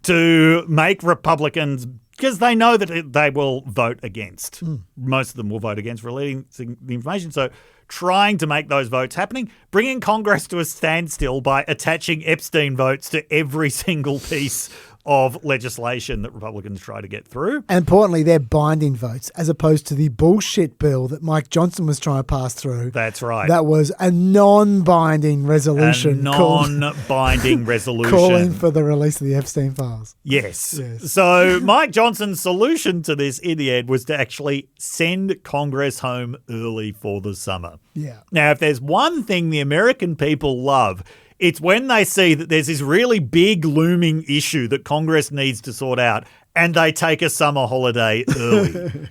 to make Republicans, because they know that they will vote against. Most of them will vote against releasing the information. So trying to make those votes happening, bringing Congress to a standstill by attaching Epstein votes to every single piece of legislation that Republicans try to get through.
And importantly, they're binding votes as opposed to the bullshit bill that Mike Johnson was trying to pass through.
That's right.
That was a non-binding resolution.
A non-binding resolution.
Calling for the release of the Epstein files.
Yes. So Mike Johnson's solution to this in the end was to actually send Congress home early for the summer.
Yeah.
Now, if there's one thing the American people love, it's when they see that there's this really big looming issue that Congress needs to sort out and they take a summer holiday early.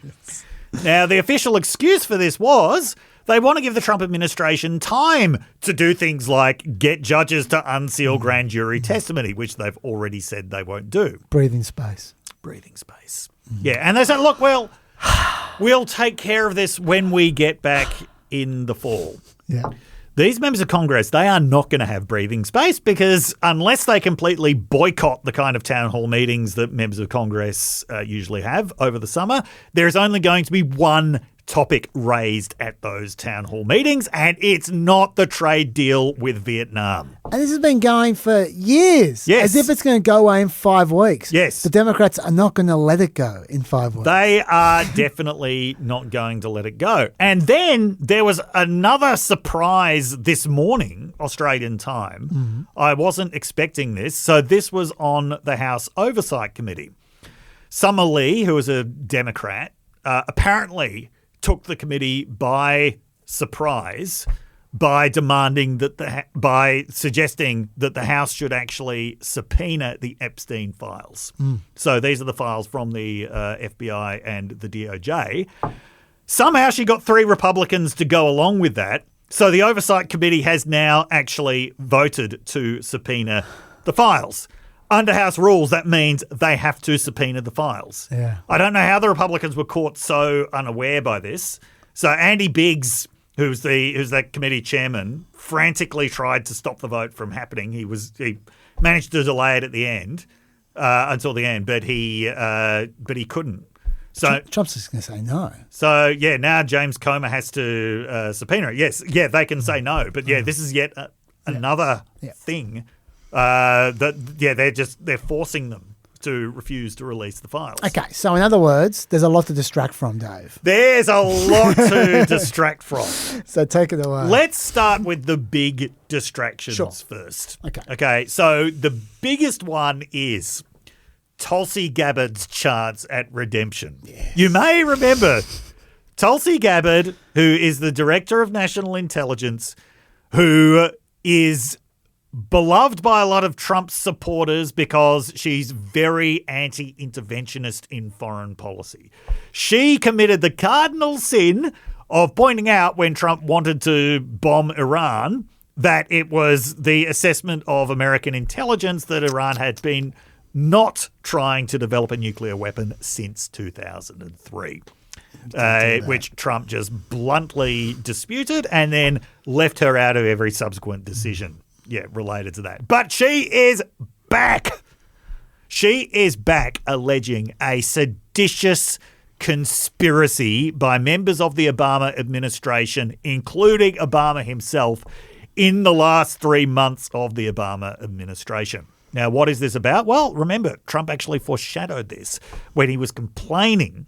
Now, the official excuse for this was they want to give the Trump administration time to do things like get judges to unseal grand jury testimony, which they've already said they won't do.
Breathing space.
Yeah, and they said, look, we'll take care of this when we get back in the fall.
Yeah.
These members of Congress, they are not going to have breathing space because unless they completely boycott the kind of town hall meetings that members of Congress usually have over the summer, there is only going to be one topic raised at those town hall meetings, and it's not the trade deal with Vietnam.
And this has been going for years.
Yes.
As if it's going to go away in 5 weeks.
Yes.
The Democrats are not going to let it go in 5 weeks.
They are definitely not going to let it go. And then there was another surprise this morning, Australian time. I wasn't expecting this. So this was on the House Oversight Committee. Summer Lee, who was a Democrat, apparently took the committee by surprise by demanding that by suggesting that the House should actually subpoena the Epstein files. So these are the files from the FBI and the DOJ. Somehow she got 3 Republicans to go along with that. So the Oversight Committee has now actually voted to subpoena the files. Under House rules, that means they have to subpoena the files.
Yeah.
I don't know how the Republicans were caught so unaware by this. So Andy Biggs, who's the committee chairman, frantically tried to stop the vote from happening. He managed to delay it at the end until the end, but he couldn't. So
Trump's just going to say no.
So now James Comer has to subpoena it. Yes, they can say no, but this is yet another thing. They're forcing them to refuse to release the files.
Okay, so in other words, there's a lot to distract from, Dave.
There's a lot to distract from.
So take it away.
Let's start with the big distractions first. Okay, so the biggest one is Tulsi Gabbard's chance at redemption. Yes. You may remember Tulsi Gabbard, who is the Director of National Intelligence, who is beloved by a lot of Trump's supporters because she's very anti-interventionist in foreign policy. She committed the cardinal sin of pointing out when Trump wanted to bomb Iran that it was the assessment of American intelligence that Iran had been not trying to develop a nuclear weapon since 2003. Which Trump just bluntly disputed and then left her out of every subsequent decision, related to that. But she is back. She is back alleging a seditious conspiracy by members of the Obama administration, including Obama himself, in the last 3 months of the Obama administration. Now, what is this about? Well, remember, Trump actually foreshadowed this when he was complaining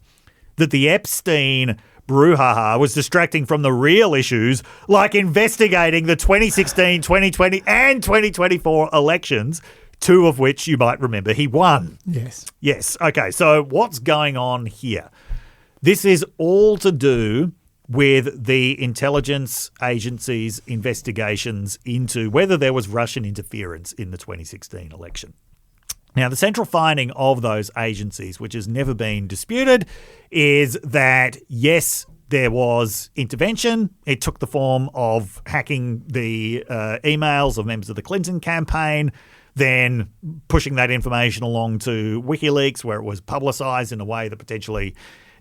that the Epstein brouhaha was distracting from the real issues, like investigating the 2016, 2020, and 2024 elections, 2 of which you might remember he won. Yes. Okay, so what's going on here? This is all to do with the intelligence agency's investigations into whether there was Russian interference in the 2016 election. Now, the central finding of those agencies, which has never been disputed, is that, yes, there was intervention. It took the form of hacking the emails of members of the Clinton campaign, then pushing that information along to WikiLeaks, where it was publicized in a way that potentially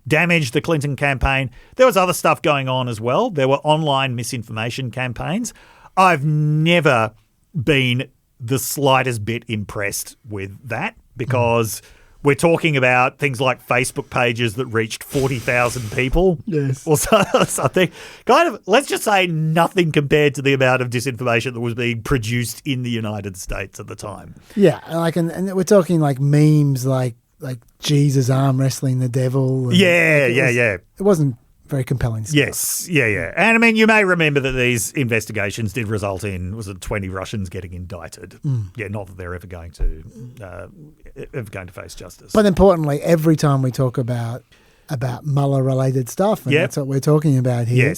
damaged the Clinton campaign. There was other stuff going on as well. There were online misinformation campaigns. I've never been the slightest bit impressed with that because we're talking about things like Facebook pages that reached 40,000 people or something. Kind of, let's just say nothing compared to the amount of disinformation that was being produced in the United States at the time.
Yeah, and we're talking like memes like Jesus arm wrestling the devil.
It
wasn't very compelling stuff.
Yes, yeah. And I mean, you may remember that these investigations did result in, 20 Russians getting indicted. Yeah, not that they're ever going to face justice.
But importantly, every time we talk about Mueller-related stuff, and that's what we're talking about here,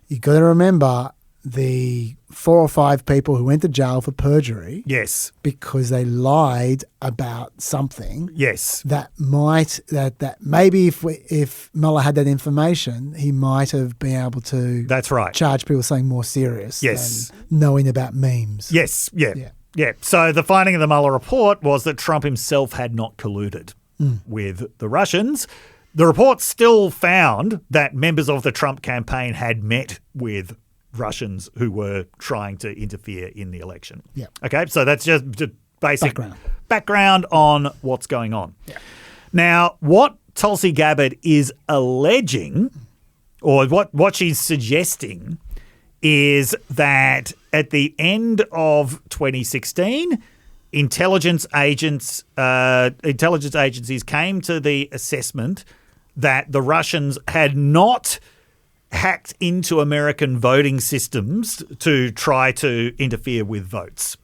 you've got to remember the 4 or 5 people who went to jail for perjury.
Yes.
Because they lied about something.
Yes.
That maybe if Mueller had that information, he might have been able to charge people something more serious than knowing about memes.
Yes. Yeah. So the finding of the Mueller report was that Trump himself had not colluded with the Russians. The report still found that members of the Trump campaign had met with Russians who were trying to interfere in the election.
Yeah.
Okay, so that's just basic background on what's going on.
Yeah.
Now, what Tulsi Gabbard is alleging, or what she's suggesting, is that at the end of 2016, intelligence agencies came to the assessment that the Russians had not hacked into American voting systems to try to interfere with votes,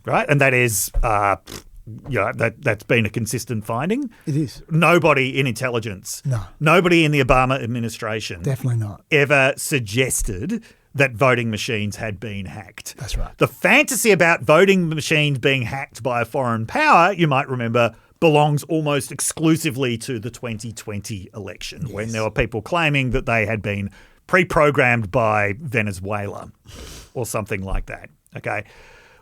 right? And that is, that's been a consistent finding.
It is.
Nobody in intelligence, nobody in the Obama administration,
definitely not,
ever suggested that voting machines had been hacked.
That's right.
The fantasy about voting machines being hacked by a foreign power, you might remember, belongs almost exclusively to the 2020 election, when there were people claiming that they had been pre-programmed by Venezuela or something like that. Okay.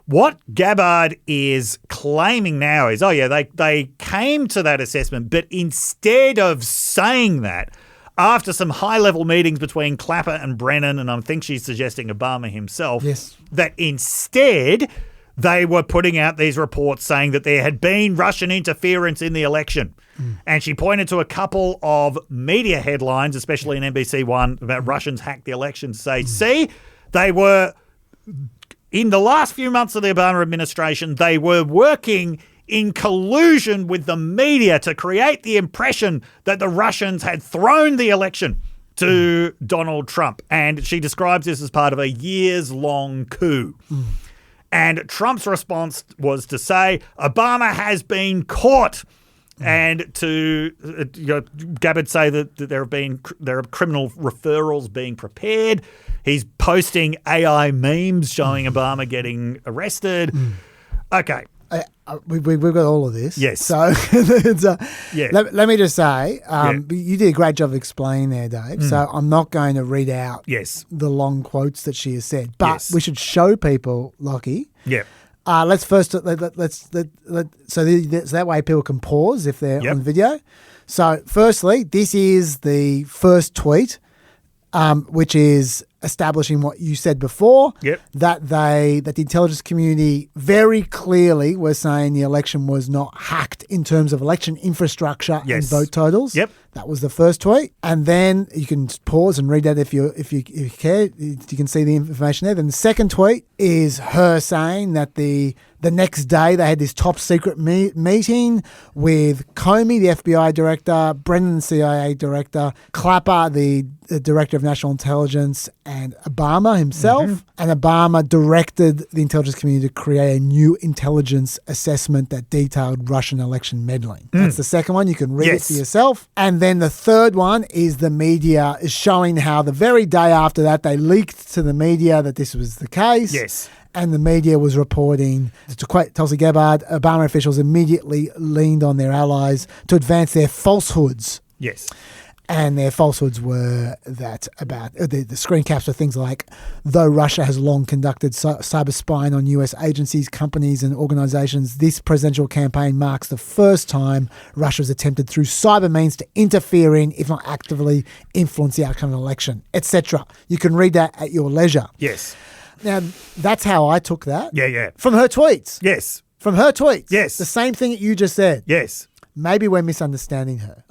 What Gabbard is claiming now is, they came to that assessment, but instead of saying that, after some high-level meetings between Clapper and Brennan, and I think she's suggesting Obama himself, that instead they were putting out these reports saying that there had been Russian interference in the election. And she pointed to a couple of media headlines, especially in NBC One, about Russians hacked the election, to say, see, they were, in the last few months of the Obama administration, they were working in collusion with the media to create the impression that the Russians had thrown the election to Donald Trump. And she describes this as part of a years-long coup. And Trump's response was to say, Obama has been caught. And to Gabbard say that there are criminal referrals being prepared. He's posting AI memes showing Obama getting arrested. Okay.
We've got all of this.
Yes.
So let me just say, you did a great job of explaining there, Dave. So I'm not going to read out the long quotes that she has said, but we should show people, Lockie.
Yeah.
Let's first so that way people can pause if they're on video. So firstly, this is the first tweet, which is establishing what you said before, that the intelligence community very clearly was saying the election was not hacked in terms of election infrastructure and vote totals. That was the first tweet. And then you can pause and read that if you care. You can see the information there. Then the second tweet is her saying that the next day they had this top secret meeting with Comey, the FBI director, Brennan, the CIA director, Clapper, the director of national intelligence, and Obama himself. And Obama directed the intelligence community to create a new intelligence assessment that detailed Russian election meddling. That's the second one. You can read it for yourself. And then the third one is the media is showing how the very day after that they leaked to the media that this was the case.
Yes.
And the media was reporting, to quote Tulsi Gabbard, Obama officials immediately leaned on their allies to advance their falsehoods.
Yes.
And their falsehoods were that about the screen caps were things like, though Russia has long conducted cyber spying on US agencies, companies and organizations, this presidential campaign marks the first time Russia has attempted through cyber means to interfere in, if not actively influence the outcome of an election, etc. You can read that at your leisure.
Yes.
Now, that's how I took that.
Yeah.
From her tweets.
Yes.
From her tweets.
Yes.
The same thing that you just said.
Yes.
Maybe we're misunderstanding her.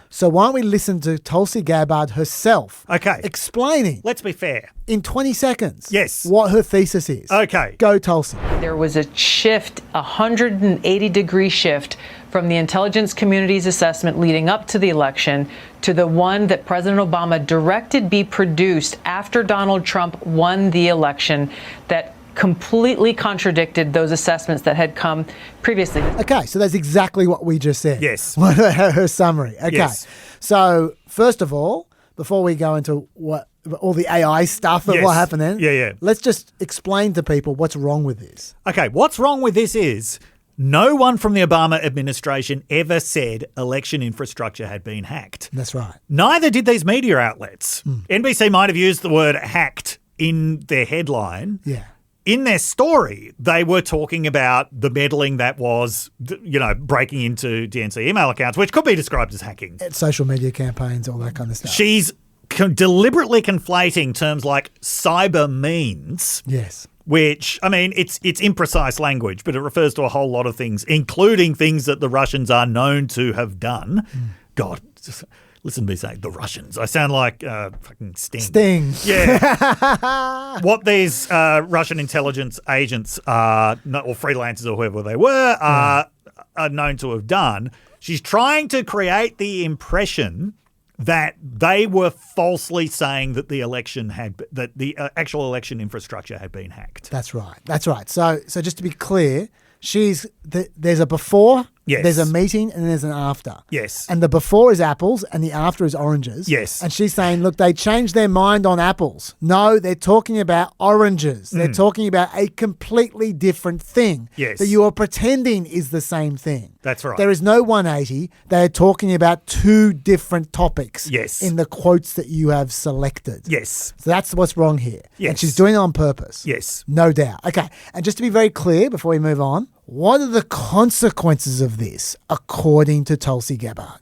So why don't we listen to Tulsi Gabbard herself explaining,
let's be fair,
in 20 seconds,
what
her thesis is. Go, Tulsi.
There was a shift, a 180-degree shift from the intelligence community's assessment leading up to the election to the one that President Obama directed be produced after Donald Trump won the election that completely contradicted those assessments that had come previously.
Okay, so that's exactly what we just said.
Yes.
Her summary. Okay.
Yes.
So, first of all, before we go into all the AI stuff and what happened then, let's just explain to people what's wrong with this.
Okay, what's wrong with this is no one from the Obama administration ever said election infrastructure had been hacked.
That's right.
Neither did these media outlets. NBC might have used the word hacked in their headline.
Yeah.
In their story, they were talking about the meddling that was, breaking into DNC email accounts, which could be described as hacking.
Social media campaigns, all that kind of stuff.
She's deliberately conflating terms like cyber means.
Yes.
Which, I mean, it's imprecise language, but it refers to a whole lot of things, including things that the Russians are known to have done. God, just listen to me saying the Russians. I sound like fucking Sting. Yeah. What these Russian intelligence agents or freelancers or whoever they were are known to have done. She's trying to create the impression that they were falsely saying that the actual election infrastructure had been hacked.
That's right. So just to be clear, there's a before, there's a meeting, and there's an after.
Yes.
And the before is apples, and the after is oranges.
Yes.
And she's saying, look, they changed their mind on apples. No, they're talking about oranges. They're talking about a completely different thing.
Yes.
That you are pretending is the same thing.
That's right.
There is no 180. They're talking about two different topics.
Yes.
In the quotes that you have selected.
Yes.
So that's what's wrong here.
Yes.
And she's doing it on purpose.
Yes.
No doubt. Okay. And just to be very clear before we move on, what are the consequences of this, according to Tulsi Gabbard?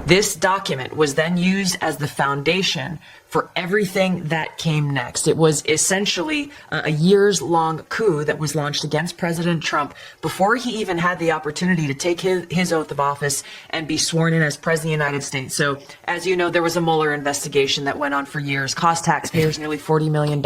This document was then used as the foundation for everything that came next. It was essentially a years-long coup that was launched against President Trump before he even had the opportunity to take his oath of office and be sworn in as President of the United States. So, as you know, there was a Mueller investigation that went on for years, cost taxpayers nearly $40 million.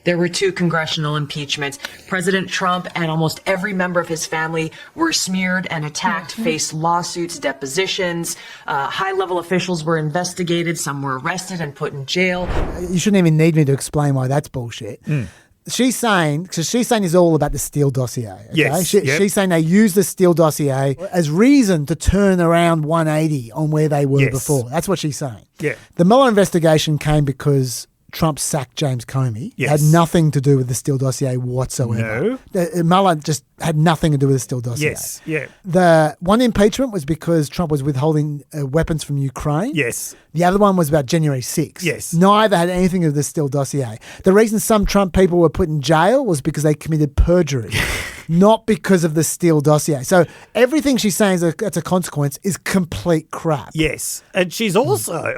There were 2 congressional impeachments. President Trump and almost every member of his family were smeared and attacked, faced lawsuits, depositions. High-level officials were investigated. Some were arrested and put in jail.
You shouldn't even need me to explain why that's bullshit. She's saying it's all about the Steele dossier. Okay?
Yes,
She's saying they used the Steele dossier as reason to turn around 180 on where they were before. That's what she's saying.
Yeah.
The Mueller investigation came because Trump sacked James Comey.
Yes.
It had nothing to do with the Steele dossier whatsoever.
No.
Mueller just had nothing to do with the Steele dossier.
Yes, yeah.
The one impeachment was because Trump was withholding weapons from Ukraine.
Yes.
The other one was about January 6th.
Yes.
Neither had anything to do with the Steele dossier. The reason some Trump people were put in jail was because they committed perjury, not because of the Steele dossier. So everything she's saying that's a consequence is complete crap.
Yes. And she's also,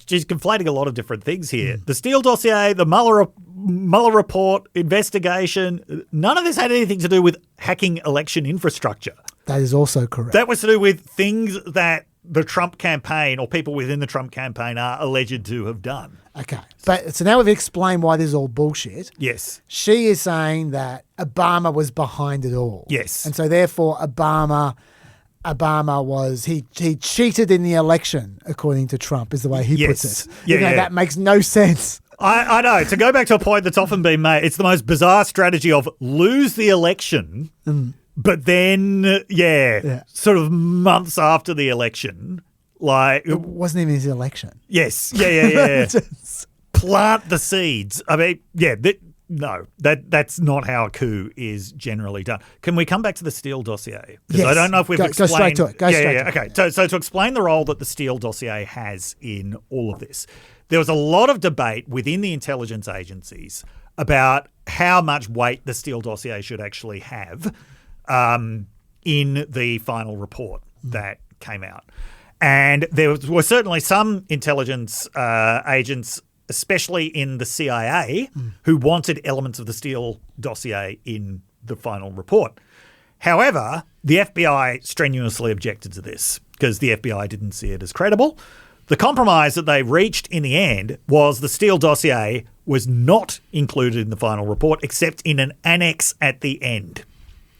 she's conflating a lot of different things here. The Steele dossier, the Mueller report, investigation, none of this had anything to do with hacking election infrastructure.
That is also correct.
That was to do with things that the Trump campaign or people within the Trump campaign are alleged to have done.
Okay. But so now we've explained why this is all bullshit.
Yes.
She is saying that Obama was behind it all.
Yes.
And so therefore Obama was he cheated in the election, according to Trump, is the way he puts it.
Yeah,
That makes no sense.
I know. To go back to a point that's often been made, it's the most bizarre strategy of lose the election, but then, sort of months after the election, like...
It wasn't even his election.
Yes. Yeah. Plant the seeds. I mean, no, that's not how a coup is generally done. Can we come back to the Steele dossier? Because I don't know if we've explained...
Go straight to it. Go straight to it.
Okay, so to explain the role that the Steele dossier has in all of this, there was a lot of debate within the intelligence agencies about how much weight the Steele dossier should actually have in the final report that came out. And there were certainly some intelligence agents, especially in the CIA, who wanted elements of the Steele dossier in the final report. However, the FBI strenuously objected to this because the FBI didn't see it as credible. The compromise that they reached in the end was the Steele dossier was not included in the final report except in an annex at the end.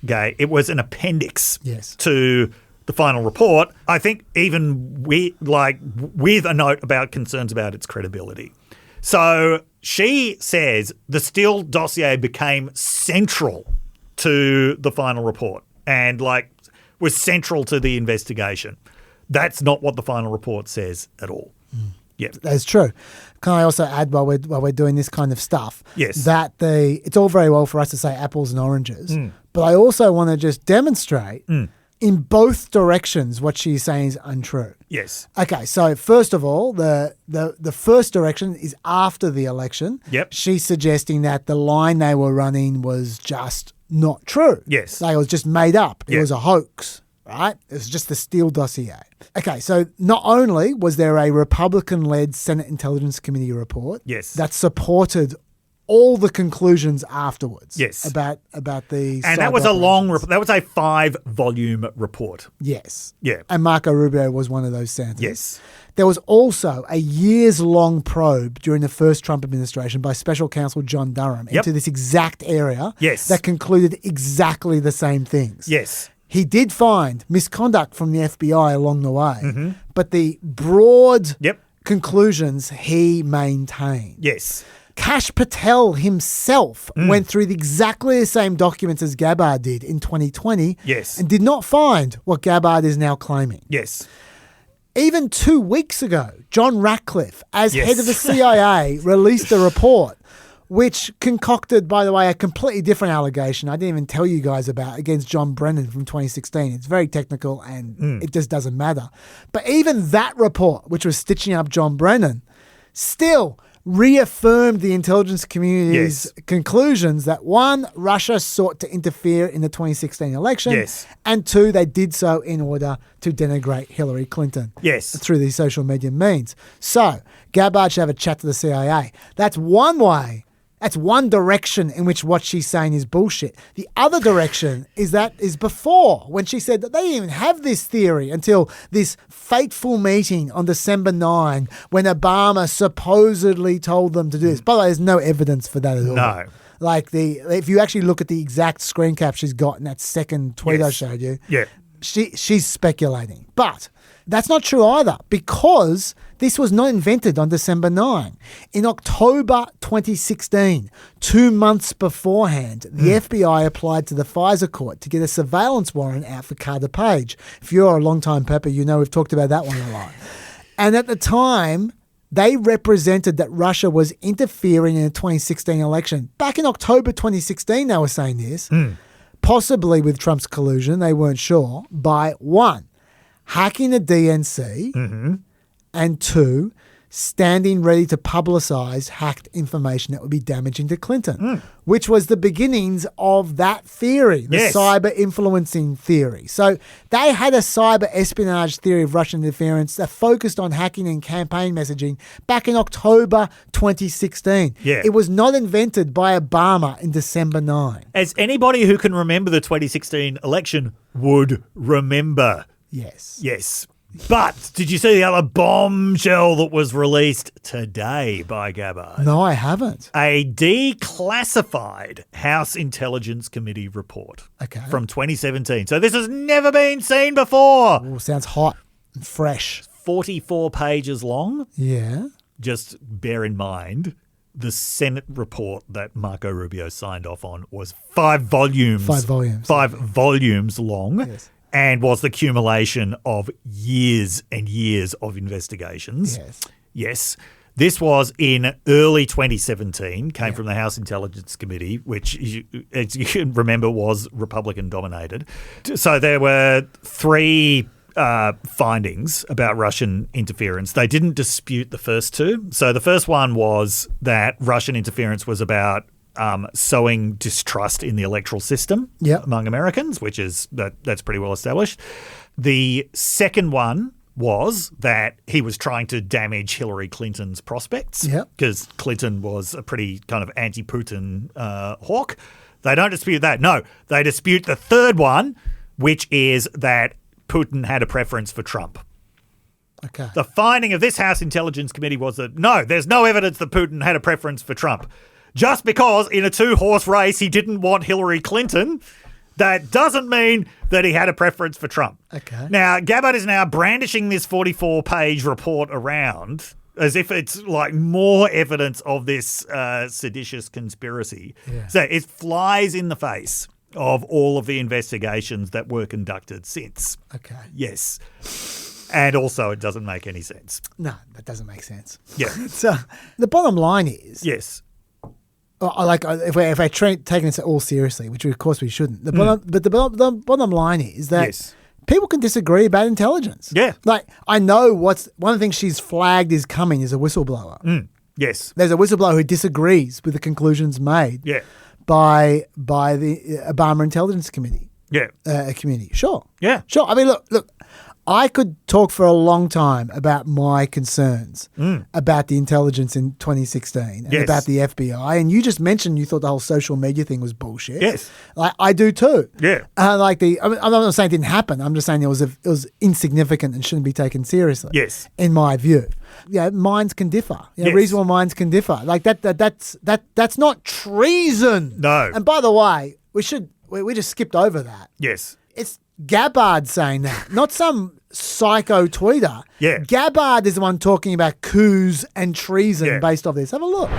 Okay, it was an appendix to the final report. I think even with a note about concerns about its credibility. So she says the Steele dossier became central to the final report and was central to the investigation. That's not what the final report says at all. Yeah,
that's true. Can I also add while we're doing this kind of stuff?
Yes.
That it's all very well for us to say apples and oranges, but I also want to just demonstrate in both directions what she's saying is untrue.
Yes.
Okay, so first of all, the first direction is after the election.
Yep.
She's suggesting that the line they were running was just not true.
Yes.
Like it was just made up. It
Yep.
was a hoax. Right? It was just the Steele dossier. Okay, so not only was there a Republican-led Senate Intelligence Committee report that supported all the conclusions afterwards about the
and that was a long report. That was a 5-volume report.
Yes.
Yeah.
And Marco Rubio was one of those senators.
Yes.
There was also a years-long probe during the first Trump administration by Special Counsel John Durham into this exact area that concluded exactly the same things.
Yes.
He did find misconduct from the FBI along the way, but the broad conclusions he maintained.
Yes.
Kash Patel himself went through exactly the same documents as Gabbard did in 2020 and did not find what Gabbard is now claiming.
Yes.
Even 2 weeks ago, John Ratcliffe, as head of the CIA, released a report which concocted, by the way, a completely different allegation I didn't even tell you guys about against John Brennan from 2016. It's very technical and it just doesn't matter. But even that report, which was stitching up John Brennan, still reaffirmed the intelligence community's conclusions that 1, Russia sought to interfere in the 2016 election, and 2, they did so in order to denigrate Hillary Clinton through these social media means. So Gabbard should have a chat to the CIA. That's one way. That's one direction in which what she's saying is bullshit. The other direction is before, when she said that they didn't even have this theory until this fateful meeting on December 9, when Obama supposedly told them to do this. By the way, there's no evidence for that at all.
No.
Like, if you actually look at the exact screen cap she's got in that second tweet I showed you, she's speculating. But that's not true either, because this was not invented on December 9. In October 2016, 2 months beforehand, the FBI applied to the FISA court to get a surveillance warrant out for Carter Page. If you're a long-time pepper, you know we've talked about that one a lot. And at the time, they represented that Russia was interfering in the 2016 election. Back in October 2016, they were saying this, possibly with Trump's collusion, they weren't sure, by 1, hacking the DNC, and 2, standing ready to publicise hacked information that would be damaging to Clinton, which was the beginnings of that theory, the cyber influencing theory. So they had a cyber espionage theory of Russian interference that focused on hacking and campaign messaging back in October 2016. It was not invented by Obama in December 9.
As anybody who can remember the 2016 election would remember. Yes. But did you see the other bombshell that was released today by Gabbard?
No, I haven't.
A declassified House Intelligence Committee report from 2017. So this has never been seen before.
Ooh, sounds hot and fresh.
44 pages long.
Yeah.
Just bear in mind, the Senate report that Marco Rubio signed off on was 5 volumes.
5 volumes.
5 volumes long.
Yes.
And was the accumulation of years and years of investigations. Yes. This was in early 2017, came from the House Intelligence Committee, which, as you can remember, was Republican-dominated. So there were 3 findings about Russian interference. They didn't dispute the first 2. So the first one was that Russian interference was about sowing distrust in the electoral system among Americans, which is that's pretty well established. The second one was that he was trying to damage Hillary Clinton's prospects because Clinton was a pretty kind of anti-Putin hawk. They don't dispute that. No, they dispute the third one, which is that Putin had a preference for Trump. The finding of this House Intelligence Committee was that, no, there's no evidence that Putin had a preference for Trump. Just because in a 2-horse race he didn't want Hillary Clinton, that doesn't mean that he had a preference for Trump. Now, Gabbard is now brandishing this 44-page report around as if it's like more evidence of this seditious conspiracy. So it flies in the face of all of the investigations that were conducted since. Yes. And also it doesn't make any sense.
No, that doesn't make sense.
So
the bottom line is... if I taking this all seriously, which of course we shouldn't. The bottom line is that people can disagree about intelligence. Like, I know one of the things she's flagged is coming is a whistleblower. There's a whistleblower who disagrees with the conclusions made by the Obama Intelligence Committee. Community. Sure. I mean, look. I could talk for a long time about my concerns about the intelligence in 2016 and about the FBI. And you just mentioned you thought the whole social media thing was bullshit. Like, I do too. I'm not saying it didn't happen. I'm just saying it was insignificant and shouldn't be taken seriously. In my view. Minds can differ. Reasonable minds can differ. Like that's not treason.
No.
And by the way, we just skipped over that. It's Gabbard saying that, not some psycho tweeter. Gabbard is the one talking about coups and treason based off this. Have a look.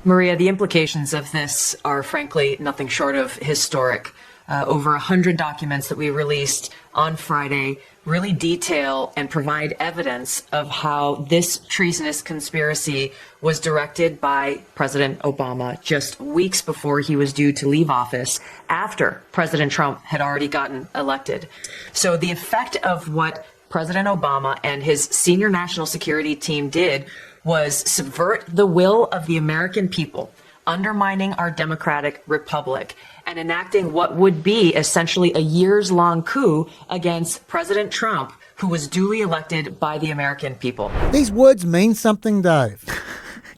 Maria, the implications of this are frankly nothing short of historic. Over 100 documents that we released on Friday really detail and provide evidence of how this treasonous conspiracy was directed by President Obama just weeks before he was due to leave office, after President Trump had already gotten elected. So the effect of what President Obama and his senior national security team did was subvert the will of the American people, undermining our democratic republic and enacting what would be essentially a years-long coup against President Trump, who was duly elected by the American people.
These words mean something, Dave.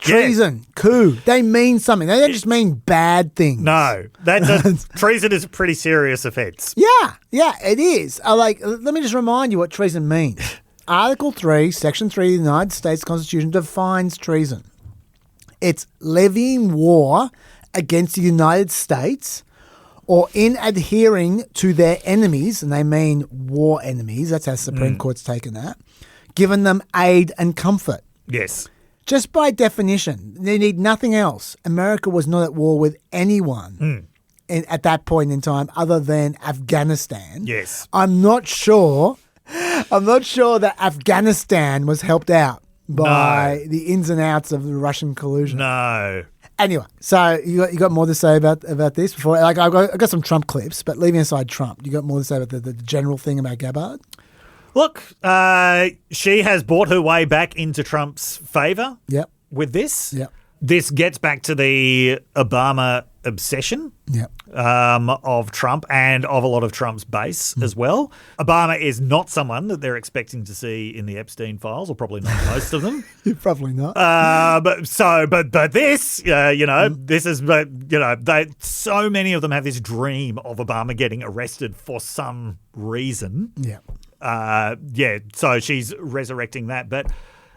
Treason, coup, they mean something. They don't just mean bad things.
No, treason is a pretty serious offence.
Yeah, it is. Let me just remind you what treason means. Article 3, Section 3 of the United States Constitution defines treason. It's levying war against the United States or in adhering to their enemies, and they mean war enemies. That's how Supreme Court's taken that. Giving them aid and comfort.
Yes.
Just by definition, they need nothing else. America was not at war with anyone at that point in time other than Afghanistan.
Yes.
I'm not sure that Afghanistan was helped out by the ins and outs of the Russian collusion.
No.
Anyway, so you got more to say about this before? Like I got some Trump clips, but leaving aside Trump, you got more to say about the general thing about Gabbard?
Look, she has bought her way back into Trump's favour with this.
Yep.
This gets back to the Obama obsession of Trump and of a lot of Trump's base as well. Obama is not someone that they're expecting to see in the Epstein files, or probably not most of them.
Probably not.
But this, this is, so many of them have this dream of Obama getting arrested for some reason.
Yeah.
So she's resurrecting that. But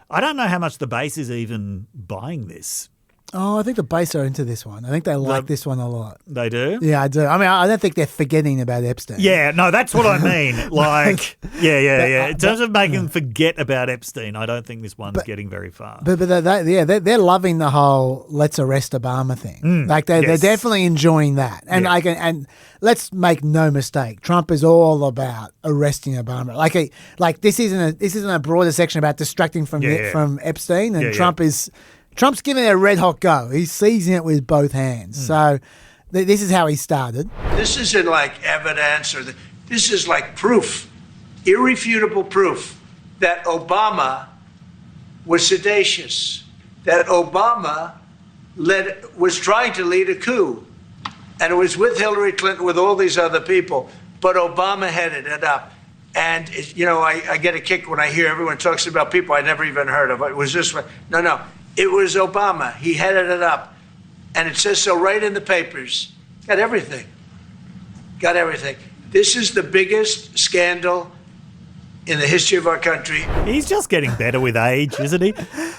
I don't know how much the base is even buying this.
Oh, I think the base are into this one. I think they like this one a lot.
They do?
Yeah, I do. I mean, I don't think they're forgetting about Epstein.
Yeah, no, that's what I mean. Like, yeah. In terms of making them forget about Epstein, I don't think this one's getting very far.
But they're loving the whole let's arrest Obama thing. They're definitely enjoying that. And and let's make no mistake, Trump is all about arresting Obama. Like this isn't a broader section about distracting from Epstein, and Trump's giving it a red hot go. He's seizing it with both hands. So this is how he started.
This isn't like evidence this is like proof, irrefutable proof that Obama was seditious, that Obama was trying to lead a coup, and it was with Hillary Clinton, with all these other people, but Obama headed it up. And, I get a kick when I hear everyone talks about people I never even heard of. It was this one. No. It was Obama. He headed it up. And it says so right in the papers. Got everything. This is the biggest scandal in the history of our country.
He's just getting better with age, isn't he?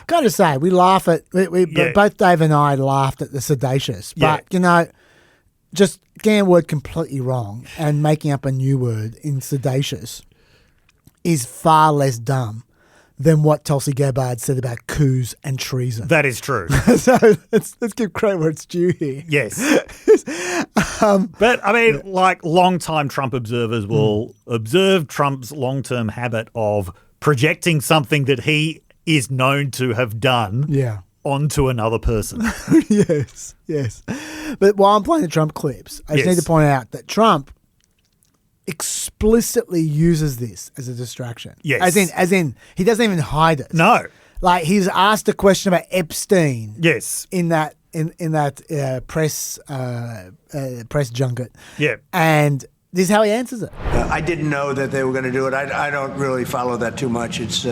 Got to say, we laugh at, both Dave and I laughed at the seditious. But, just getting a word completely wrong and making up a new word in seditious is far less dumb than what Tulsi Gabbard said about coups and treason.
That is true.
So let's give credit where it's due here.
Yes. But, I mean, long-time Trump observers will observe Trump's long-term habit of projecting something that he is known to have done onto another person.
Yes. But while I'm playing the Trump clips, I just need to point out that Trump explicitly uses this as a distraction.
Yes.
As in, he doesn't even hide it.
No.
Like, he's asked a question about Epstein.
Yes.
In that press junket.
Yeah.
And this is how he answers it.
I didn't know that they were going to do it. I don't really follow that too much. It's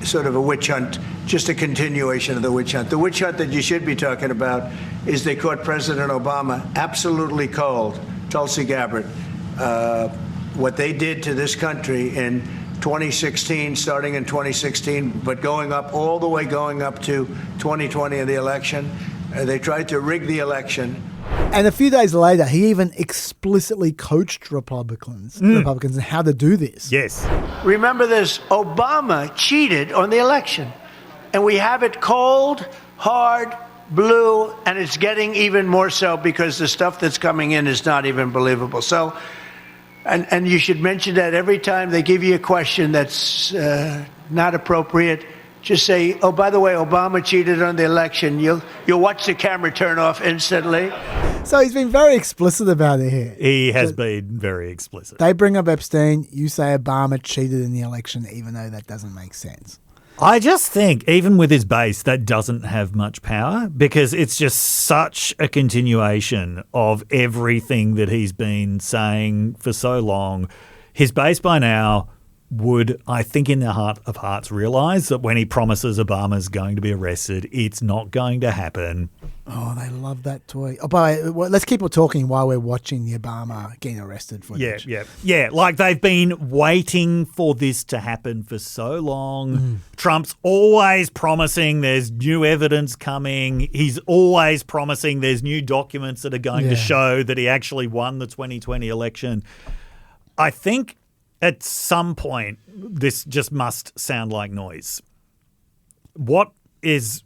sort of a witch hunt, just a continuation of the witch hunt. The witch hunt that you should be talking about is they caught President Obama absolutely cold, Tulsi Gabbard. What they did to this country in 2016, starting in 2016, but going up to 2020 in the election. They tried to rig the election.
And a few days later, he even explicitly coached Republicans on how to do this.
Yes.
Remember this, Obama cheated on the election. And we have it cold, hard, blue, and it's getting even more so because the stuff that's coming in is not even believable. So, and you should mention that every time they give you a question that's not appropriate. Just say, oh, by the way, Obama cheated on the election. You'll watch the camera turn off instantly.
So he's been very explicit about it here.
He has been very explicit.
They bring up Epstein. You say Obama cheated in the election, even though that doesn't make sense.
I just think, even with his base, that doesn't have much power because it's just such a continuation of everything that he's been saying for so long. His base by now would, I think in their heart of hearts, realise that when he promises Obama's going to be arrested, it's not going to happen.
Oh, they love that tweet. Oh, but let's keep talking while we're watching the Obama getting arrested footage.
Yeah. Like they've been waiting for this to happen for so long. Trump's always promising there's new evidence coming. He's always promising there's new documents that are going to show that he actually won the 2020 election. I think at some point this just must sound like noise. What is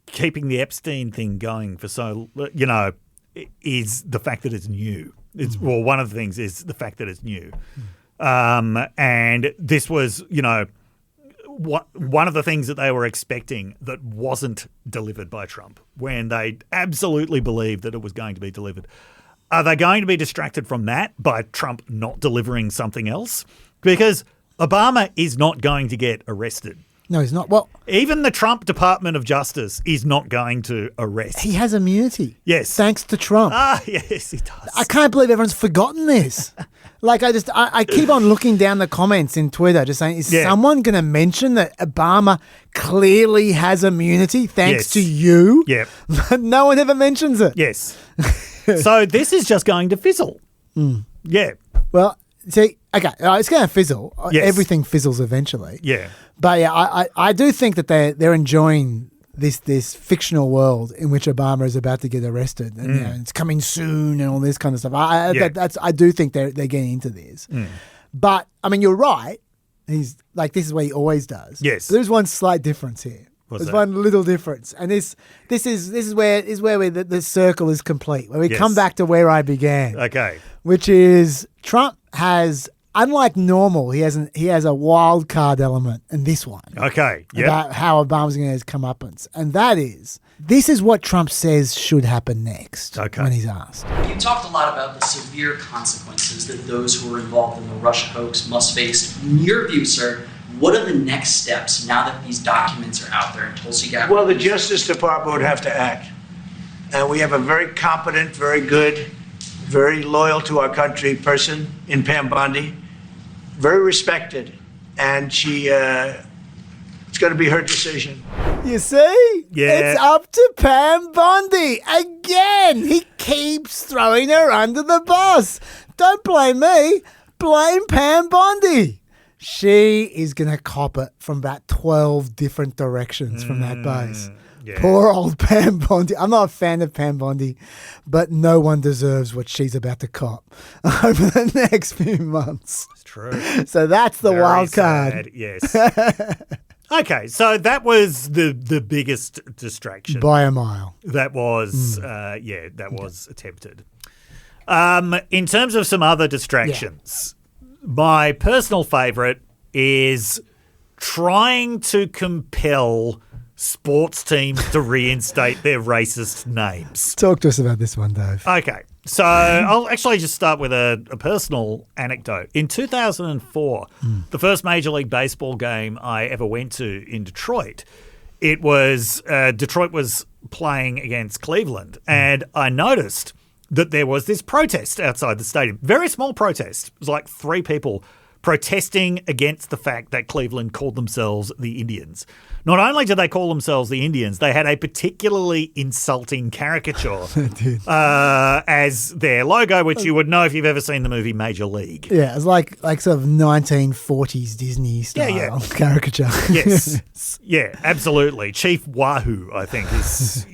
keeping the Epstein thing going for so, is the fact that it's new. Well, one of the things is the fact that it's new. And this was, one of the things that they were expecting that wasn't delivered by Trump when they absolutely believed that it was going to be delivered. Are they going to be distracted from that by Trump not delivering something else? Because Obama is not going to get arrested.
No, he's not. Well,
even the Trump Department of Justice is not going to arrest.
He has immunity.
Yes.
Thanks to Trump.
Yes, he does.
I can't believe everyone's forgotten this. I keep on looking down the comments in Twitter just saying, is someone going to mention that Obama clearly has immunity thanks to you?
Yep.
But no one ever mentions it.
Yes. So this is just going to fizzle. Yeah.
Well, see, okay, it's going to fizzle.
Yes.
Everything fizzles eventually.
Yeah.
But yeah, I do think that they're enjoying this fictional world in which Obama is about to get arrested and it's coming soon and all this kind of stuff. I do think they're getting into this. But I mean, you're right. He's like, this is what he always does.
Yes.
There's one slight difference here. There's one little difference, and this is where the circle is complete. Where we come back to where I began.
Okay.
Which is Trump has, unlike normal, he has a wild card element in this one.
Okay. Yeah.
About how Obama's going to come uppance, and this is what Trump says should happen next.
Okay.
When he's asked.
You talked a lot about the severe consequences that those who were involved in the Russia hoax must face. In your view, sir, what are the next steps now that these documents are out there in Tulsi Gabbard?
Well, the Justice Department would have to act. And we have a very competent, very good, very loyal to our country person in Pam Bondi, very respected. And it's going to be her decision.
You see?
Yeah.
It's up to Pam Bondi. Again, he keeps throwing her under the bus. Don't blame me. Blame Pam Bondi. She is going to cop it from about 12 different directions from that base.
Yeah.
Poor old Pam Bondi. I'm not a fan of Pam Bondi, but no one deserves what she's about to cop over the next few months.
It's true.
So that's the
Very
wild
sad,
card.
yes. Okay, so that was the biggest distraction.
By a mile.
That was, was attempted. In terms of some other distractions, my personal favourite is trying to compel sports teams to reinstate their racist names.
Talk to us about this one, Dave.
Okay, so I'll actually just start with a personal anecdote. In 2004, the first Major League Baseball game I ever went to in Detroit, it was Detroit was playing against Cleveland, and I noticed that there was this protest outside the stadium. Very small protest. It was like 3 people protesting against the fact that Cleveland called themselves the Indians. Not only did they call themselves the Indians, they had a particularly insulting caricature as their logo, which you would know if you've ever seen the movie Major League.
Yeah, it was like sort of 1940s Disney style caricature.
Yes. Yeah, absolutely. Chief Wahoo, I think, is,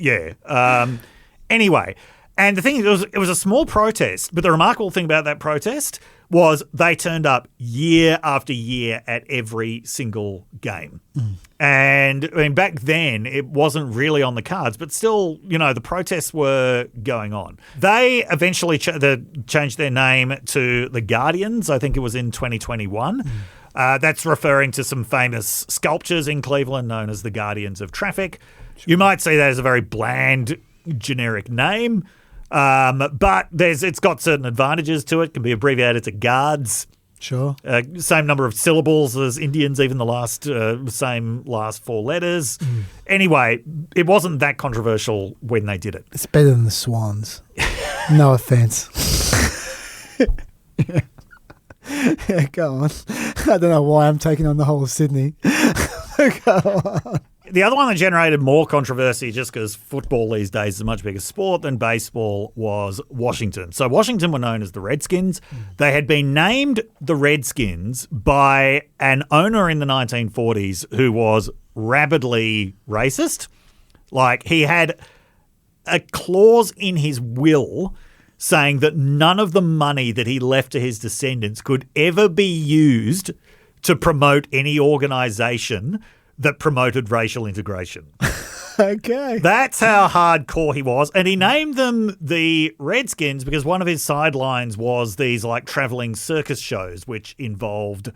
anyway. And the thing is, it was a small protest, but the remarkable thing about that protest was they turned up year after year at every single game. And I mean, back then, it wasn't really on the cards, but still, the protests were going on. They eventually changed their name to the Guardians. I think it was in 2021. That's referring to some famous sculptures in Cleveland known as the Guardians of Traffic. You might see that as a very bland, generic name. But it's got certain advantages to it. Can be abbreviated to guards.
Sure.
Same number of syllables as Indians, even the same last 4 letters. Anyway, it wasn't that controversial when they did it.
It's better than the Swans. No offense. Yeah, go on. I don't know why I'm taking on the whole of Sydney. Go on.
The other one that generated more controversy, just because football these days is a much bigger sport than baseball, was Washington. So Washington were known as the Redskins. They had been named the Redskins by an owner in the 1940s who was rabidly racist. Like, he had a clause in his will saying that none of the money that he left to his descendants could ever be used to promote any organization that promoted racial integration.
Okay.
That's how hardcore he was. And he named them the Redskins because one of his sidelines was these like traveling circus shows which involved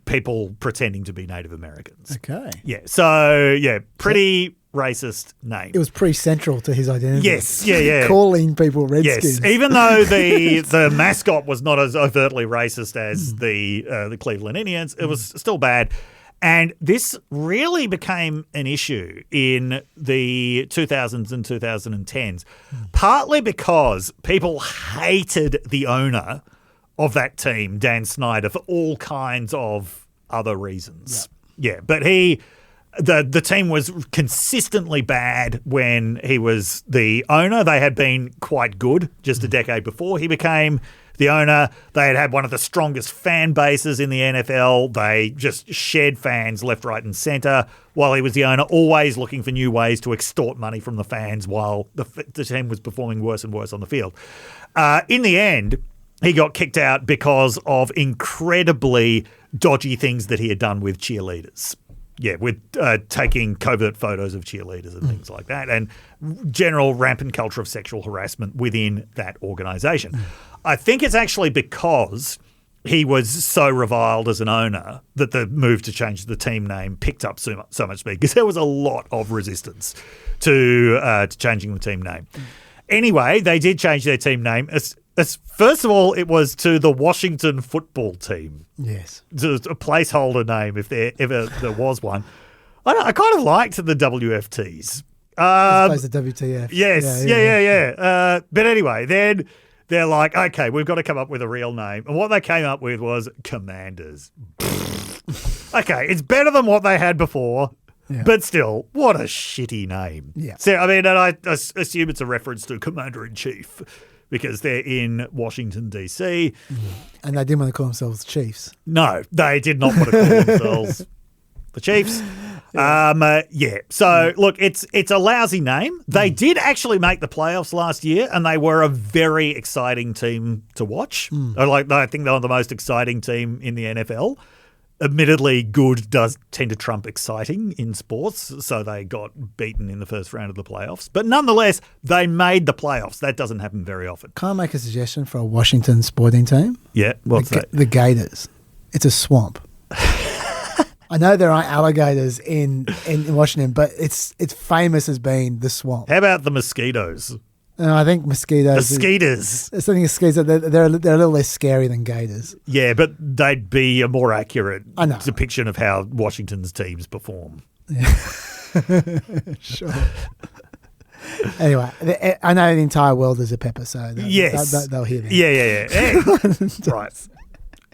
people pretending to be Native Americans.
Okay.
Yeah. So, yeah, pretty racist name.
It was pretty central to his identity.
Yes. Yeah.
Calling people Redskins.
Yes. Even though the mascot was not as overtly racist as the Cleveland Indians, it was still bad. And this really became an issue in the 2000s and 2010s, partly because people hated the owner of that team, Dan Snyder, for all kinds of other reasons. Yeah, but the team was consistently bad when he was the owner. They had been quite good just a decade before he became the owner. They had one of the strongest fan bases in the NFL. They just shed fans left, right, and centre while he was the owner, always looking for new ways to extort money from the fans while the team was performing worse and worse on the field. In the end, he got kicked out because of incredibly dodgy things that he had done with cheerleaders. Yeah, with taking covert photos of cheerleaders and things like that, and general rampant culture of sexual harassment within that organisation. I think it's actually because he was so reviled as an owner that the move to change the team name picked up so much speed, because there was a lot of resistance to changing the team name. Anyway, they did change their team name. First of all, it was to the Washington Football Team.
Yes.
It's a placeholder name if there was one. I kind of liked the WFTs.
As opposed to WTF.
Yes. Yeah. But anyway, then they're like, okay, we've got to come up with a real name. And what they came up with was Commanders. Okay, it's better than what they had before. Yeah. But still, what a shitty name.
Yeah.
So, I mean, and I assume it's a reference to Commander-in-Chief because they're in Washington, D.C.
And they didn't want to call themselves Chiefs.
No, they did not want to call themselves the Chiefs. So, look, it's a lousy name. They did actually make the playoffs last year, and they were a very exciting team to watch. I think they were the most exciting team in the NFL. Admittedly, good does tend to trump exciting in sports, so they got beaten in the first round of the playoffs. But nonetheless, they made the playoffs. That doesn't happen very often.
Can I make a suggestion for a Washington sporting team?
Yeah, what's that?
The Gators. It's a swamp. I know there aren't alligators in Washington, but it's famous as being the swamp.
How about the mosquitoes?
I think mosquitoes.
Mosquitoes.
I think mosquitoes, they're a little less scary than gators.
Yeah, but they'd be a more accurate
know.
depiction of how Washington's teams perform.
Yeah. Sure. Anyway, I know the entire world is a pepper, so they'll hear that.
Yeah. Right.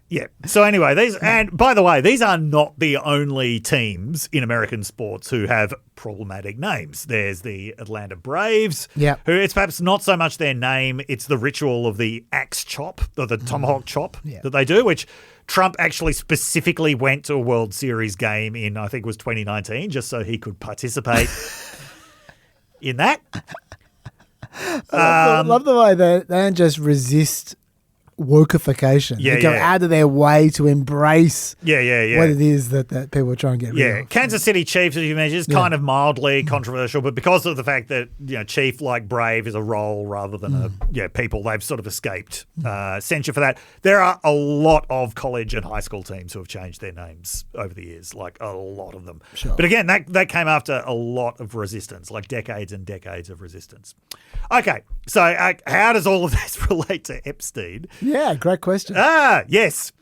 Yeah. So anyway, and by the way, these are not the only teams in American sports who have problematic names. There's the Atlanta Braves, who it's perhaps not so much their name, it's the ritual of the axe chop or the tomahawk chop that they do, which Trump actually specifically went to a World Series game in, I think it was 2019, just so he could participate in that.
I love the way they don't just resist wokeification.
Yeah,
they go
yeah.
out of their way to embrace
Yeah.
what it is that people are trying to get rid
Yeah,
of.
Kansas City Chiefs, as you mentioned, is kind of mildly controversial, but because of the fact that Chief, like Brave, is a role rather than people, they've sort of escaped censure for that. There are a lot of college and high school teams who have changed their names over the years, like a lot of them.
Sure.
But again, that came after a lot of resistance, like decades and decades of resistance. Okay, so how does all of this relate to Epstein?
Yeah, great question.
Yes.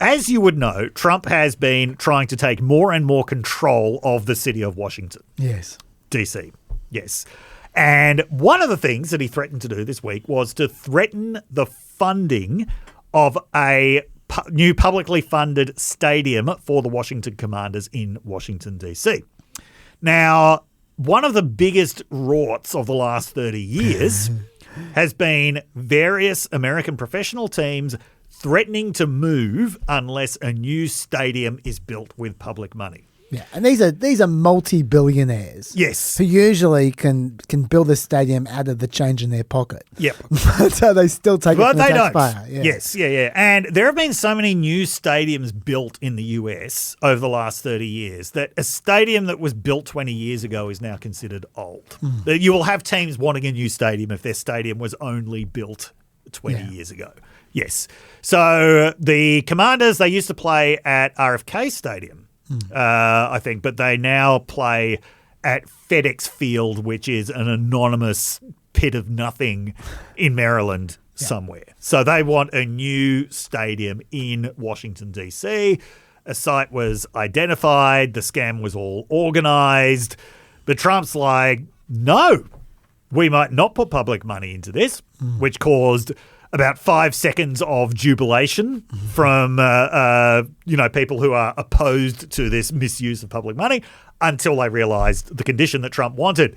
As you would know, Trump has been trying to take more and more control of the city of Washington.
Yes.
DC. Yes. And one of the things that he threatened to do this week was to threaten the funding of a new publicly funded stadium for the Washington Commanders in Washington, DC. Now, one of the biggest rorts of the last 30 years has been various American professional teams threatening to move unless a new stadium is built with public money.
Yeah, and these are multi-billionaires.
Yes.
Who usually can build a stadium out of the change in their pocket.
Yep.
So they still take it
But
from the
they don't.
taxpayer. Yeah.
Yes, yeah. And there have been so many new stadiums built in the US over the last 30 years that a stadium that was built 20 years ago is now considered old. That you will have teams wanting a new stadium if their stadium was only built 20 years ago. Yes. So the Commanders, they used to play at RFK Stadium, I think, but they now play at FedEx Field, which is an anonymous pit of nothing in Maryland somewhere. So they want a new stadium in Washington, D.C. A site was identified. The scam was all organized. But Trump's like, no, we might not put public money into this, which caused about 5 seconds of jubilation from people who are opposed to this misuse of public money until they realised the condition that Trump wanted,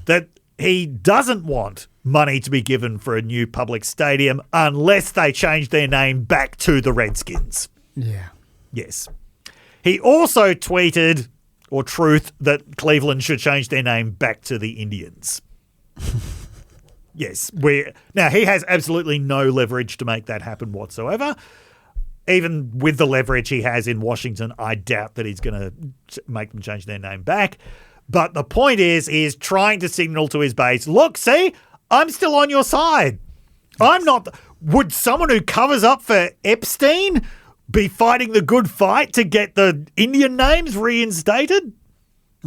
that he doesn't want money to be given for a new public stadium unless they change their name back to the Redskins.
Yeah.
Yes. He also tweeted or truthed that Cleveland should change their name back to the Indians. Yes. Now, he has absolutely no leverage to make that happen whatsoever. Even with the leverage he has in Washington, I doubt that he's going to make them change their name back. But the point is, he is trying to signal to his base, look, see, I'm still on your side. I'm not. Would someone who covers up for Epstein be fighting the good fight to get the Indian names reinstated?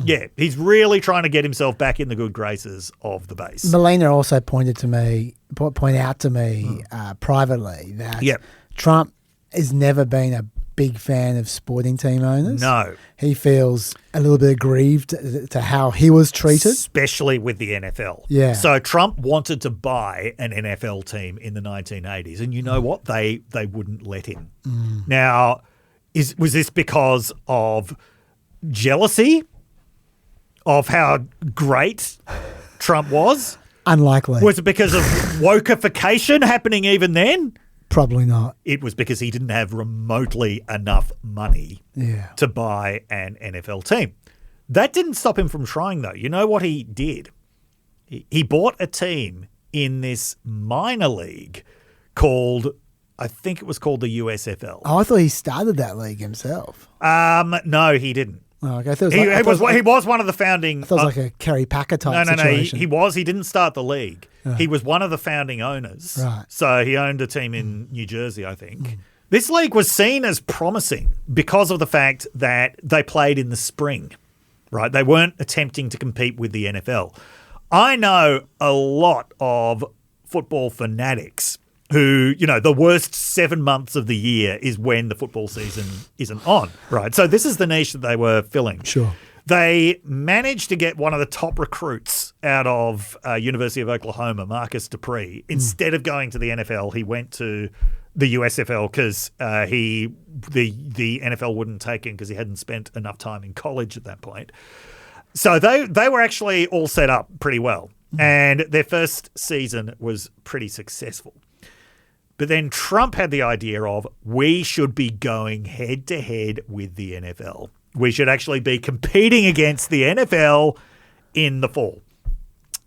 Yeah, he's really trying to get himself back in the good graces of the base.
Melina also pointed out to me privately that Trump has never been a big fan of sporting team owners.
No.
He feels a little bit aggrieved to how he was treated.
Especially with the NFL.
Yeah.
So Trump wanted to buy an NFL team in the 1980s. And you know what? They wouldn't let him. Now, was this because of jealousy of how great Trump was?
Unlikely.
Was it because of wokeification happening even then?
Probably not.
It was because he didn't have remotely enough money to buy an NFL team. That didn't stop him from trying, though. You know what he did? He bought a team in this minor league called, I think it was called the USFL.
Oh, I thought he started that league himself.
No, he didn't.
Oh, okay.
He was one of the founding.
I thought it was like a Kerry Packer type situation.
He didn't start the league. He was one of the founding owners.
Right.
So he owned a team in New Jersey, I think. This league was seen as promising because of the fact that they played in the spring, right? They weren't attempting to compete with the NFL. I know a lot of football fanatics who, the worst 7 months of the year is when the football season isn't on, right? So this is the niche that they were filling.
Sure.
They managed to get one of the top recruits out of University of Oklahoma, Marcus Dupree. Instead of going to the NFL, he went to the USFL because the NFL wouldn't take him because he hadn't spent enough time in college at that point. So they were actually all set up pretty well. And their first season was pretty successful. But then Trump had the idea of we should be going head-to-head with the NFL. We should actually be competing against the NFL in the fall.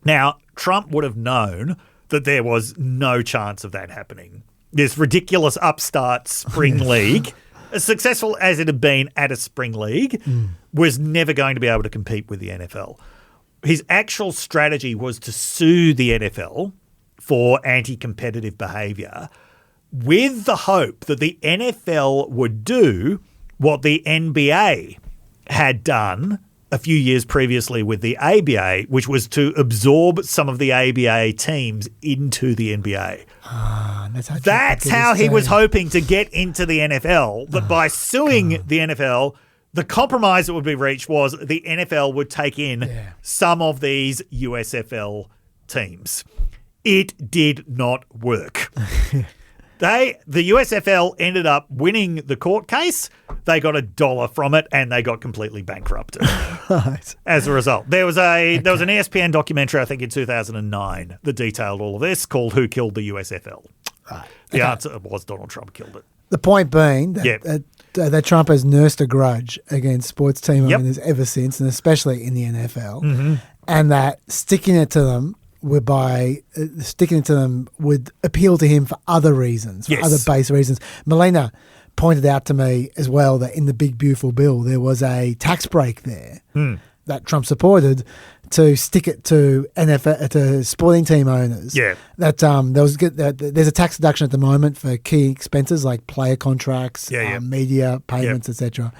Now, Trump would have known that there was no chance of that happening this ridiculous upstart spring league, as successful as it had been at a spring league, was never going to be able to compete with the NFL. His actual strategy was to sue the NFL for anti-competitive behaviour with the hope that the NFL would do what the NBA had done a few years previously with the ABA, which was to absorb some of the ABA teams into the NBA. That's how he was hoping to get into the NFL, that by suing the NFL, the compromise that would be reached was the NFL would take in some of these USFL teams. It did not work. The USFL ended up winning the court case. They got $1 from it, and they got completely bankrupted as a result. There was an ESPN documentary, I think, in 2009 that detailed all of this, called "Who Killed the USFL?" The answer was Donald Trump killed it.
The point being that Trump has nursed a grudge against sports team owners ever since, and especially in the NFL, and that sticking it to them would appeal to him for other reasons, for other base reasons. Melina pointed out to me as well that in the Big Beautiful Bill there was a tax break there that Trump supported to stick it to NFL to sporting team owners. Yeah, that there's a tax deduction at the moment for key expenses like player contracts, media payments, etc.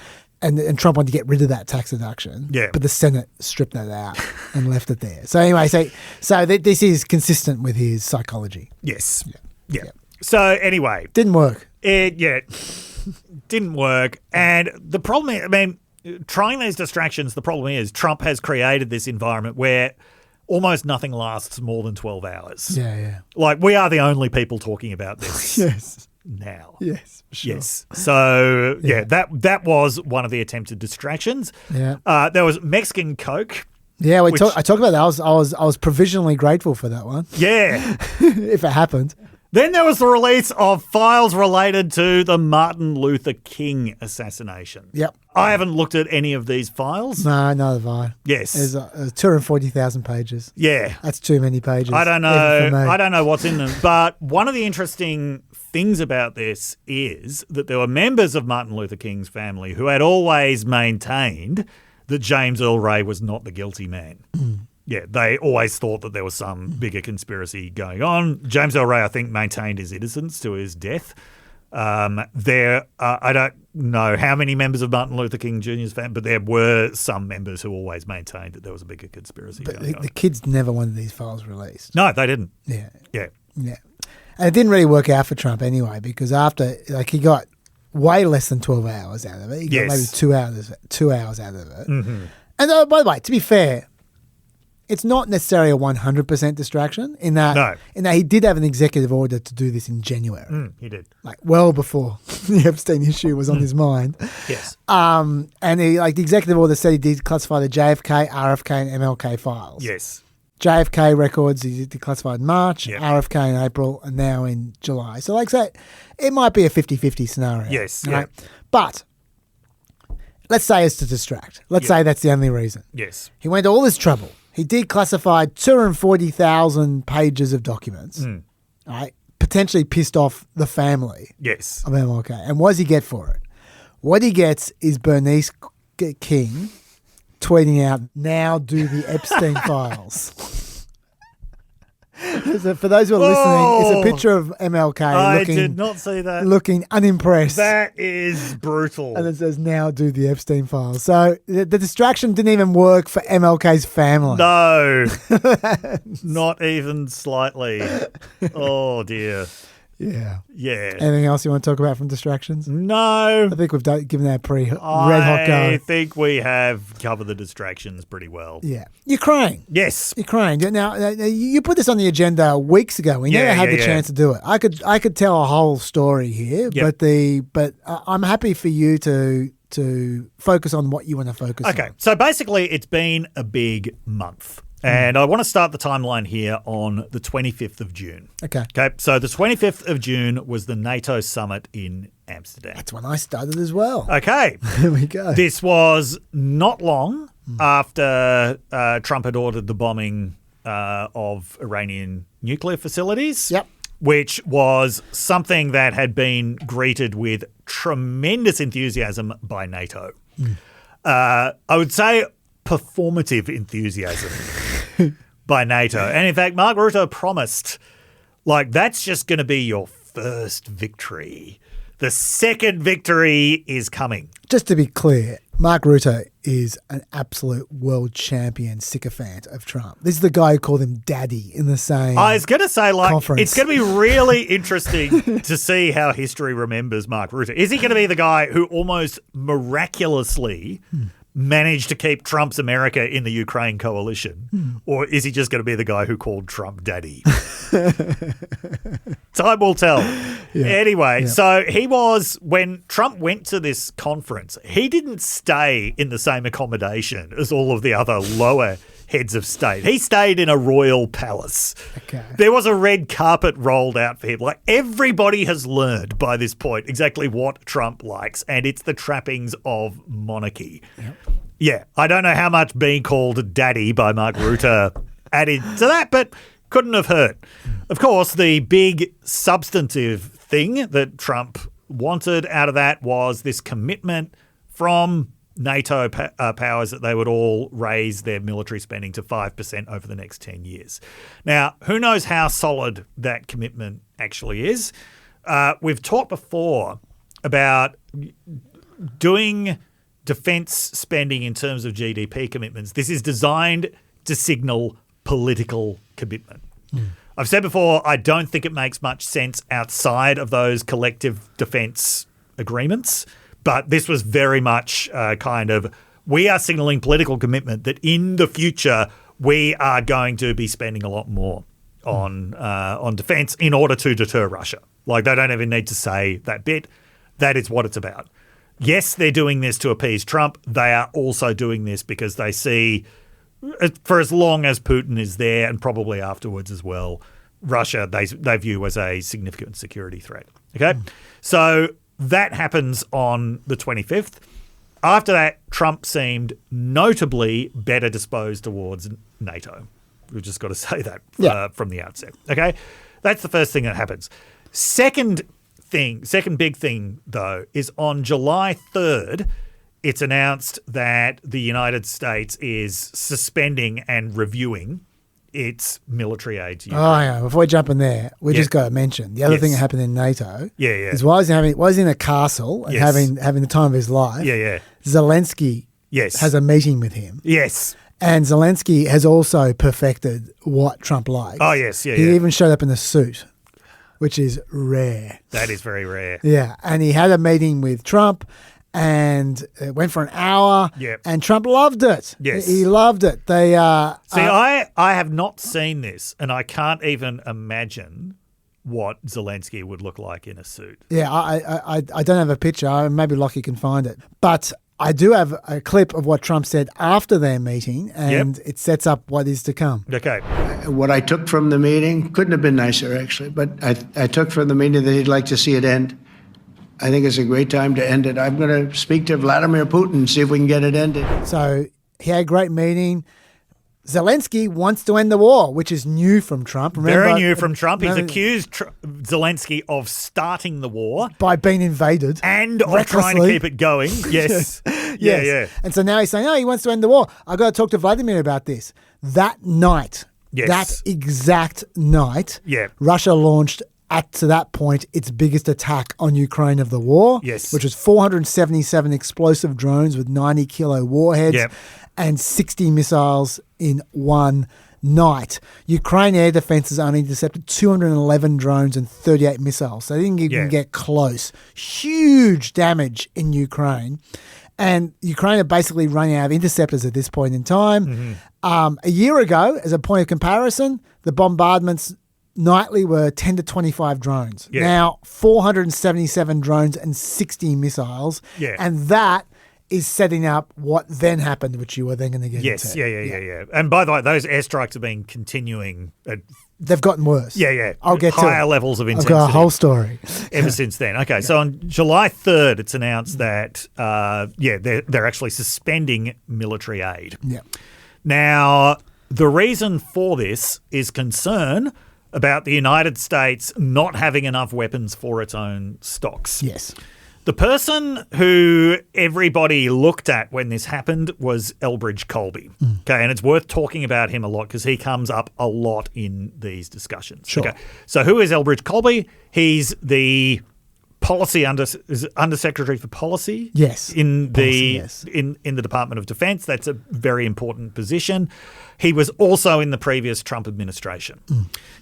And Trump wanted to get rid of that tax deduction. Yeah. But the Senate stripped that out and left it there. So anyway, so this is consistent with his psychology.
Yes. Yeah. So anyway.
Didn't work.
Didn't work. And the problem is, I mean, trying these distractions, the problem is Trump has created this environment where almost nothing lasts more than 12 hours.
Yeah.
Like, we are the only people talking about this.
Yes.
Now.
Yes. Sure.
Yes. So that was one of the attempted distractions.
Yeah.
There was Mexican Coke.
Yeah, I talked about that. I was provisionally grateful for that one.
Yeah.
If it happened.
Then there was the release of files related to the Martin Luther King assassination.
Yep.
I haven't looked at any of these files.
No, neither have I.
Yes.
There's 240,000 pages.
Yeah.
That's too many pages.
I don't know. I don't know what's in them. But one of the interesting things about this is that there were members of Martin Luther King's family who had always maintained that James Earl Ray was not the guilty man. Yeah, they always thought that there was some bigger conspiracy going on. James Earl Ray, I think, maintained his innocence to his death. I don't know how many members of Martin Luther King Jr.'s family, but there were some members who always maintained that there was a bigger conspiracy going on.
The kids never wanted these files released.
No, they didn't.
Yeah.
Yeah.
And it didn't really work out for Trump anyway, because after, he got way less than 12 hours out of it. He got maybe 2 hours out of it.
Mm-hmm.
And by the way, to be fair, it's not necessarily a 100% distraction in that he did have an executive order to do this in January.
He did.
Like well before the Epstein issue was on his mind.
Yes.
And the executive order said he did classify the JFK, RFK and MLK files.
Yes.
JFK records he declassified in March, RFK in April, and now in July. So like I say, it might be a 50-50 scenario.
Yes.
Right? But let's say it's to distract. Let's say that's the only reason.
Yes.
He went to all this trouble. He declassified 240,000 pages of documents, right? Potentially pissed off the family
yes.
of MLK. And what does he get for it? What he gets is Bernice King tweeting out, "Now do the Epstein files." So for those who are listening, it's a picture of MLK
I did not see that.
Looking unimpressed.
That is brutal.
And it says, "Now do the Epstein files." So the distraction didn't even work for MLK's family.
No. Not even slightly. Oh, dear.
Yeah.
Yeah.
Anything else you want to talk about from distractions?
No.
I think we've given that a pretty red hot go.
I think we have covered the distractions pretty well.
Yeah. Ukraine.
Yes.
Ukraine. Now, you put this on the agenda weeks ago. We never had the chance to do it. I could tell a whole story here, but I'm happy for you to focus on what you want to focus on.
Okay. So basically, it's been a big month. And I want to start the timeline here on the 25th of June.
Okay.
So the 25th of June was the NATO summit in Amsterdam.
That's when I started as well.
Okay.
There we go.
This was not long after Trump had ordered the bombing of Iranian nuclear facilities.
Yep.
which was something that had been greeted with tremendous enthusiasm by NATO. I would say performative enthusiasm by NATO. And in fact, Mark Rutte promised, that's just going to be your first victory. The second victory is coming.
Just to be clear, Mark Rutte is an absolute world champion sycophant of Trump. This is the guy who called him daddy in the same
I was going to say,
conference.
It's going to be really interesting to see how history remembers Mark Rutte. Is he going to be the guy who almost miraculously managed to keep Trump's America in the Ukraine coalition? Or is he just going to be the guy who called Trump daddy? Time will tell.
Yeah.
Anyway,
Yeah.
so when Trump went to this conference, he didn't stay in the same accommodation as all of the other lower heads of state. He stayed in a royal palace.
Okay.
There was a red carpet rolled out for him. Everybody has learned by this point exactly what Trump likes, and it's the trappings of monarchy.
Yep.
Yeah, I don't know how much being called daddy by Mark Rutte added to that, but couldn't have hurt. Of course, the big substantive thing that Trump wanted out of that was this commitment from NATO powers that they would all raise their military spending to 5% over the next 10 years. Now, who knows how solid that commitment actually is? We've talked before about doing defense spending in terms of GDP commitments. This is designed to signal political commitment. I've said before, I don't think it makes much sense outside of those collective defense agreements, but this was very much we are signaling political commitment that in the future we are going to be spending a lot more on defense in order to deter Russia. They don't even need to say that bit. That is what it's about. Yes, they're doing this to appease Trump. They are also doing this because they see, for as long as Putin is there and probably afterwards as well, Russia they view as a significant security threat. Okay? So that happens on the 25th. After that, Trump seemed notably better disposed towards NATO. We've just got to say that from the outset. Okay? That's the first thing that happens. Second big thing, though, is on July 3rd, it's announced that the United States is suspending and reviewing its military aid to Ukraine.
Oh, yeah. Before we jump in there, we just got to mention the other thing that happened in NATO. Is while he's in a castle and having the time of his life. Zelensky has a meeting with him.
Yes.
And Zelensky has also perfected what Trump likes.
Oh, yes.
He even showed up in a suit, which is rare.
That is very rare.
Yeah. And he had a meeting with Trump. And it went for an hour, and Trump loved it.
Yes.
He loved it.
I have not seen this, and I can't even imagine what Zelensky would look like in a suit.
Yeah, I don't have a picture. Maybe Lockie can find it. But I do have a clip of what Trump said after their meeting, and it sets up what is to come.
Okay.
What I took from the meeting couldn't have been nicer, actually, but I took from the meeting that he'd like to see it end. I think it's a great time to end it. I'm going to speak to Vladimir Putin and see if we can get it ended.
So he had a great meeting. Zelensky wants to end the war, which is new from Trump. Remember,
very new from Trump. He's accused Zelensky of starting the war.
By being invaded.
And of trying to keep it going. Yes. Yeah.
And so now he's saying, he wants to end the war. I've got to talk to Vladimir about this. That night, that exact night, Russia launched to that point, its biggest attack on Ukraine of the war, which was 477 explosive drones with 90-kilo warheads and 60 missiles in one night. Ukraine air defenses only intercepted 211 drones and 38 missiles, so they didn't even get close. Huge damage in Ukraine. And Ukraine are basically running out of interceptors at this point in time. A year ago, as a point of comparison, the bombardments nightly were 10 to 25 drones. Now, 477 drones and 60 missiles. And that is setting up what then happened, which you were then going to get into.
Yeah. And by the way, those airstrikes have been continuing.
They've gotten worse. I'll get to
higher levels of intensity.
I've got a whole story.
Ever since then. Okay, so on July 3rd, it's announced that, they're actually suspending military aid. Now, the reason for this is concern about the United States not having enough weapons for its own stocks.
Yes.
The person who everybody looked at when this happened was Elbridge Colby. Okay, and it's worth talking about him a lot because he comes up a lot in these discussions.
Sure.
Okay, so who is Elbridge Colby? He's the Undersecretary for Policy.
Yes.
In the
Policy, yes.
in the Department of Defense. That's a very important position. He was also in the previous Trump administration.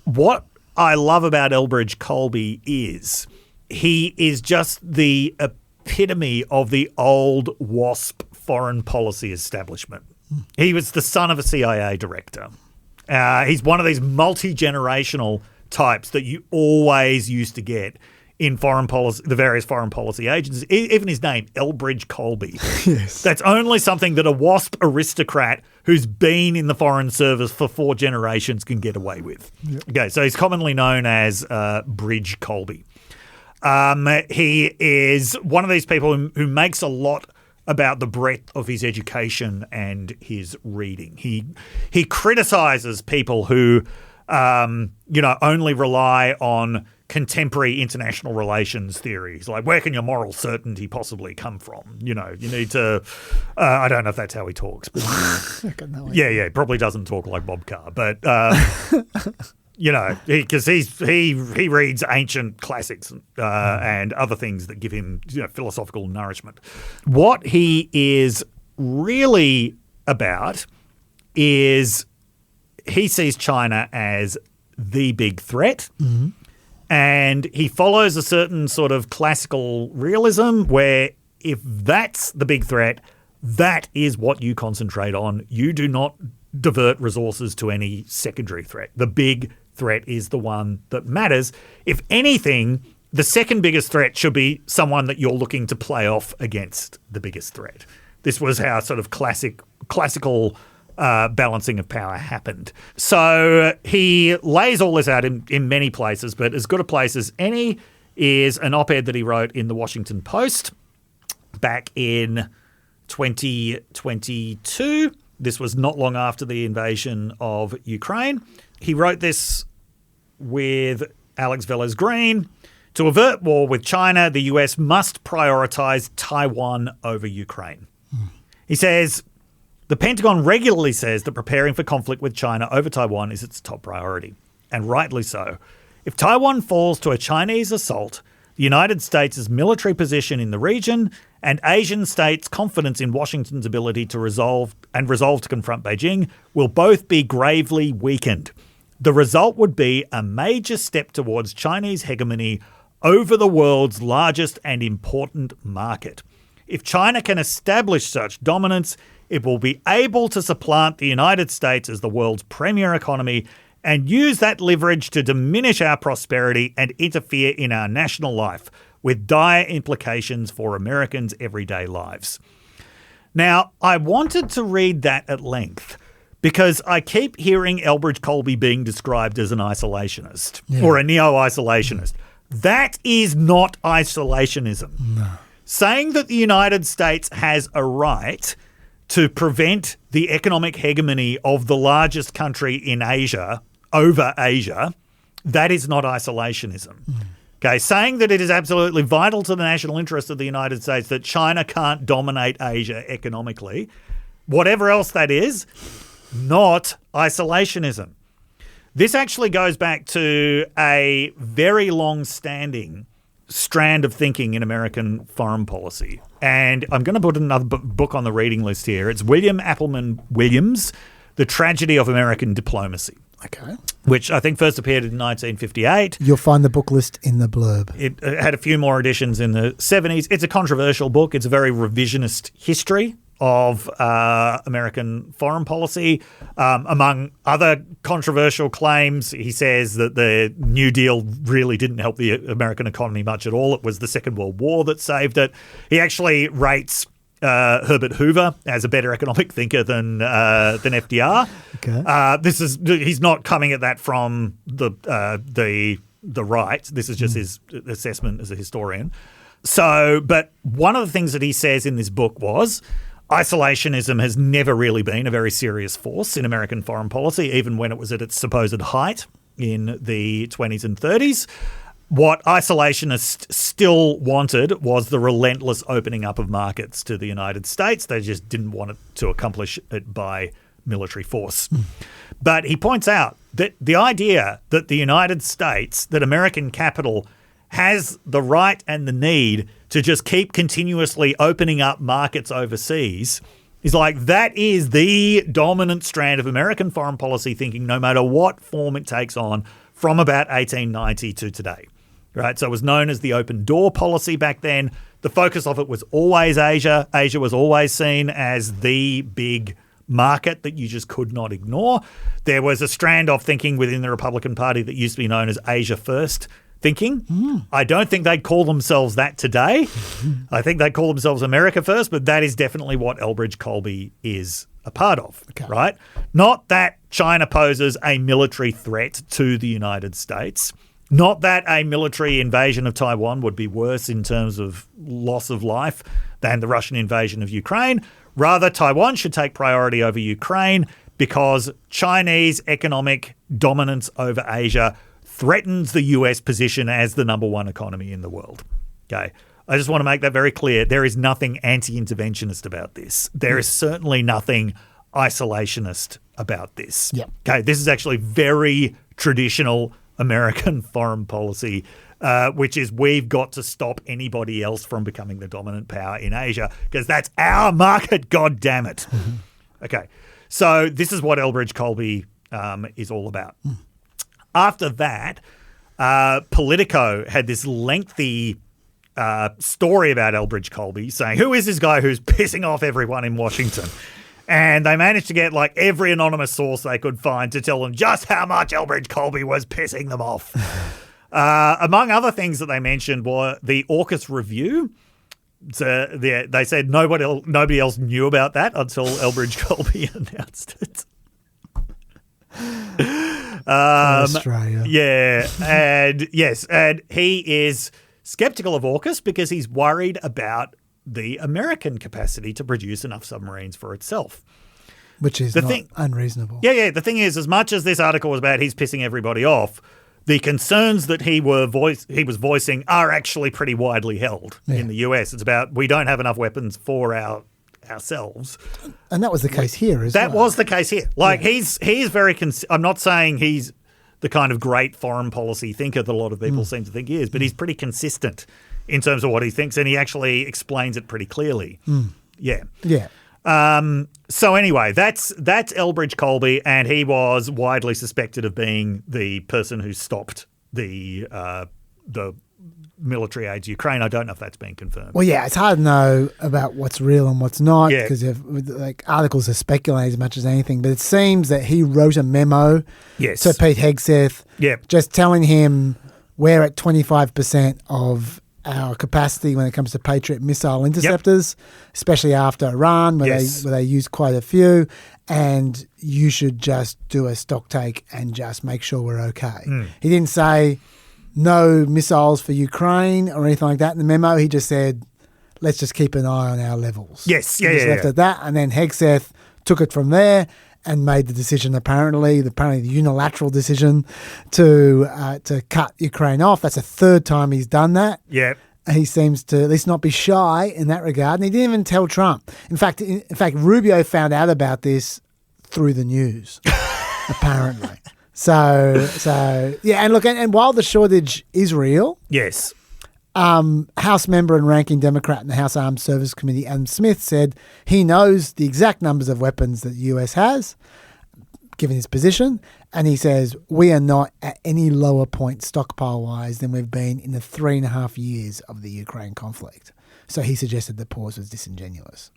What I love about Elbridge Colby is he is just the epitome of the old WASP foreign policy establishment. He was the son of a CIA director. He's one of these multi-generational types that you always used to get in foreign policy, the various foreign policy agencies. Even his name, Elbridge Colby.
Yes.
That's only something that a WASP aristocrat who's been in the Foreign Service for 4 generations can get away with. Yep. Okay, so he's commonly known as Bridge Colby. He is one of these people who makes a lot about the breadth of his education and his reading. He criticizes people who, only rely on contemporary international relations theories. Like, where can your moral certainty possibly come from? You need to. I don't know if that's how he talks, but yeah, probably doesn't talk like Bob Carr, but. Because he reads ancient classics and other things that give him philosophical nourishment. What he is really about is he sees China as the big threat, and he follows a certain sort of classical realism where if that's the big threat, that is what you concentrate on. You do not divert resources to any secondary threat. The big threat is the one that matters. If anything, the second biggest threat should be someone that you're looking to play off against the biggest threat. This was how sort of classical balancing of power happened. So he lays all this out in many places, but as good a place as any is an op-ed that he wrote in the Washington Post back in 2022. This was not long after the invasion of Ukraine. He wrote this with Alex Velez-Green. To avert war with China, the US must prioritize Taiwan over Ukraine. He says, the Pentagon regularly says that preparing for conflict with China over Taiwan is its top priority, and rightly so. If Taiwan falls to a Chinese assault, the United States' military position in the region and Asian states' confidence in Washington's ability to resolve to confront Beijing will both be gravely weakened. The result would be a major step towards Chinese hegemony over the world's largest and important market. If China can establish such dominance, it will be able to supplant the United States as the world's premier economy and use that leverage to diminish our prosperity and interfere in our national life, with dire implications for Americans' everyday lives. Now, I wanted to read that at length because I keep hearing Elbridge Colby being described as an isolationist or a neo-isolationist. That is not isolationism.
No.
Saying that the United States has a right to prevent the economic hegemony of the largest country in Asia over Asia, that is not isolationism. Okay, saying that it is absolutely vital to the national interest of the United States that China can't dominate Asia economically, whatever else that is, not isolationism. This actually goes back to a very long-standing strand of thinking in American foreign policy. And I'm going to put another book on the reading list here. It's William Appleman Williams, The Tragedy of American Diplomacy.
Okay.
Which I think first appeared in 1958.
You'll find the book list in the blurb.
It had a few more editions in the 70s. It's a controversial book. It's a very revisionist history of American foreign policy. Among other controversial claims, he says that the New Deal really didn't help the American economy much at all. It was the Second World War that saved it. He actually rates Herbert Hoover as a better economic thinker than FDR.
Okay.
He's not coming at that from the right. This is just his assessment as a historian. So, but one of the things that he says in this book was isolationism has never really been a very serious force in American foreign policy, even when it was at its supposed height in the 20s and 30s. What isolationists still wanted was the relentless opening up of markets to the United States. They just didn't want to accomplish it by military force. But he points out that the idea that the United States, that American capital has the right and the need to just keep continuously opening up markets overseas is like, that is the dominant strand of American foreign policy thinking, no matter what form it takes on, from about 1890 to today. Right, so it was known as the open door policy back then. The focus of it was always Asia. Asia was always seen as the big market that you just could not ignore. There was a strand of thinking within the Republican Party that used to be known as Asia First thinking. I don't think they'd call themselves that today. I think they call themselves America First, but that is definitely what Elbridge Colby is a part of, right? Not that China poses a military threat to the United States. Not that a military invasion of Taiwan would be worse in terms of loss of life than the Russian invasion of Ukraine. Rather, Taiwan should take priority over Ukraine because Chinese economic dominance over Asia threatens the US position as the number one economy in the world. Okay. I just want to make that very clear. There is nothing anti-interventionist about this. There is certainly nothing isolationist about this. Okay. This is actually very traditional American foreign policy, which is we've got to stop anybody else from becoming the dominant power in Asia because that's our market, God damn it. Okay, so this is what Elbridge Colby is all about. After that, Politico had this lengthy story about Elbridge Colby saying, who is this guy who's pissing off everyone in Washington? And they managed to get like every anonymous source they could find to tell them just how much Elbridge Colby was pissing them off. Among other things that they mentioned were the AUKUS review. So they said nobody else knew about that until Elbridge Colby announced it.
Australia.
Yeah. And yes, and he is skeptical of AUKUS because he's worried about the American capacity to produce enough submarines for itself.
Which is unreasonable.
Yeah. The thing is, as much as this article was about he's pissing everybody off, the concerns that he was voicing are actually pretty widely held in the US. It's about we don't have enough weapons for ourselves.
And that was the case here as well.
That was the case here. Like he's very I'm not saying he's the kind of great foreign policy thinker that a lot of people seem to think he is, but he's pretty consistent in terms of what he thinks, and he actually explains it pretty clearly. Yeah. So anyway, that's Elbridge Colby, and he was widely suspected of being the person who stopped the military aid to Ukraine. I don't know if that's been confirmed.
Well, yeah, it's hard to know about what's real and what's not because like articles are speculating as much as anything. But it seems that he wrote a memo to Pete Hegseth, just telling him we're at 25% of our capacity when it comes to Patriot missile interceptors, especially after Iran, where they used quite a few, and you should just do a stock take and just make sure we're okay. He didn't say no missiles for Ukraine or anything like that in the memo. He just said, let's just keep an eye on our levels. He just left it at that, and then Hegseth took it from there and made the decision, apparently the unilateral decision to cut Ukraine off. That's the third time he's done that. He seems to at least not be shy in that regard, and he didn't even tell Trump. In fact, Rubio found out about this through the news, apparently. So yeah, and look, and while the shortage is real, House member and ranking Democrat in the House Armed Services Committee, Adam Smith, said he knows the exact numbers of weapons that the US has, given his position, and he says we are not at any lower point stockpile-wise than we've been in the 3.5 years of the Ukraine conflict. So he suggested the pause was disingenuous.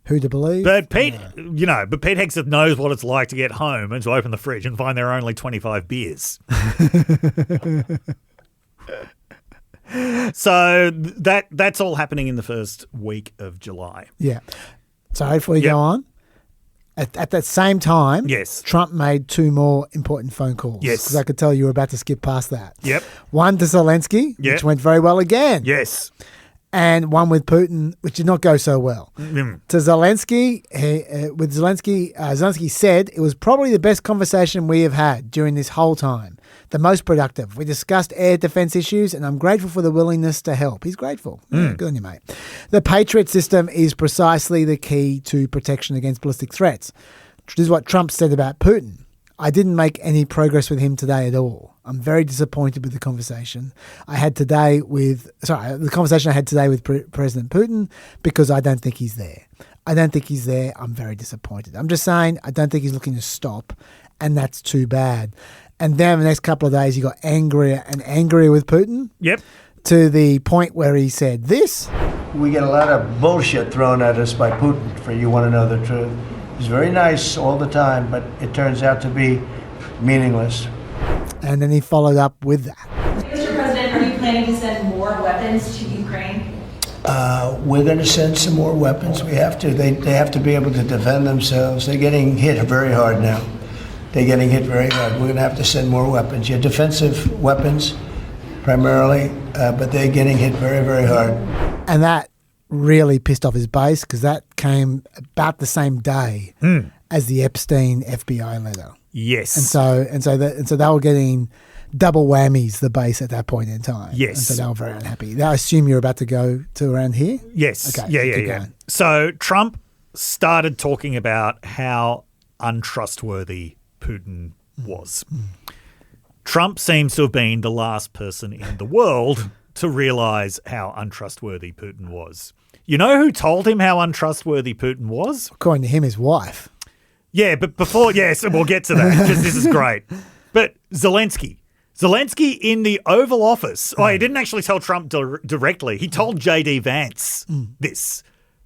Who to believe?
But Pete Hegseth knows what it's like to get home and to open the fridge and find there are only 25 beers. So that's all happening in the first week of July.
Yeah. So before you go on, at that same time, Trump made two more important phone calls. Because I could tell you were about to skip past that. One to Zelensky, which went very well again. and one with Putin, which did not go so well. To Zelensky, Zelensky said it was probably the best conversation we have had during this whole time, the most productive. We discussed air defense issues, and I'm grateful for the willingness to help. He's grateful. Yeah, good on you, mate. The Patriot system is precisely the key to protection against ballistic threats. This is what Trump said about Putin. I didn't make any progress with him today at all. I'm very disappointed with the conversation the conversation I had today with President Putin, because I don't think he's there. I'm very disappointed. I'm just saying, I don't think he's looking to stop, and that's too bad. And then the next couple of days, he got angrier and angrier with Putin.
Yep.
To the point where he said this.
We get a lot of bullshit thrown at us by Putin, for you want to know the truth. He's very nice all the time, but it turns out to be meaningless.
And then he followed up with that.
Mr. President, are you planning to send more weapons to Ukraine?
We're going to send some more weapons. We have to. They have to be able to defend themselves. They're getting hit very hard now. We're going to have to send more weapons. Yeah, defensive weapons primarily, but they're getting hit very, very hard.
And that really pissed off his base, because that came about the same day as the Epstein FBI letter.
Yes.
And so they were getting double whammies, the base, at that point in time.
Yes.
And so they were very unhappy. I assume you're about to go to around here?
Yes.
Okay.
Yeah. So Trump started talking about how untrustworthy Putin was. Trump seems to have been the last person in the world to realize how untrustworthy Putin was. You know who told him how untrustworthy Putin was?
According to him, his wife.
Yeah, but before, yes, we'll get to that, because this is great. But Zelensky in the Oval Office, he didn't actually tell Trump directly. He told J.D. Vance this,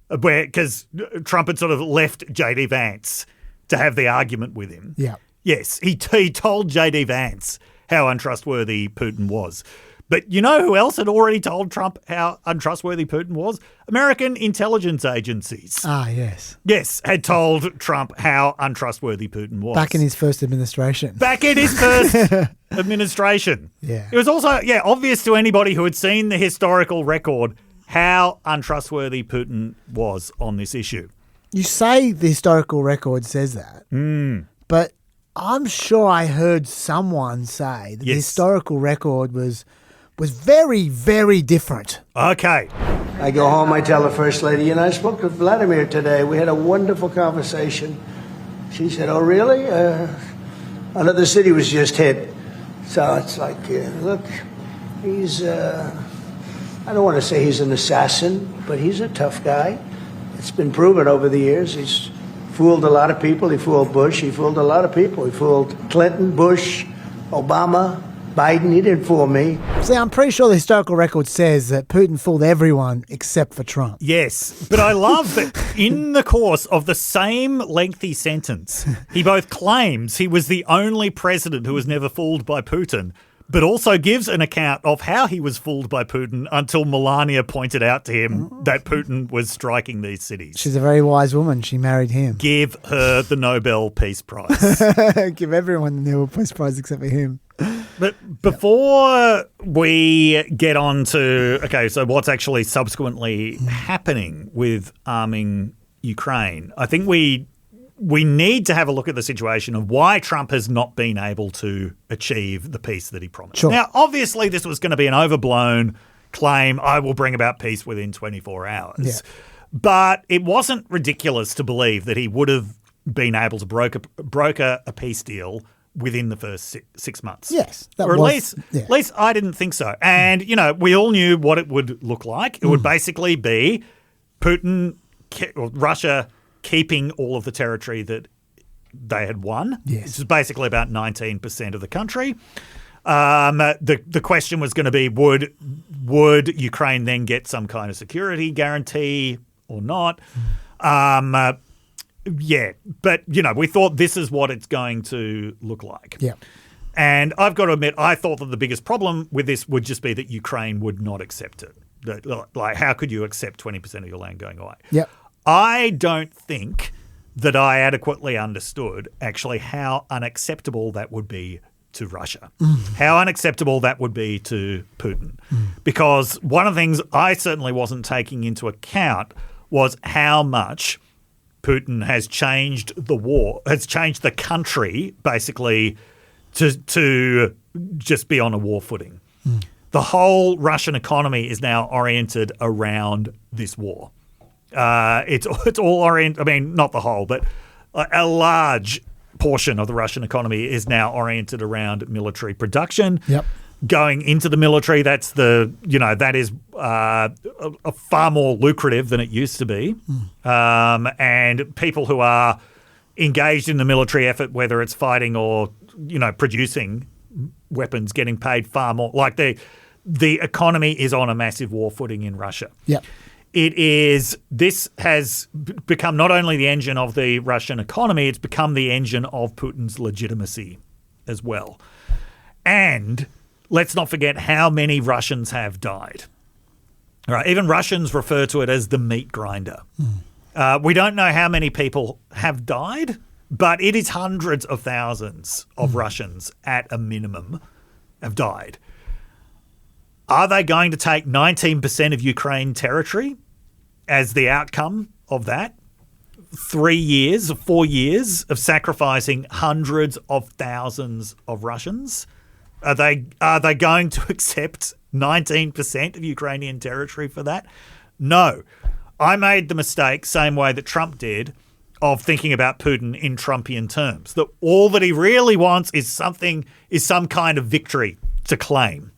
because Trump had sort of left J.D. Vance to have the argument with him.
Yeah.
Yes, he told J.D. Vance how untrustworthy Putin was. But you know who else had already told Trump how untrustworthy Putin was? American intelligence agencies.
Ah, yes.
Yes, had told Trump how untrustworthy Putin was.
Back in his first administration.
Yeah. It was also, obvious to anybody who had seen the historical record how untrustworthy Putin was on this issue.
You say the historical record says that, but I'm sure I heard someone say that the historical record was very, very different.
Okay.
I go home, I tell the First Lady, I spoke to Vladimir today. We had a wonderful conversation. She said, oh, really? Another city was just hit. So it's like, look, he's, I don't want to say he's an assassin, but he's a tough guy. It's been proven over the years. He's fooled a lot of people. He fooled Bush. He fooled a lot of people. He fooled Clinton, Bush, Obama, Biden. He didn't fool me.
See, I'm pretty sure the historical record says that Putin fooled everyone except for Trump.
Yes, but I love that in the course of the same lengthy sentence, he both claims he was the only president who was never fooled by Putin, but also gives an account of how he was fooled by Putin until Melania pointed out to him that Putin was striking these cities.
She's a very wise woman. She married him.
Give her the Nobel Peace Prize.
Give everyone the Nobel Peace Prize except for him.
But before we get on to, so what's actually subsequently happening with arming Ukraine, I think we need to have a look at the situation of why Trump has not been able to achieve the peace that he promised.
Sure.
Now, obviously, this was going to be an overblown claim, I will bring about peace within 24 hours.
Yeah.
But it wasn't ridiculous to believe that he would have been able to broker a peace deal within the first 6 months.
Yes.
At least I didn't think so. And, we all knew what it would look like. It would basically be Putin or Russia keeping all of the territory that they had won.
Yes.
Which is basically about 19% of the country. The question was going to be, would Ukraine then get some kind of security guarantee or not? Yeah, but, we thought this is what it's going to look like.
Yeah.
And I've got to admit, I thought that the biggest problem with this would just be that Ukraine would not accept it. Like, how could you accept 20% of your land going away?
Yeah.
I don't think that I adequately understood actually how unacceptable that would be to Russia. How unacceptable that would be to Putin. Because one of the things I certainly wasn't taking into account was how much Putin has changed the war, has changed the country basically to just be on a war footing. The whole Russian economy is now oriented around this war. It's all oriented, I mean, not the whole, but a large portion of the Russian economy is now oriented around military production.
Yep.
Going into the military, that is far more lucrative than it used to be. And people who are engaged in the military effort, whether it's fighting or, producing weapons, getting paid far more. Like the economy is on a massive war footing in Russia.
Yep.
This has become not only the engine of the Russian economy, it's become the engine of Putin's legitimacy as well. And let's not forget how many Russians have died. All right, even Russians refer to it as the meat grinder. We don't know how many people have died, but it is hundreds of thousands of Russians at a minimum have died. Are they going to take 19% of Ukraine territory as the outcome of that? 4 years of sacrificing hundreds of thousands of Russians? Are they going to accept 19% of Ukrainian territory for that? No. I made the mistake, same way that Trump did, of thinking about Putin in Trumpian terms. That all that he really wants is some kind of victory to claim.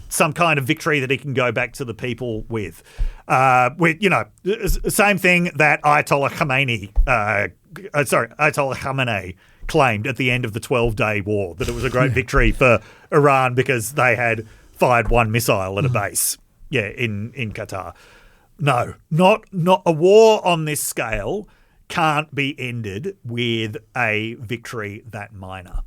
Some kind of victory that he can go back to the people with. Same thing that Ayatollah Khamenei claimed at the end of the 12-day war, that it was a great victory for Iran because they had fired one missile at a base in Qatar. No, not a war on this scale can't be ended with a victory that minor.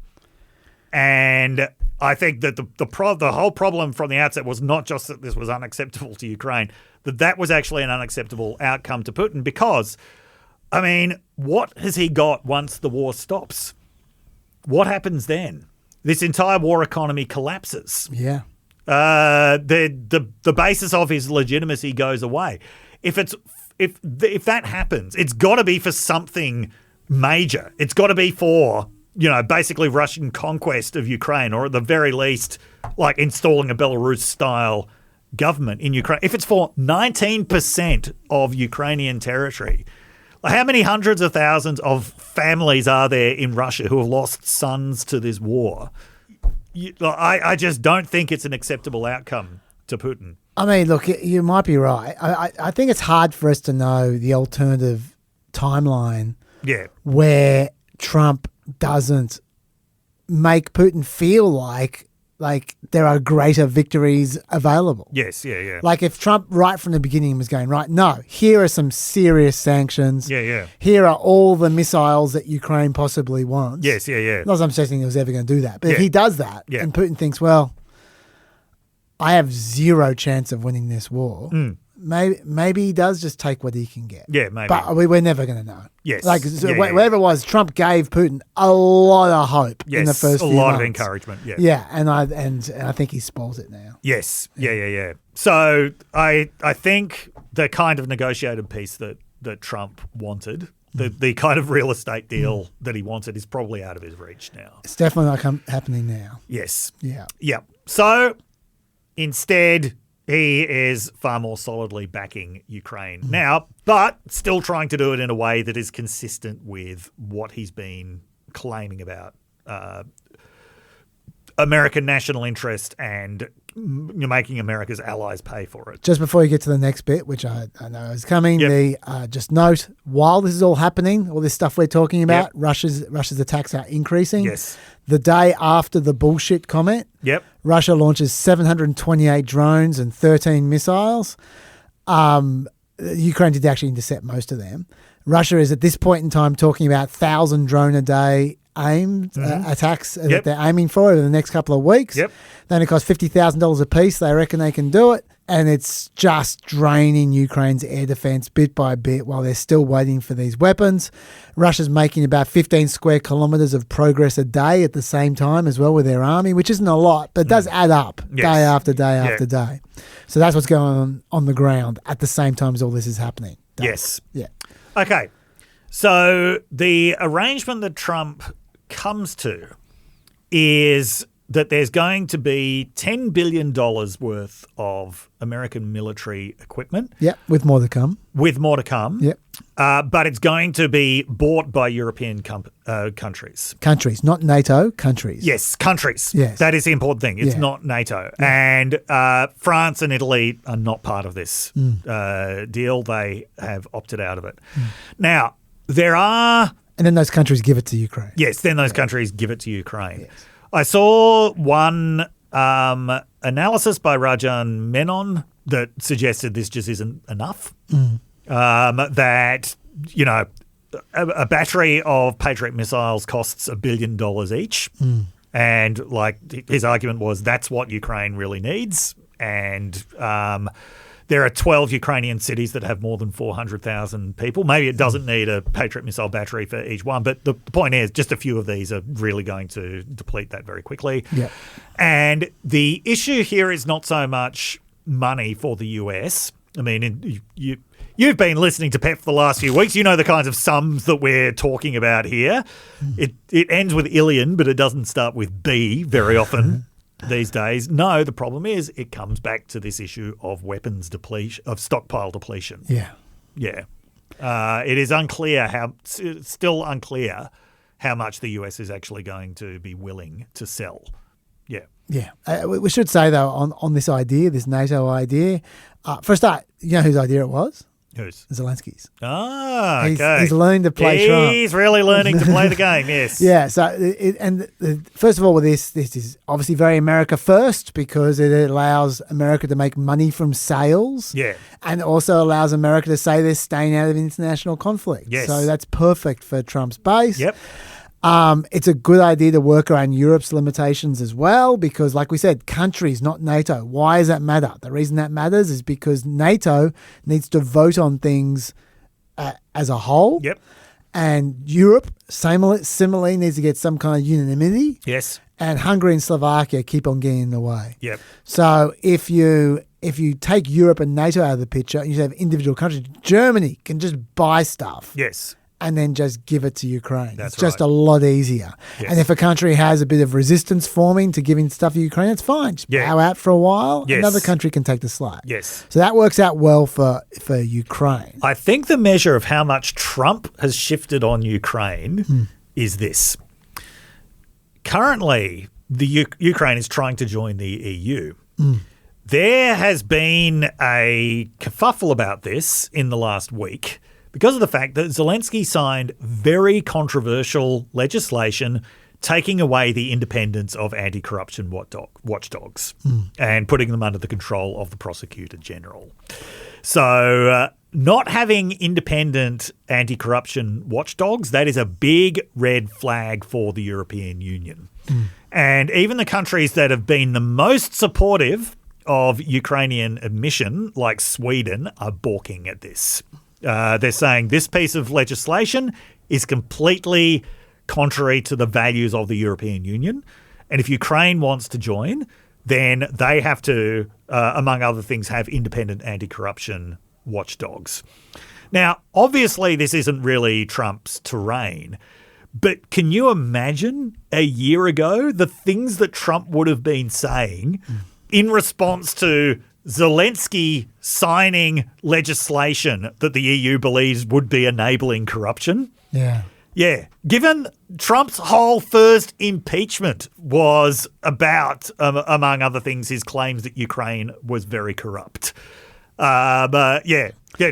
And I think that the whole problem from the outset was not just that this was unacceptable to Ukraine, that was actually an unacceptable outcome to Putin because, I mean, what has he got once the war stops? What happens then? This entire war economy collapses.
Yeah.
The basis of his legitimacy goes away. If that happens, it's got to be for something major. It's got to be for basically Russian conquest of Ukraine, or at the very least, like installing a Belarus-style government in Ukraine. If it's for 19% of Ukrainian territory, how many hundreds of thousands of families are there in Russia who have lost sons to this war? I just don't think it's an acceptable outcome to Putin.
I mean, look, you might be right. I think it's hard for us to know the alternative timeline where Trump doesn't make Putin feel like there are greater victories available.
Yes, yeah.
Like if Trump right from the beginning was going, right, no, here are some serious sanctions.
Yeah.
Here are all the missiles that Ukraine possibly wants.
Yes, yeah.
Not that I'm suggesting he was ever going to do that. But if he does that and Putin thinks, well, I have zero chance of winning this war, maybe he does just take what he can get.
Yeah, maybe.
But we're never going to know.
Yes.
Whatever it was, Trump gave Putin a lot of hope in the first few months.
A lot of encouragement,
Yeah, and I think he spoils it now.
Yes, yeah. So I think the kind of negotiated peace that Trump wanted, the kind of real estate deal that he wanted is probably out of his reach now.
It's definitely not happening now.
Yes.
Yeah.
So instead, he is far more solidly backing Ukraine now, but still trying to do it in a way that is consistent with what he's been claiming about American national interest and making America's allies pay for it.
Just before you get to the next bit, which I know is coming, just note, while this is all happening, all this stuff we're talking about, Russia's attacks are increasing.
Yes.
The day after the bullshit comment, Russia launches 728 drones and 13 missiles. Ukraine did actually intercept most of them. Russia is at this point in time talking about 1,000 drone a day aimed attacks that they're aiming for over the next couple of weeks. They only cost $50,000 a piece. They reckon they can do it. And it's just draining Ukraine's air defense bit by bit while they're still waiting for these weapons. Russia's making about 15 square kilometres of progress a day at the same time as well with their army, which isn't a lot, but it does add up day after day after day. So that's what's going on the ground at the same time as all this is happening.
Yes.
Yeah.
Okay. So the arrangement that Trump comes to is that there's going to be $10 billion worth of American military equipment.
Yep, with more to come.
With more to come.
Yep.
But it's going to be bought by European countries.
Countries, not NATO, countries.
Yes, countries.
Yes.
That is the important thing. It's not NATO. Yeah. And France and Italy are not part of this deal. They have opted out of it. Now, there are...
And then those countries give it to Ukraine.
Yes, then those countries give it to Ukraine. Yes. I saw one analysis by Rajan Menon that suggested this just isn't enough. That, you know, a battery of Patriot missiles costs $1 billion each. And, like, his argument was that's what Ukraine really needs. And there are 12 Ukrainian cities that have more than 400,000 people. Maybe it doesn't need a Patriot missile battery for each one, but the point is just a few of these are really going to deplete that very quickly.
Yeah.
And the issue here is not so much money for the US. I mean, you've been listening to PEP for the last few weeks. You know the kinds of sums that we're talking about here. It ends with illion, but it doesn't start with B very often. These days. No, the problem is it comes back to this issue of weapons depletion, of stockpile depletion.
Yeah.
Yeah. It is still unclear how much the US is actually going to be willing to sell. Yeah.
Yeah. We should say, though, on this idea, this NATO idea, for a start, you know whose idea it was?
Whose?
Zelensky's.
Ah, okay.
He's learned to play Trump.
He's really learning to play the game, yes.
Yeah, so, first of all, with this is obviously very America first because it allows America to make money from sales.
Yeah.
And also allows America to say they're staying out of international conflict.
Yes.
So that's perfect for Trump's base.
Yep.
It's a good idea to work around Europe's limitations as well because, like we said, countries, not NATO. Why does that matter? The reason that matters is because NATO needs to vote on things as a whole.
Yep.
And Europe, similarly, needs to get some kind of unanimity.
Yes.
And Hungary and Slovakia keep on getting in the way.
Yep.
So if you take Europe and NATO out of the picture and you have individual countries, Germany can just buy stuff.
Yes.
And then just give it to Ukraine.
That's
it's just
right.
a lot easier.
Yes.
And if a country has a bit of resistance forming to giving stuff to Ukraine, it's fine. Just bow out for a while.
Yes.
Another country can take the slack.
Yes.
So that works out well for Ukraine.
I think the measure of how much Trump has shifted on Ukraine is this. Currently, the Ukraine is trying to join the EU. There has been a kerfuffle about this in the last week because of the fact that Zelensky signed very controversial legislation taking away the independence of anti-corruption watchdogs and putting them under the control of the prosecutor general. So not having independent anti-corruption watchdogs, that is a big red flag for the European Union. And even the countries that have been the most supportive of Ukrainian admission, like Sweden, are balking at this. They're saying this piece of legislation is completely contrary to the values of the European Union. And if Ukraine wants to join, then they have to, among other things, have independent anti-corruption watchdogs. Now, obviously, this isn't really Trump's terrain, but can you imagine a year ago the things that Trump would have been saying in response to Zelensky signing legislation that the EU believes would be enabling corruption?
Yeah.
Yeah. Given Trump's whole first impeachment was about, among other things, his claims that Ukraine was very corrupt. But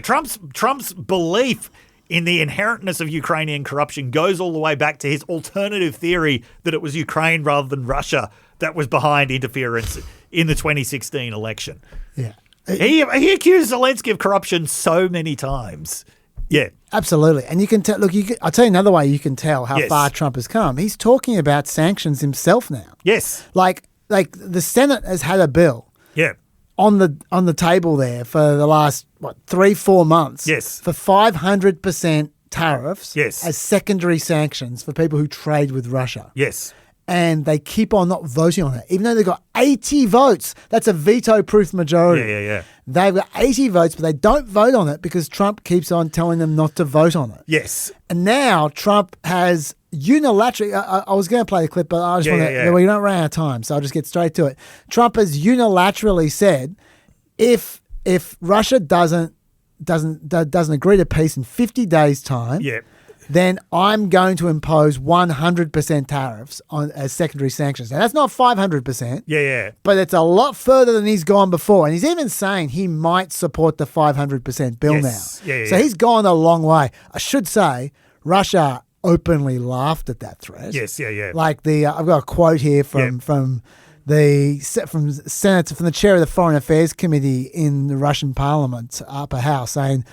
Trump's belief in the inherentness of Ukrainian corruption goes all the way back to his alternative theory that it was Ukraine rather than Russia that was behind interference in the 2016 election.
Yeah.
He accused Zelensky of corruption so many times. Yeah.
Absolutely. And you can tell, look, I'll tell you another way you can tell how far Trump has come. He's talking about sanctions himself now.
Yes.
Like the Senate has had a bill on the table there for the last 3-4 months.
Yes.
For 500% tariffs.
Yes.
As secondary sanctions for people who trade with Russia.
Yes.
And they keep on not voting on it, even though they've got 80 votes. That's a veto-proof majority.
Yeah.
They've got 80 votes, but they don't vote on it because Trump keeps on telling them not to vote on it.
Yes.
And now Trump has unilaterally, I was going to play the clip, but I just want to,
yeah.
well, you don't run out of time, so I'll just get straight to it. Trump has unilaterally said if Russia doesn't agree to peace in 50 days' time, then I'm going to impose 100% tariffs on as secondary sanctions. Now, that's not 500%.
Yeah.
But it's a lot further than he's gone before. And he's even saying he might support the 500% bill now.
Yeah.
So he's gone a long way. I should say, Russia openly laughed at that threat.
Yes, yeah.
Like I've got a quote here from the chair of the Foreign Affairs Committee in the Russian Parliament, Upper House, saying,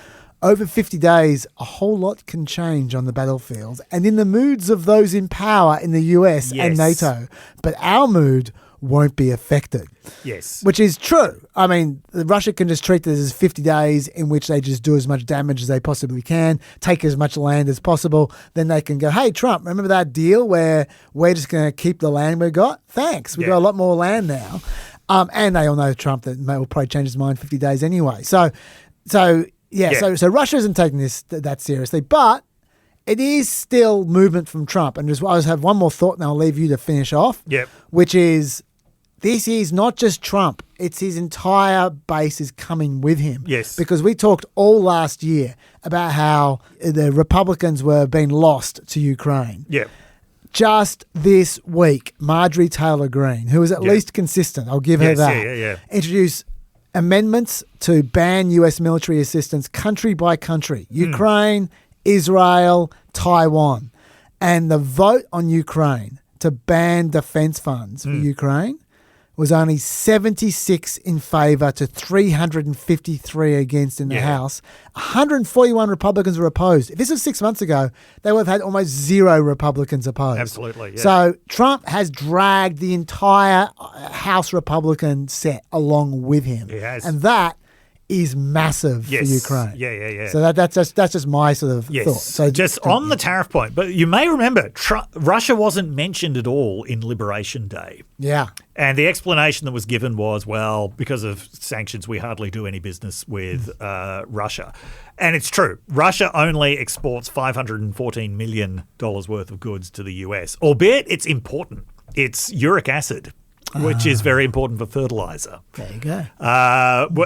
over 50 days, a whole lot can change on the battlefield and in the moods of those in power in the US and NATO. But our mood won't be affected.
Yes.
Which is true. I mean, Russia can just treat this as 50 days in which they just do as much damage as they possibly can, take as much land as possible. Then they can go, hey, Trump, remember that deal where we're just going to keep the land we got? Thanks. We've got a lot more land now. And they all know Trump that will probably change his mind in 50 days anyway. So Russia isn't taking this that seriously, but it is still movement from Trump. And I just have one more thought, and I'll leave you to finish off.
Yep.
Which is, this is not just Trump; it's his entire base is coming with him.
Yes.
Because we talked all last year about how the Republicans were being lost to Ukraine.
Yep.
Just this week, Marjorie Taylor Greene, who was at least consistent, I'll give her that, introduced amendments to ban U.S. military assistance country by country. Ukraine, Israel, Taiwan. And the vote on Ukraine to ban defense funds for Ukraine was only 76 in favor to 353 against in the House. 141 Republicans were opposed. If this was 6 months ago, they would have had almost 0 Republicans opposed.
Absolutely, yeah.
So Trump has dragged the entire House Republican set along with him.
He has.
And that is massive for Ukraine.
Yeah.
So that's just my sort of thought. So
just on the tariff point, but you may remember Russia wasn't mentioned at all in Liberation Day.
Yeah.
And the explanation that was given was, well, because of sanctions, we hardly do any business with Russia. And it's true. Russia only exports $514 million worth of goods to the US, albeit it's important. It's uric acid, which is very important for fertilizer.
There you go.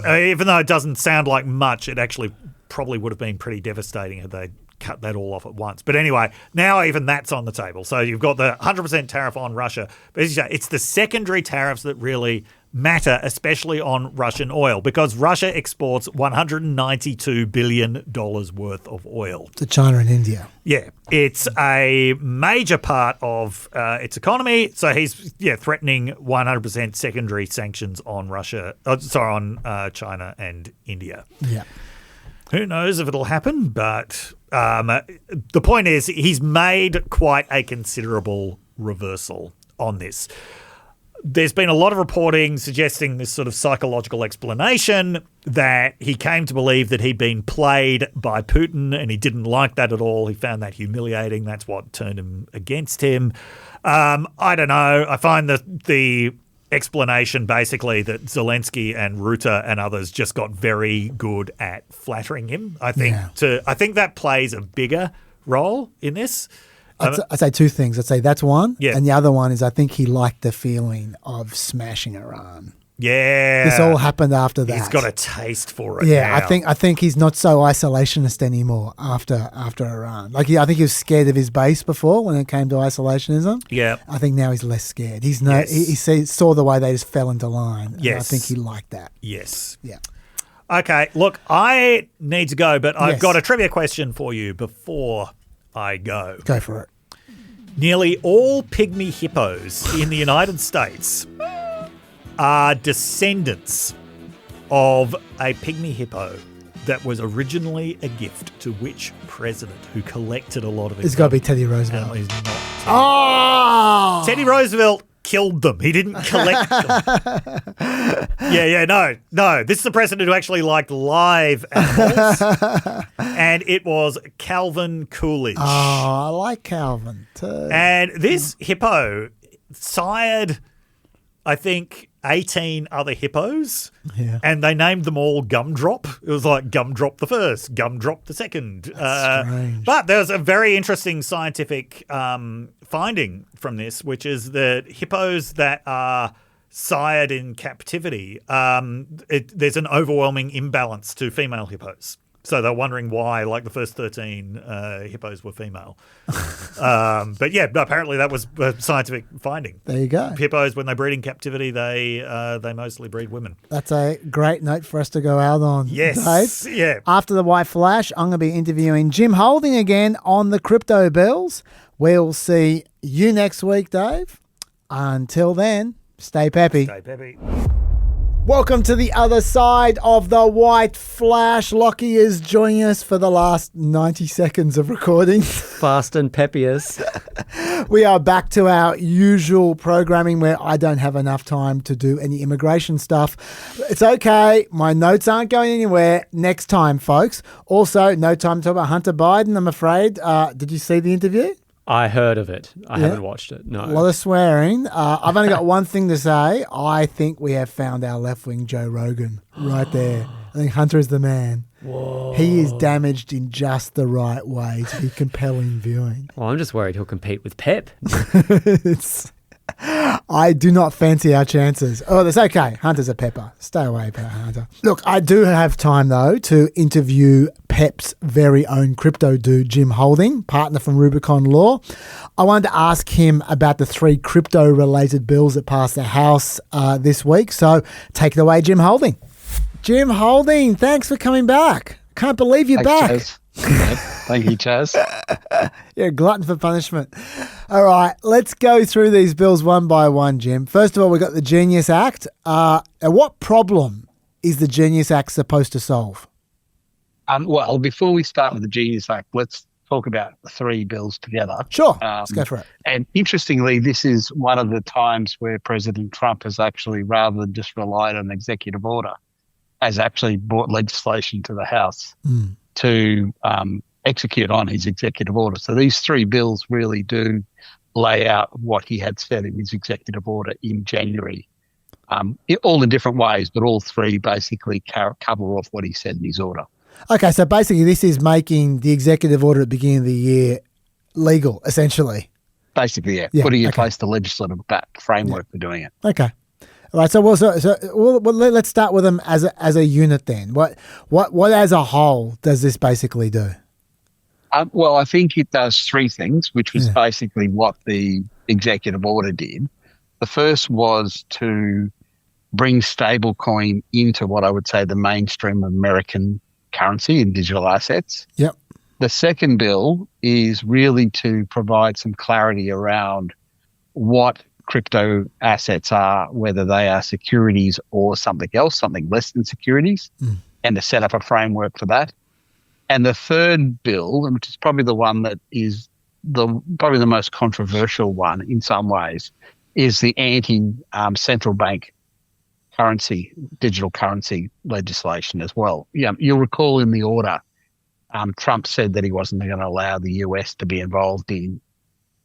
Even though it doesn't sound like much, it actually probably would have been pretty devastating had they cut that all off at once. But anyway, now even that's on the table. So you've got the 100% tariff on Russia. But as you say, it's the secondary tariffs that really matter, especially on Russian oil, because Russia exports $192 billion worth of oil
to China and India.
Yeah, it's a major part of its economy. So he's threatening 100% secondary sanctions on Russia. On China and India.
Yeah.
Who knows if it'll happen? But the point is, he's made quite a considerable reversal on this. There's been a lot of reporting suggesting this sort of psychological explanation that he came to believe that he'd been played by Putin and he didn't like that at all. He found that humiliating. That's what turned him against him. I don't know. I find the explanation basically that Zelensky and Rutte and others just got very good at flattering him. I think that plays a bigger role in this.
I'd say two things. I'd say that's one.
Yeah.
And the other one is I think he liked the feeling of smashing Iran.
Yeah.
This all happened after that.
He's got a taste for it.
Yeah,
now.
I think he's not so isolationist anymore after Iran. I think he was scared of his base before when it came to isolationism.
Yeah.
I think now he's less scared. He saw the way they just fell into line. And I think he liked that.
Yes.
Yeah.
Okay, look, I need to go, but I've got a trivia question for you before I go.
Go for it.
Nearly all pygmy hippos in the United States are descendants of a pygmy hippo that was originally a gift to which president who collected a lot of it?
It's got to be Teddy Roosevelt.
He's not.
Oh!
Teddy Roosevelt killed them. He didn't collect them. No. This is the president who actually liked live animals. And it was Calvin Coolidge.
Oh, I like Calvin too.
And this hippo sired, I think, 18 other hippos.
Yeah.
And they named them all Gumdrop. It was like Gumdrop the first, Gumdrop the second.
That's strange.
But there's a very interesting scientific finding from this, which is that hippos that are sired in captivity, there's an overwhelming imbalance to female hippos. So they're wondering why, like, the first 13 hippos were female. But yeah, apparently that was a scientific finding.
There you go.
Hippos, when they breed in captivity, they mostly breed women.
That's a great note for us to go out on.
Yes.
Dave.
Yeah.
After the White Flash, I'm going to be interviewing Jim Holding again on the crypto bills. We'll see you next week, Dave. Until then, stay peppy.
Stay peppy.
Welcome to the other side of the White Flash. Lockie is joining us for the last 90 seconds of recording.
Fast and peppiest.
We are back to our usual programming where I don't have enough time to do any immigration stuff. It's okay. My notes aren't going anywhere. Next time, folks. Also, no time to talk about Hunter Biden, I'm afraid. Did you see the interview?
I heard of it. I haven't watched it. No.
A lot of swearing. I've only got one thing to say. I think we have found our left-wing Joe Rogan right there. I think Hunter is the man.
Whoa.
He is damaged in just the right way to be compelling viewing.
Well, I'm just worried he'll compete with PEP.
I do not fancy our chances. Oh, that's okay. Hunter's a pepper. Stay away about Hunter. Look, I do have time, though, to interview PEP's very own crypto dude, Jim Holding, partner from Rubicon Law. I wanted to ask him about the 3 crypto-related bills that passed the House this week. So take it away, Jim Holding. Jim Holding, thanks for coming back. Can't believe you're back.
Chaz. Thank you, Chaz.
You're a glutton for punishment. All right, let's go through these bills one by one, Jim. First of all, we've got the Genius Act. What problem is the Genius Act supposed to solve?
Well, before we start with the Genius Act, let's talk about the 3 bills together.
Sure, let's go for it.
And interestingly, this is one of the times where President Trump has actually, rather than just relied on executive order, has actually brought legislation to the House to execute on his executive order. So these 3 bills really do lay out what he had said in his executive order in January, all in different ways, but all 3 basically cover off what he said in his order.
Okay, so basically this is making the executive order at the beginning of the year legal, essentially.
Basically, yeah. Putting in place the legislative framework for doing it.
Okay. All right, so let's start with them as a unit then. What as a whole does this basically do?
Well, I think it does 3 things, which was basically what the executive order did. The first was to bring stablecoin into what I would say the mainstream of American currency and digital assets.
Yep.
The second bill is really to provide some clarity around what crypto assets are, whether they are securities or something else, something less than securities, and to set up a framework for that. And the third bill, which is probably the one that is probably the most controversial one in some ways, is the anti-central bank currency, digital currency legislation as well. Yeah, you'll recall in the order, Trump said that he wasn't going to allow the US to be involved in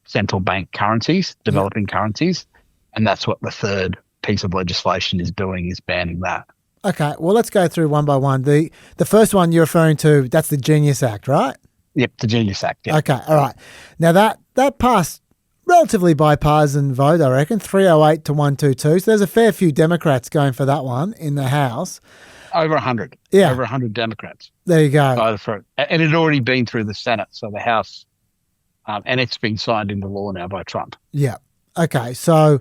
central bank currencies, developing currencies, and that's what the third piece of legislation is doing, is banning that.
Okay, well, let's go through one by one. The first one you're referring to, that's the Genius Act, right?
Yep, the Genius Act, yeah.
Okay, all right. Now, that passed relatively bipartisan vote, I reckon, 308 to 122. So there's a fair few Democrats going for that one in the House.
Over 100.
Yeah.
Over 100 Democrats.
There you go.
Voted for it. And it had already been through the Senate, so the House, and it's been signed into law now by Trump.
Yeah. Okay, so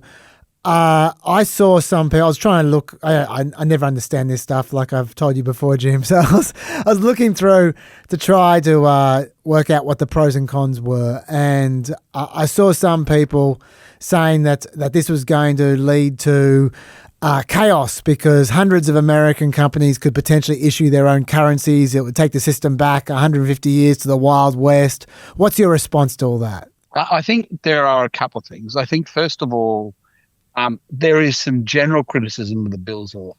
I saw some people, I was trying to look, I never understand this stuff, like I've told you before, Jim. So I was looking through to try to work out what the pros and cons were. And I saw some people saying that this was going to lead to chaos because hundreds of American companies could potentially issue their own currencies. It would take the system back 150 years to the Wild West. What's your response to all that?
I think there are a couple of things. I think, first of all, There is some general criticism of the bills law.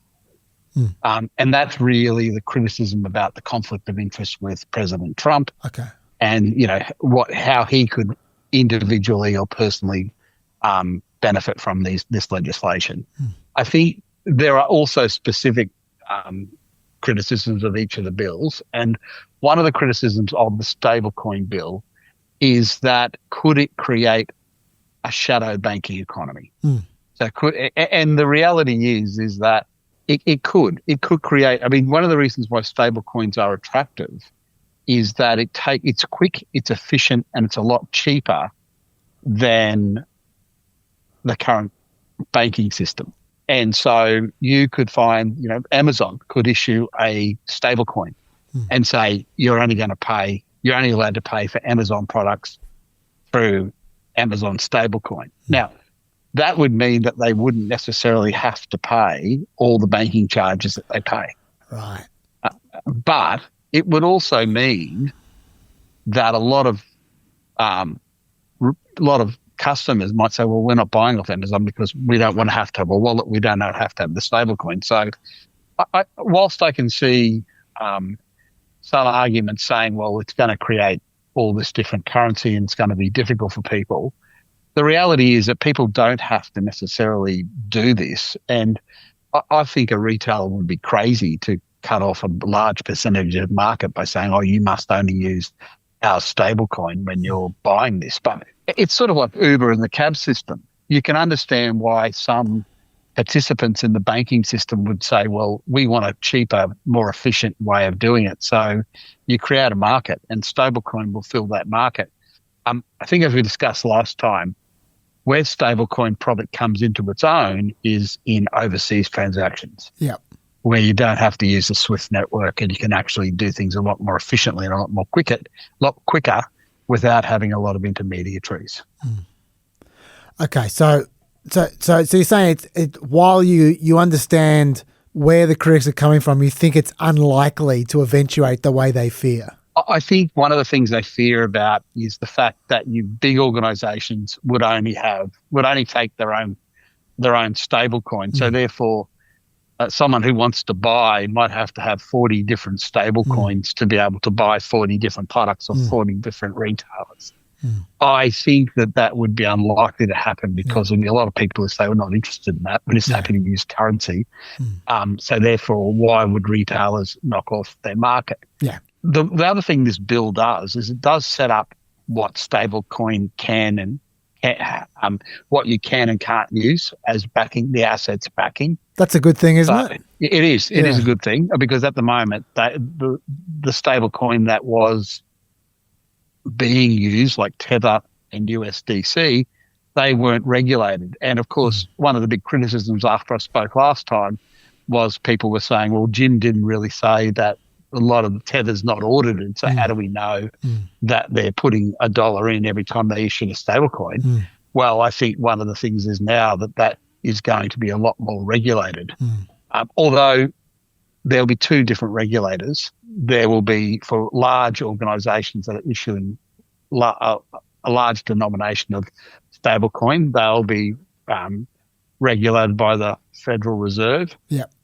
And that's really the criticism about the conflict of interest with President Trump.
Okay.
And, how he could individually or personally benefit from this legislation. I think there are also specific criticisms of each of the bills. And one of the criticisms of the stablecoin bill is that could it create a shadow banking economy? So and the reality is that it could create. I mean, one of the reasons why stablecoins are attractive is that it's quick, it's efficient, and it's a lot cheaper than the current banking system. And so you could find, Amazon could issue a stablecoin and say you're only allowed to pay for Amazon products through Amazon stablecoin. Now, that would mean that they wouldn't necessarily have to pay all the banking charges that they pay.
Right.
But it would also mean that a lot of customers might say, well, we're not buying off Amazon because we don't want to have to have a wallet. We don't have to have the stablecoin. So whilst I can see some arguments saying, well, it's going to create all this different currency and it's going to be difficult for people, the reality is that people don't have to necessarily do this. And I think a retailer would be crazy to cut off a large percentage of the market by saying, oh, you must only use our stablecoin when you're buying this. But it's sort of like Uber and the cab system. You can understand why some participants in the banking system would say, well, we want a cheaper, more efficient way of doing it. So you create a market and stablecoin will fill that market. I think as we discussed last time, where stablecoin product comes into its own is in overseas transactions.
Yeah.
Where you don't have to use the SWIFT network and you can actually do things a lot more efficiently and a lot quicker without having a lot of intermediaries.
Okay, so you're saying while you understand where the critics are coming from, you think it's unlikely to eventuate the way they fear?
I think one of the things they fear about is the fact that big organisations would only take their own stable coin. So therefore, someone who wants to buy might have to have 40 different stable coins to be able to buy 40 different products or 40 different retailers. I think that would be unlikely to happen because there'll be a lot of people who say we're not interested in that. We're just happy to use currency. So therefore, why would retailers knock off their market?
Yeah.
The other thing this bill does is it does set up what stablecoin can and what you can and can't use as backing, the assets backing.
That's a good thing, isn't it?
It is. It is a good thing because at the moment, the stablecoin that was being used, like Tether and USDC, they weren't regulated. And of course, one of the big criticisms after I spoke last time was people were saying, well, Jim didn't really say that a lot of the Tether's not audited. So how do we know that they're putting $1 in every time they issue a stablecoin? Well, I think one of the things is now that is going to be a lot more regulated. Although there'll be two different regulators. There will be for large organisations that are issuing a large denomination of stablecoin. They'll be regulated by the Federal Reserve,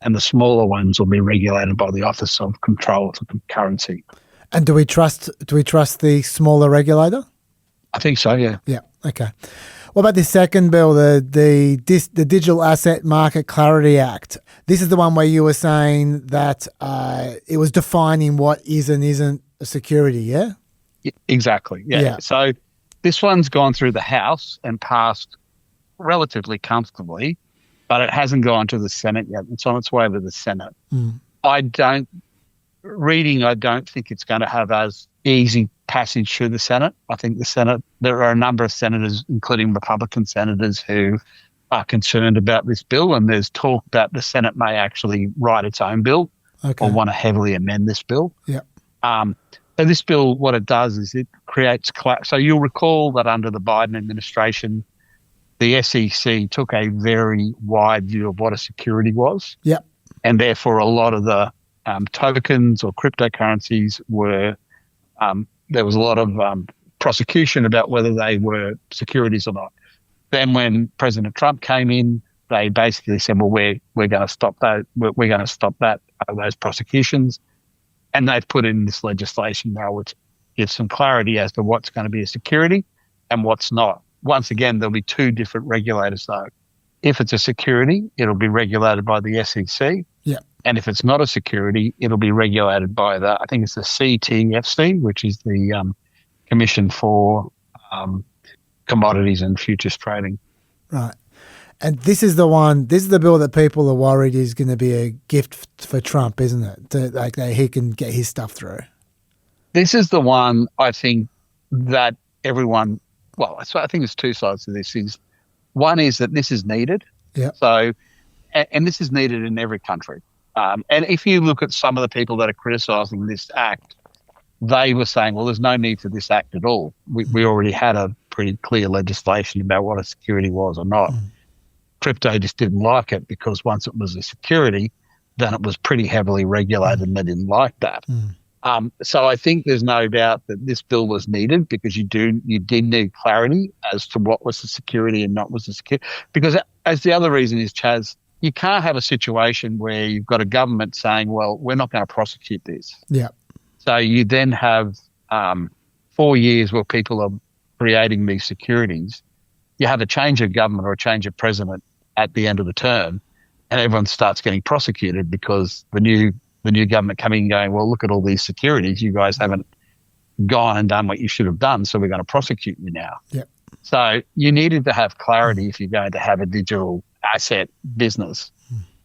and the smaller ones will be regulated by the Office of Control of Currency.
And do we trust the smaller regulator?
I think so. Yeah.
Yeah. Okay. What about the second bill, the Digital Asset Market Clarity Act? This is the one where you were saying that it was defining what is and isn't a security. Yeah.
Exactly. Yeah. So this one's gone through the House and passed relatively comfortably, but it hasn't gone to the Senate yet. It's on its way to the Senate. I don't think it's going to have as easy passage through the Senate. I think the Senate, there are a number of senators, including Republican senators, who are concerned about this bill, and there's talk that the Senate may actually write its own bill or want to heavily amend this bill.
Yeah.
So this bill, what it does is it creates so you'll recall that under the Biden administration, the SEC took a very wide view of what a security was.
Yep.
And therefore a lot of the tokens or cryptocurrencies were, there was a lot of prosecution about whether they were securities or not. Then when President Trump came in, they basically said, well, we're going to stop that. We're going to stop those prosecutions. And they've put in this legislation now, which gives some clarity as to what's going to be a security and what's not. Once again, there'll be two different regulators, though. If it's a security, it'll be regulated by the SEC.
Yeah.
And if it's not a security, it'll be regulated by I think it's the CTFC, which is the Commission for Commodities and Futures Trading.
Right. And this is the bill that people are worried is going to be a gift for Trump, isn't it? That he can get his stuff through.
This is the one I think that everyone, well, I think there's two sides to this. One is that this is needed.
Yeah.
So, and this is needed in every country. And if you look at some of the people that are criticising this act, they were saying, well, there's no need for this act at all. We already had a pretty clear legislation about what a security was or not. Crypto just didn't like it because once it was a security, then it was pretty heavily regulated and they didn't like that. So I think there's no doubt that this bill was needed because you did need clarity as to what was the security and not was the security. Because as the other reason is, Chaz, you can't have a situation where you've got a government saying, well, we're not going to prosecute this.
Yeah.
So you then have 4 years where people are creating these securities. You have a change of government or a change of president at the end of the term, and everyone starts getting prosecuted because the new government coming and going, well, look at all these securities. You guys haven't gone and done what you should have done, so we're going to prosecute you now.
Yep.
So you needed to have clarity if you're going to have a digital asset business.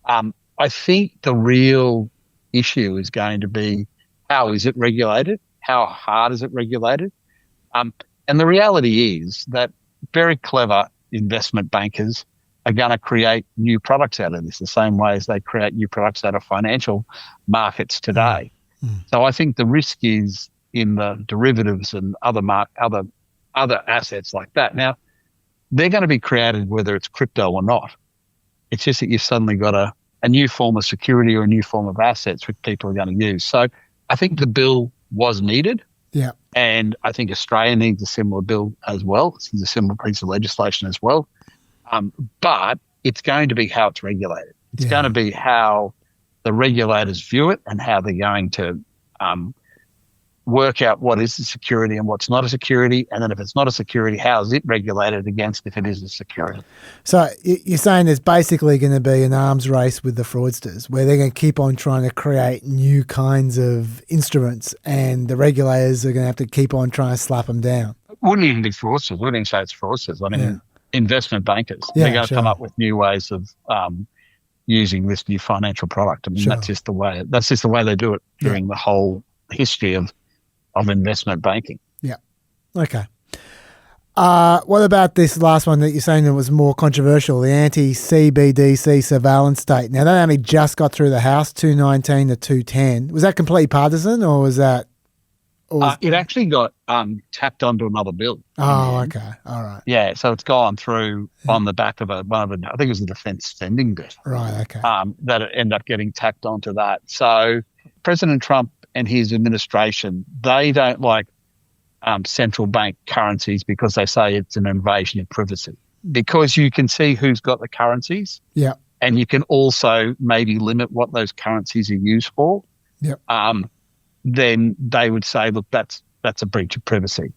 I think the real issue is going to be, how is it regulated? How hard is it regulated? And the reality is that very clever investment bankers are going to create new products out of this, the same way as they create new products out of financial markets today. So I think the risk is in the derivatives and other assets like that. Now, they're going to be created whether it's crypto or not. It's just that you've suddenly got a new form of security or a new form of assets which people are going to use. So I think the bill was needed.
Yeah.
And I think Australia needs a similar bill as well. It's a similar piece of legislation as well. But it's going to be how it's regulated. It's going to be how the regulators view it and how they're going to work out what is a security and what's not a security. And then if it's not a security, how is it regulated against if it is a security?
So you're saying there's basically going to be an arms race with the fraudsters where they're going to keep on trying to create new kinds of instruments and the regulators are going to have to keep on trying to slap them down.
Wouldn't even be fraudsters. Wouldn't even say it's fraudsters. I mean, investment bankers. They're going to come up with new ways of using this new financial product. I mean, that's just the way they do it during the whole history of investment banking.
Yeah. Okay. What about this last one that you're saying that was more controversial, the anti-CBDC surveillance state? Now, that only just got through the House, 219 to 210. Was that completely partisan or was that...
it actually got tapped onto another bill.
Oh, okay. All right.
Yeah, so it's gone through on the back of I think it was the defence spending bill.
Right, okay.
That it ended up getting tacked onto that. So President Trump and his administration, they don't like central bank currencies because they say it's an invasion of privacy. Because you can see who's got the currencies.
Yeah.
And you can also maybe limit what those currencies are used for.
Yep.
Then they would say, look, that's a breach of privacy.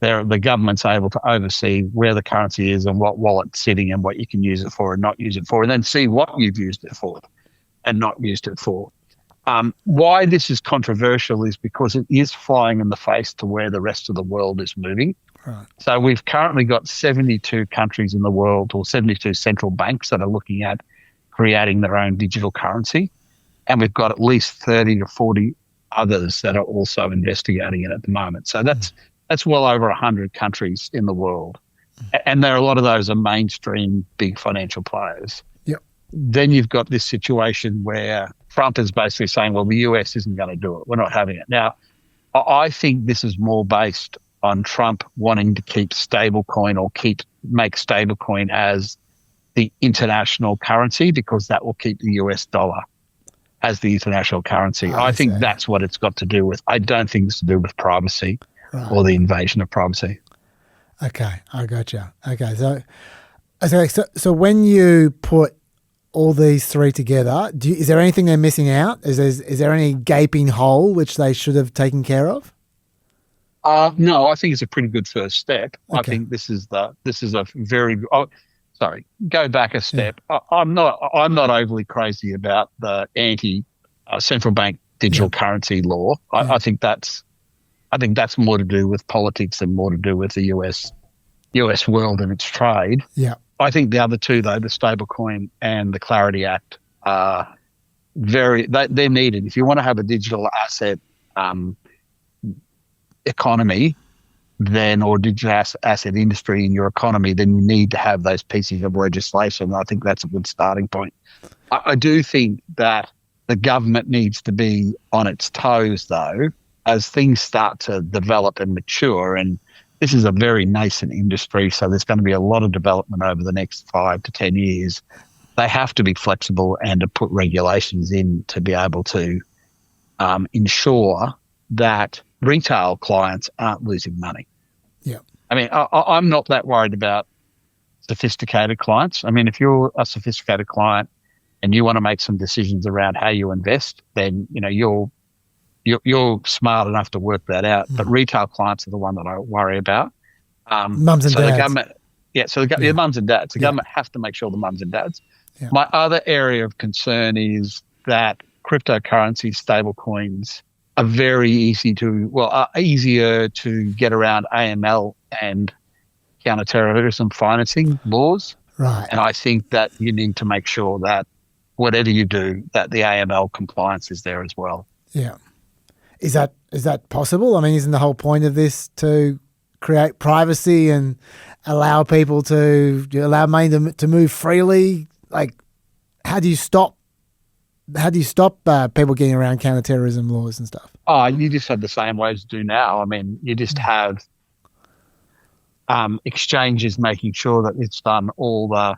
The government's able to oversee where the currency is and what wallet's sitting and what you can use it for and not use it for, and then see what you've used it for and not used it for. Why this is controversial is because it is flying in the face to where the rest of the world is moving.
Right.
So we've currently got 72 countries in the world, or 72 central banks that are looking at creating their own digital currency, and we've got at least 30 to 40 others that are also investigating it at the moment. So that's well over 100 countries in the world. And there are a lot of those are mainstream big financial players.
Yep.
Then you've got this situation where Trump is basically saying, well, the US isn't going to do it. We're not having it. Now, I think this is more based on Trump wanting to keep stablecoin or make stablecoin as the international currency because that will keep the US dollar as the international currency. I think that's what it's got to do with. I don't think it's to do with privacy or the invasion of privacy.
Okay, I gotcha. Okay, so Okay, so when you put all these three together, is there anything they're missing out? Is there any gaping hole which they should have taken care of?
No, I think it's a pretty good first step.
Okay.
I think this is a very. Oh, sorry, go back a step. Yeah. I'm not overly crazy about the anti central bank digital currency law. I think that's more to do with politics and more to do with the US world and its trade.
Yeah.
I think the other two, though, the stablecoin and the Clarity Act, are they're needed. If you want to have a digital asset economy, or digital asset industry in your economy, then you need to have those pieces of legislation. I think that's a good starting point. I do think that the government needs to be on its toes, though, as things start to develop and mature. And this is a very nascent industry, so there's going to be a lot of development over the next 5 to 10 years. They have to be flexible and to put regulations in to be able to ensure that retail clients aren't losing money.
Yeah.
I mean, I'm not that worried about sophisticated clients. I mean, if you're a sophisticated client and you want to make some decisions around how you invest, then you're smart enough to work that out. But retail clients are the one that I worry about.
Mums and dads.
The government, the mums and dads. The government have to make sure the mums and dads.
Yeah.
My other area of concern is that cryptocurrency stablecoins are very easier to get around AML and counterterrorism financing laws.
Right.
And I think that you need to make sure that whatever you do, that the AML compliance is there as well.
Yeah. Is that possible? I mean, isn't the whole point of this to create privacy and allow people allow money to move freely? Like, how do you stop people getting around counterterrorism laws and stuff?
Oh, you just have the same ways to do now. I mean, you just have exchanges making sure that it's done all the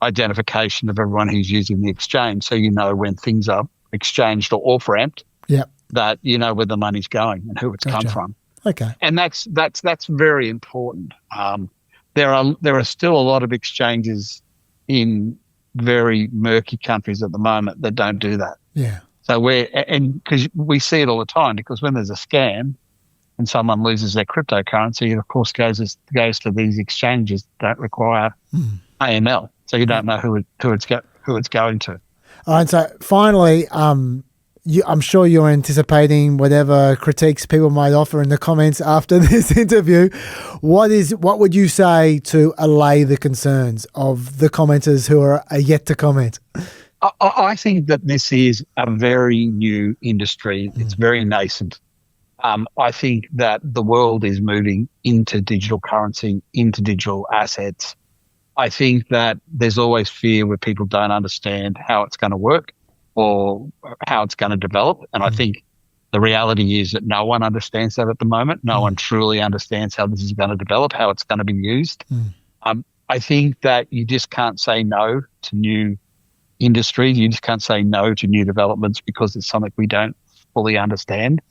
identification of everyone who's using the exchange, so you know when things are exchanged or off-ramped.
Yeah.
That you know where the money's going and who it's come from.
Okay.
And that's very important. There are still a lot of exchanges in very murky countries at the moment that don't do that.
Yeah.
So because we see it all the time, because when there's a scam and someone loses their cryptocurrency, it of course goes to these exchanges that don't require AML. So you don't know who it's going to.
All right. So finally, I'm sure you're anticipating whatever critiques people might offer in the comments after this interview. What would you say to allay the concerns of the commenters who are yet to comment?
I think that this is a very new industry. It's very nascent. I think that the world is moving into digital currency, into digital assets. I think that there's always fear where people don't understand how it's going to work or how it's going to develop. And I think the reality is that no one understands that at the moment. No one truly understands how this is going to develop, how it's going to be used. I think that you just can't say no to new industries. You just can't say no to new developments because it's something we don't fully understand.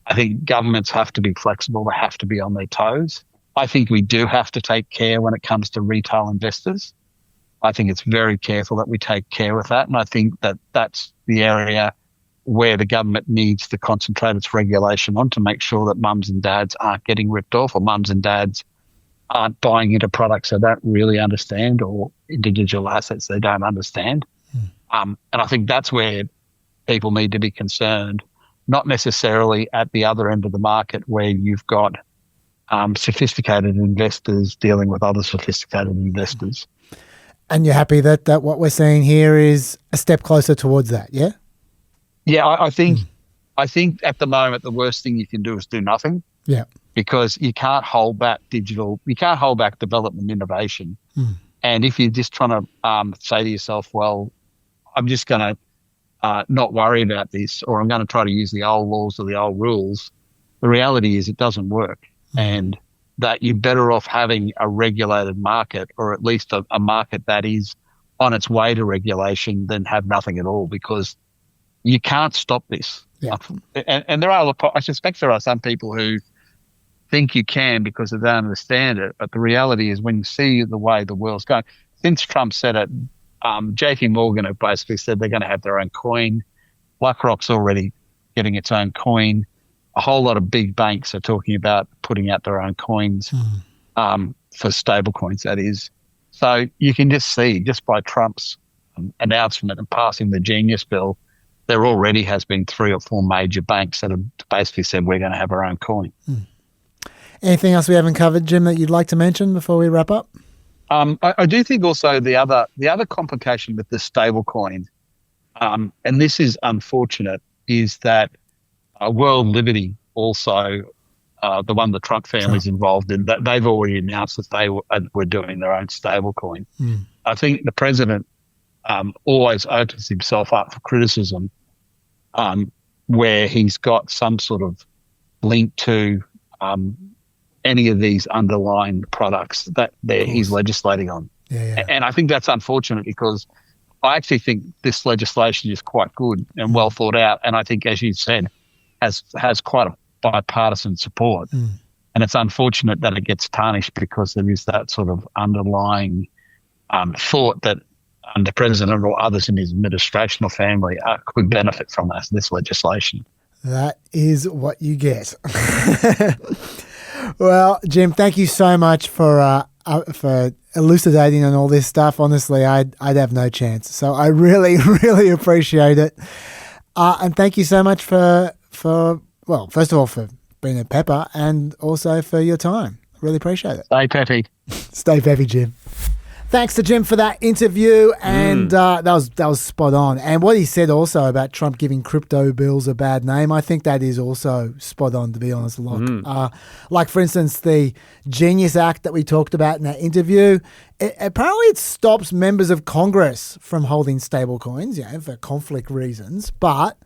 I think governments have to be flexible. They have to be on their toes. I think we do have to take care when it comes to retail investors. I think it's very careful that we take care with that. And I think that that's the area where the government needs to concentrate its regulation on to make sure that mums and dads aren't getting ripped off or mums and dads aren't buying into products they don't really understand or into digital assets they don't understand. And I think that's where people need to be concerned, not necessarily at the other end of the market where you've got sophisticated investors dealing with other sophisticated investors.
And you're happy that what we're seeing here is a step closer towards that, yeah?
Yeah, I think at the moment the worst thing you can do is do nothing.
Yeah.
Because you can't hold back development innovation. And if you're just trying to say to yourself, well, I'm just going to not worry about this, or I'm going to try to use the old laws or the old rules, the reality is it doesn't work. And that you're better off having a regulated market, or at least a market that is on its way to regulation, than have nothing at all, because you can't stop this.
Yeah.
And I suspect there are some people who think you can because they don't understand it. But the reality is when you see the way the world's going, since Trump said it, JP Morgan have basically said they're going to have their own coin. BlackRock's already getting its own coin. A whole lot of big banks are talking about putting out their own coins for stable coins, that is. So you can just see, just by Trump's announcement and passing the Genius Bill, there already has been 3 or 4 major banks that have basically said we're going to have our own coin.
Anything else we haven't covered, Jim, that you'd like to mention before we wrap up?
I do think also the other complication with the stable coin, and this is unfortunate, is that World Liberty also, the one the Trump family's involved in, that they've already announced that they were doing their own stable coin. I think the president always opens himself up for criticism where he's got some sort of link to any of these underlying products that he's legislating on. And I think that's unfortunate because I actually think this legislation is quite good and well thought out. And I think, as you said, has quite a bipartisan support. And it's unfortunate that it gets tarnished because there is that sort of underlying thought that the president or others in his administration or family could benefit from this legislation.
That is what you get. Well, Jim, thank you so much for elucidating on all this stuff. Honestly, I'd have no chance. So I really, really appreciate it. And thank you so much for well, first of all, for being a pepper and also for your time. Really appreciate it.
Stay peppy.
Stay peppy, Jim. Thanks to Jim for that interview, and that was spot on. And what he said also about Trump giving crypto bills a bad name, I think that is also spot on, to be honest. Like, for instance, the Genius Act that we talked about in that interview, apparently it stops members of Congress from holding stable coins, for conflict reasons, but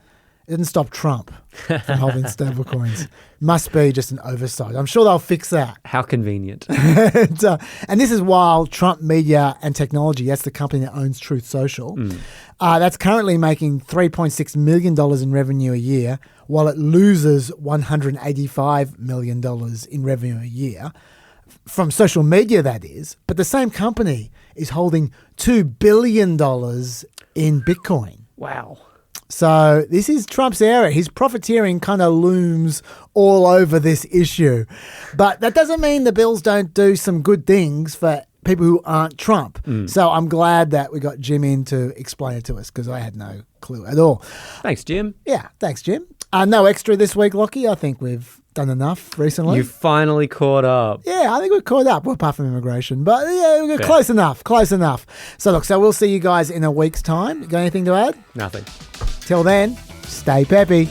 it didn't stop Trump from holding stable coins. Must be just an oversight. I'm sure they'll fix that.
How convenient.
And this is while Trump Media and Technology, that's the company that owns Truth Social, that's currently making $3.6 million in revenue a year, while it loses $185 million in revenue a year. From social media, that is. But the same company is holding $2 billion in Bitcoin.
Wow.
So this is Trump's era. His profiteering kind of looms all over this issue. But that doesn't mean the bills don't do some good things for people who aren't Trump. So I'm glad that we got Jim in to explain it to us because I had no clue at all.
Thanks, Jim.
Yeah, thanks, Jim. No extra this week, Lockie. I think we've done enough recently.
You finally caught up.
Yeah, I think we're caught up, well, apart from immigration. But yeah, we're close enough. So look, we'll see you guys in a week's time. Got anything to add?
Nothing.
Till then, stay peppy.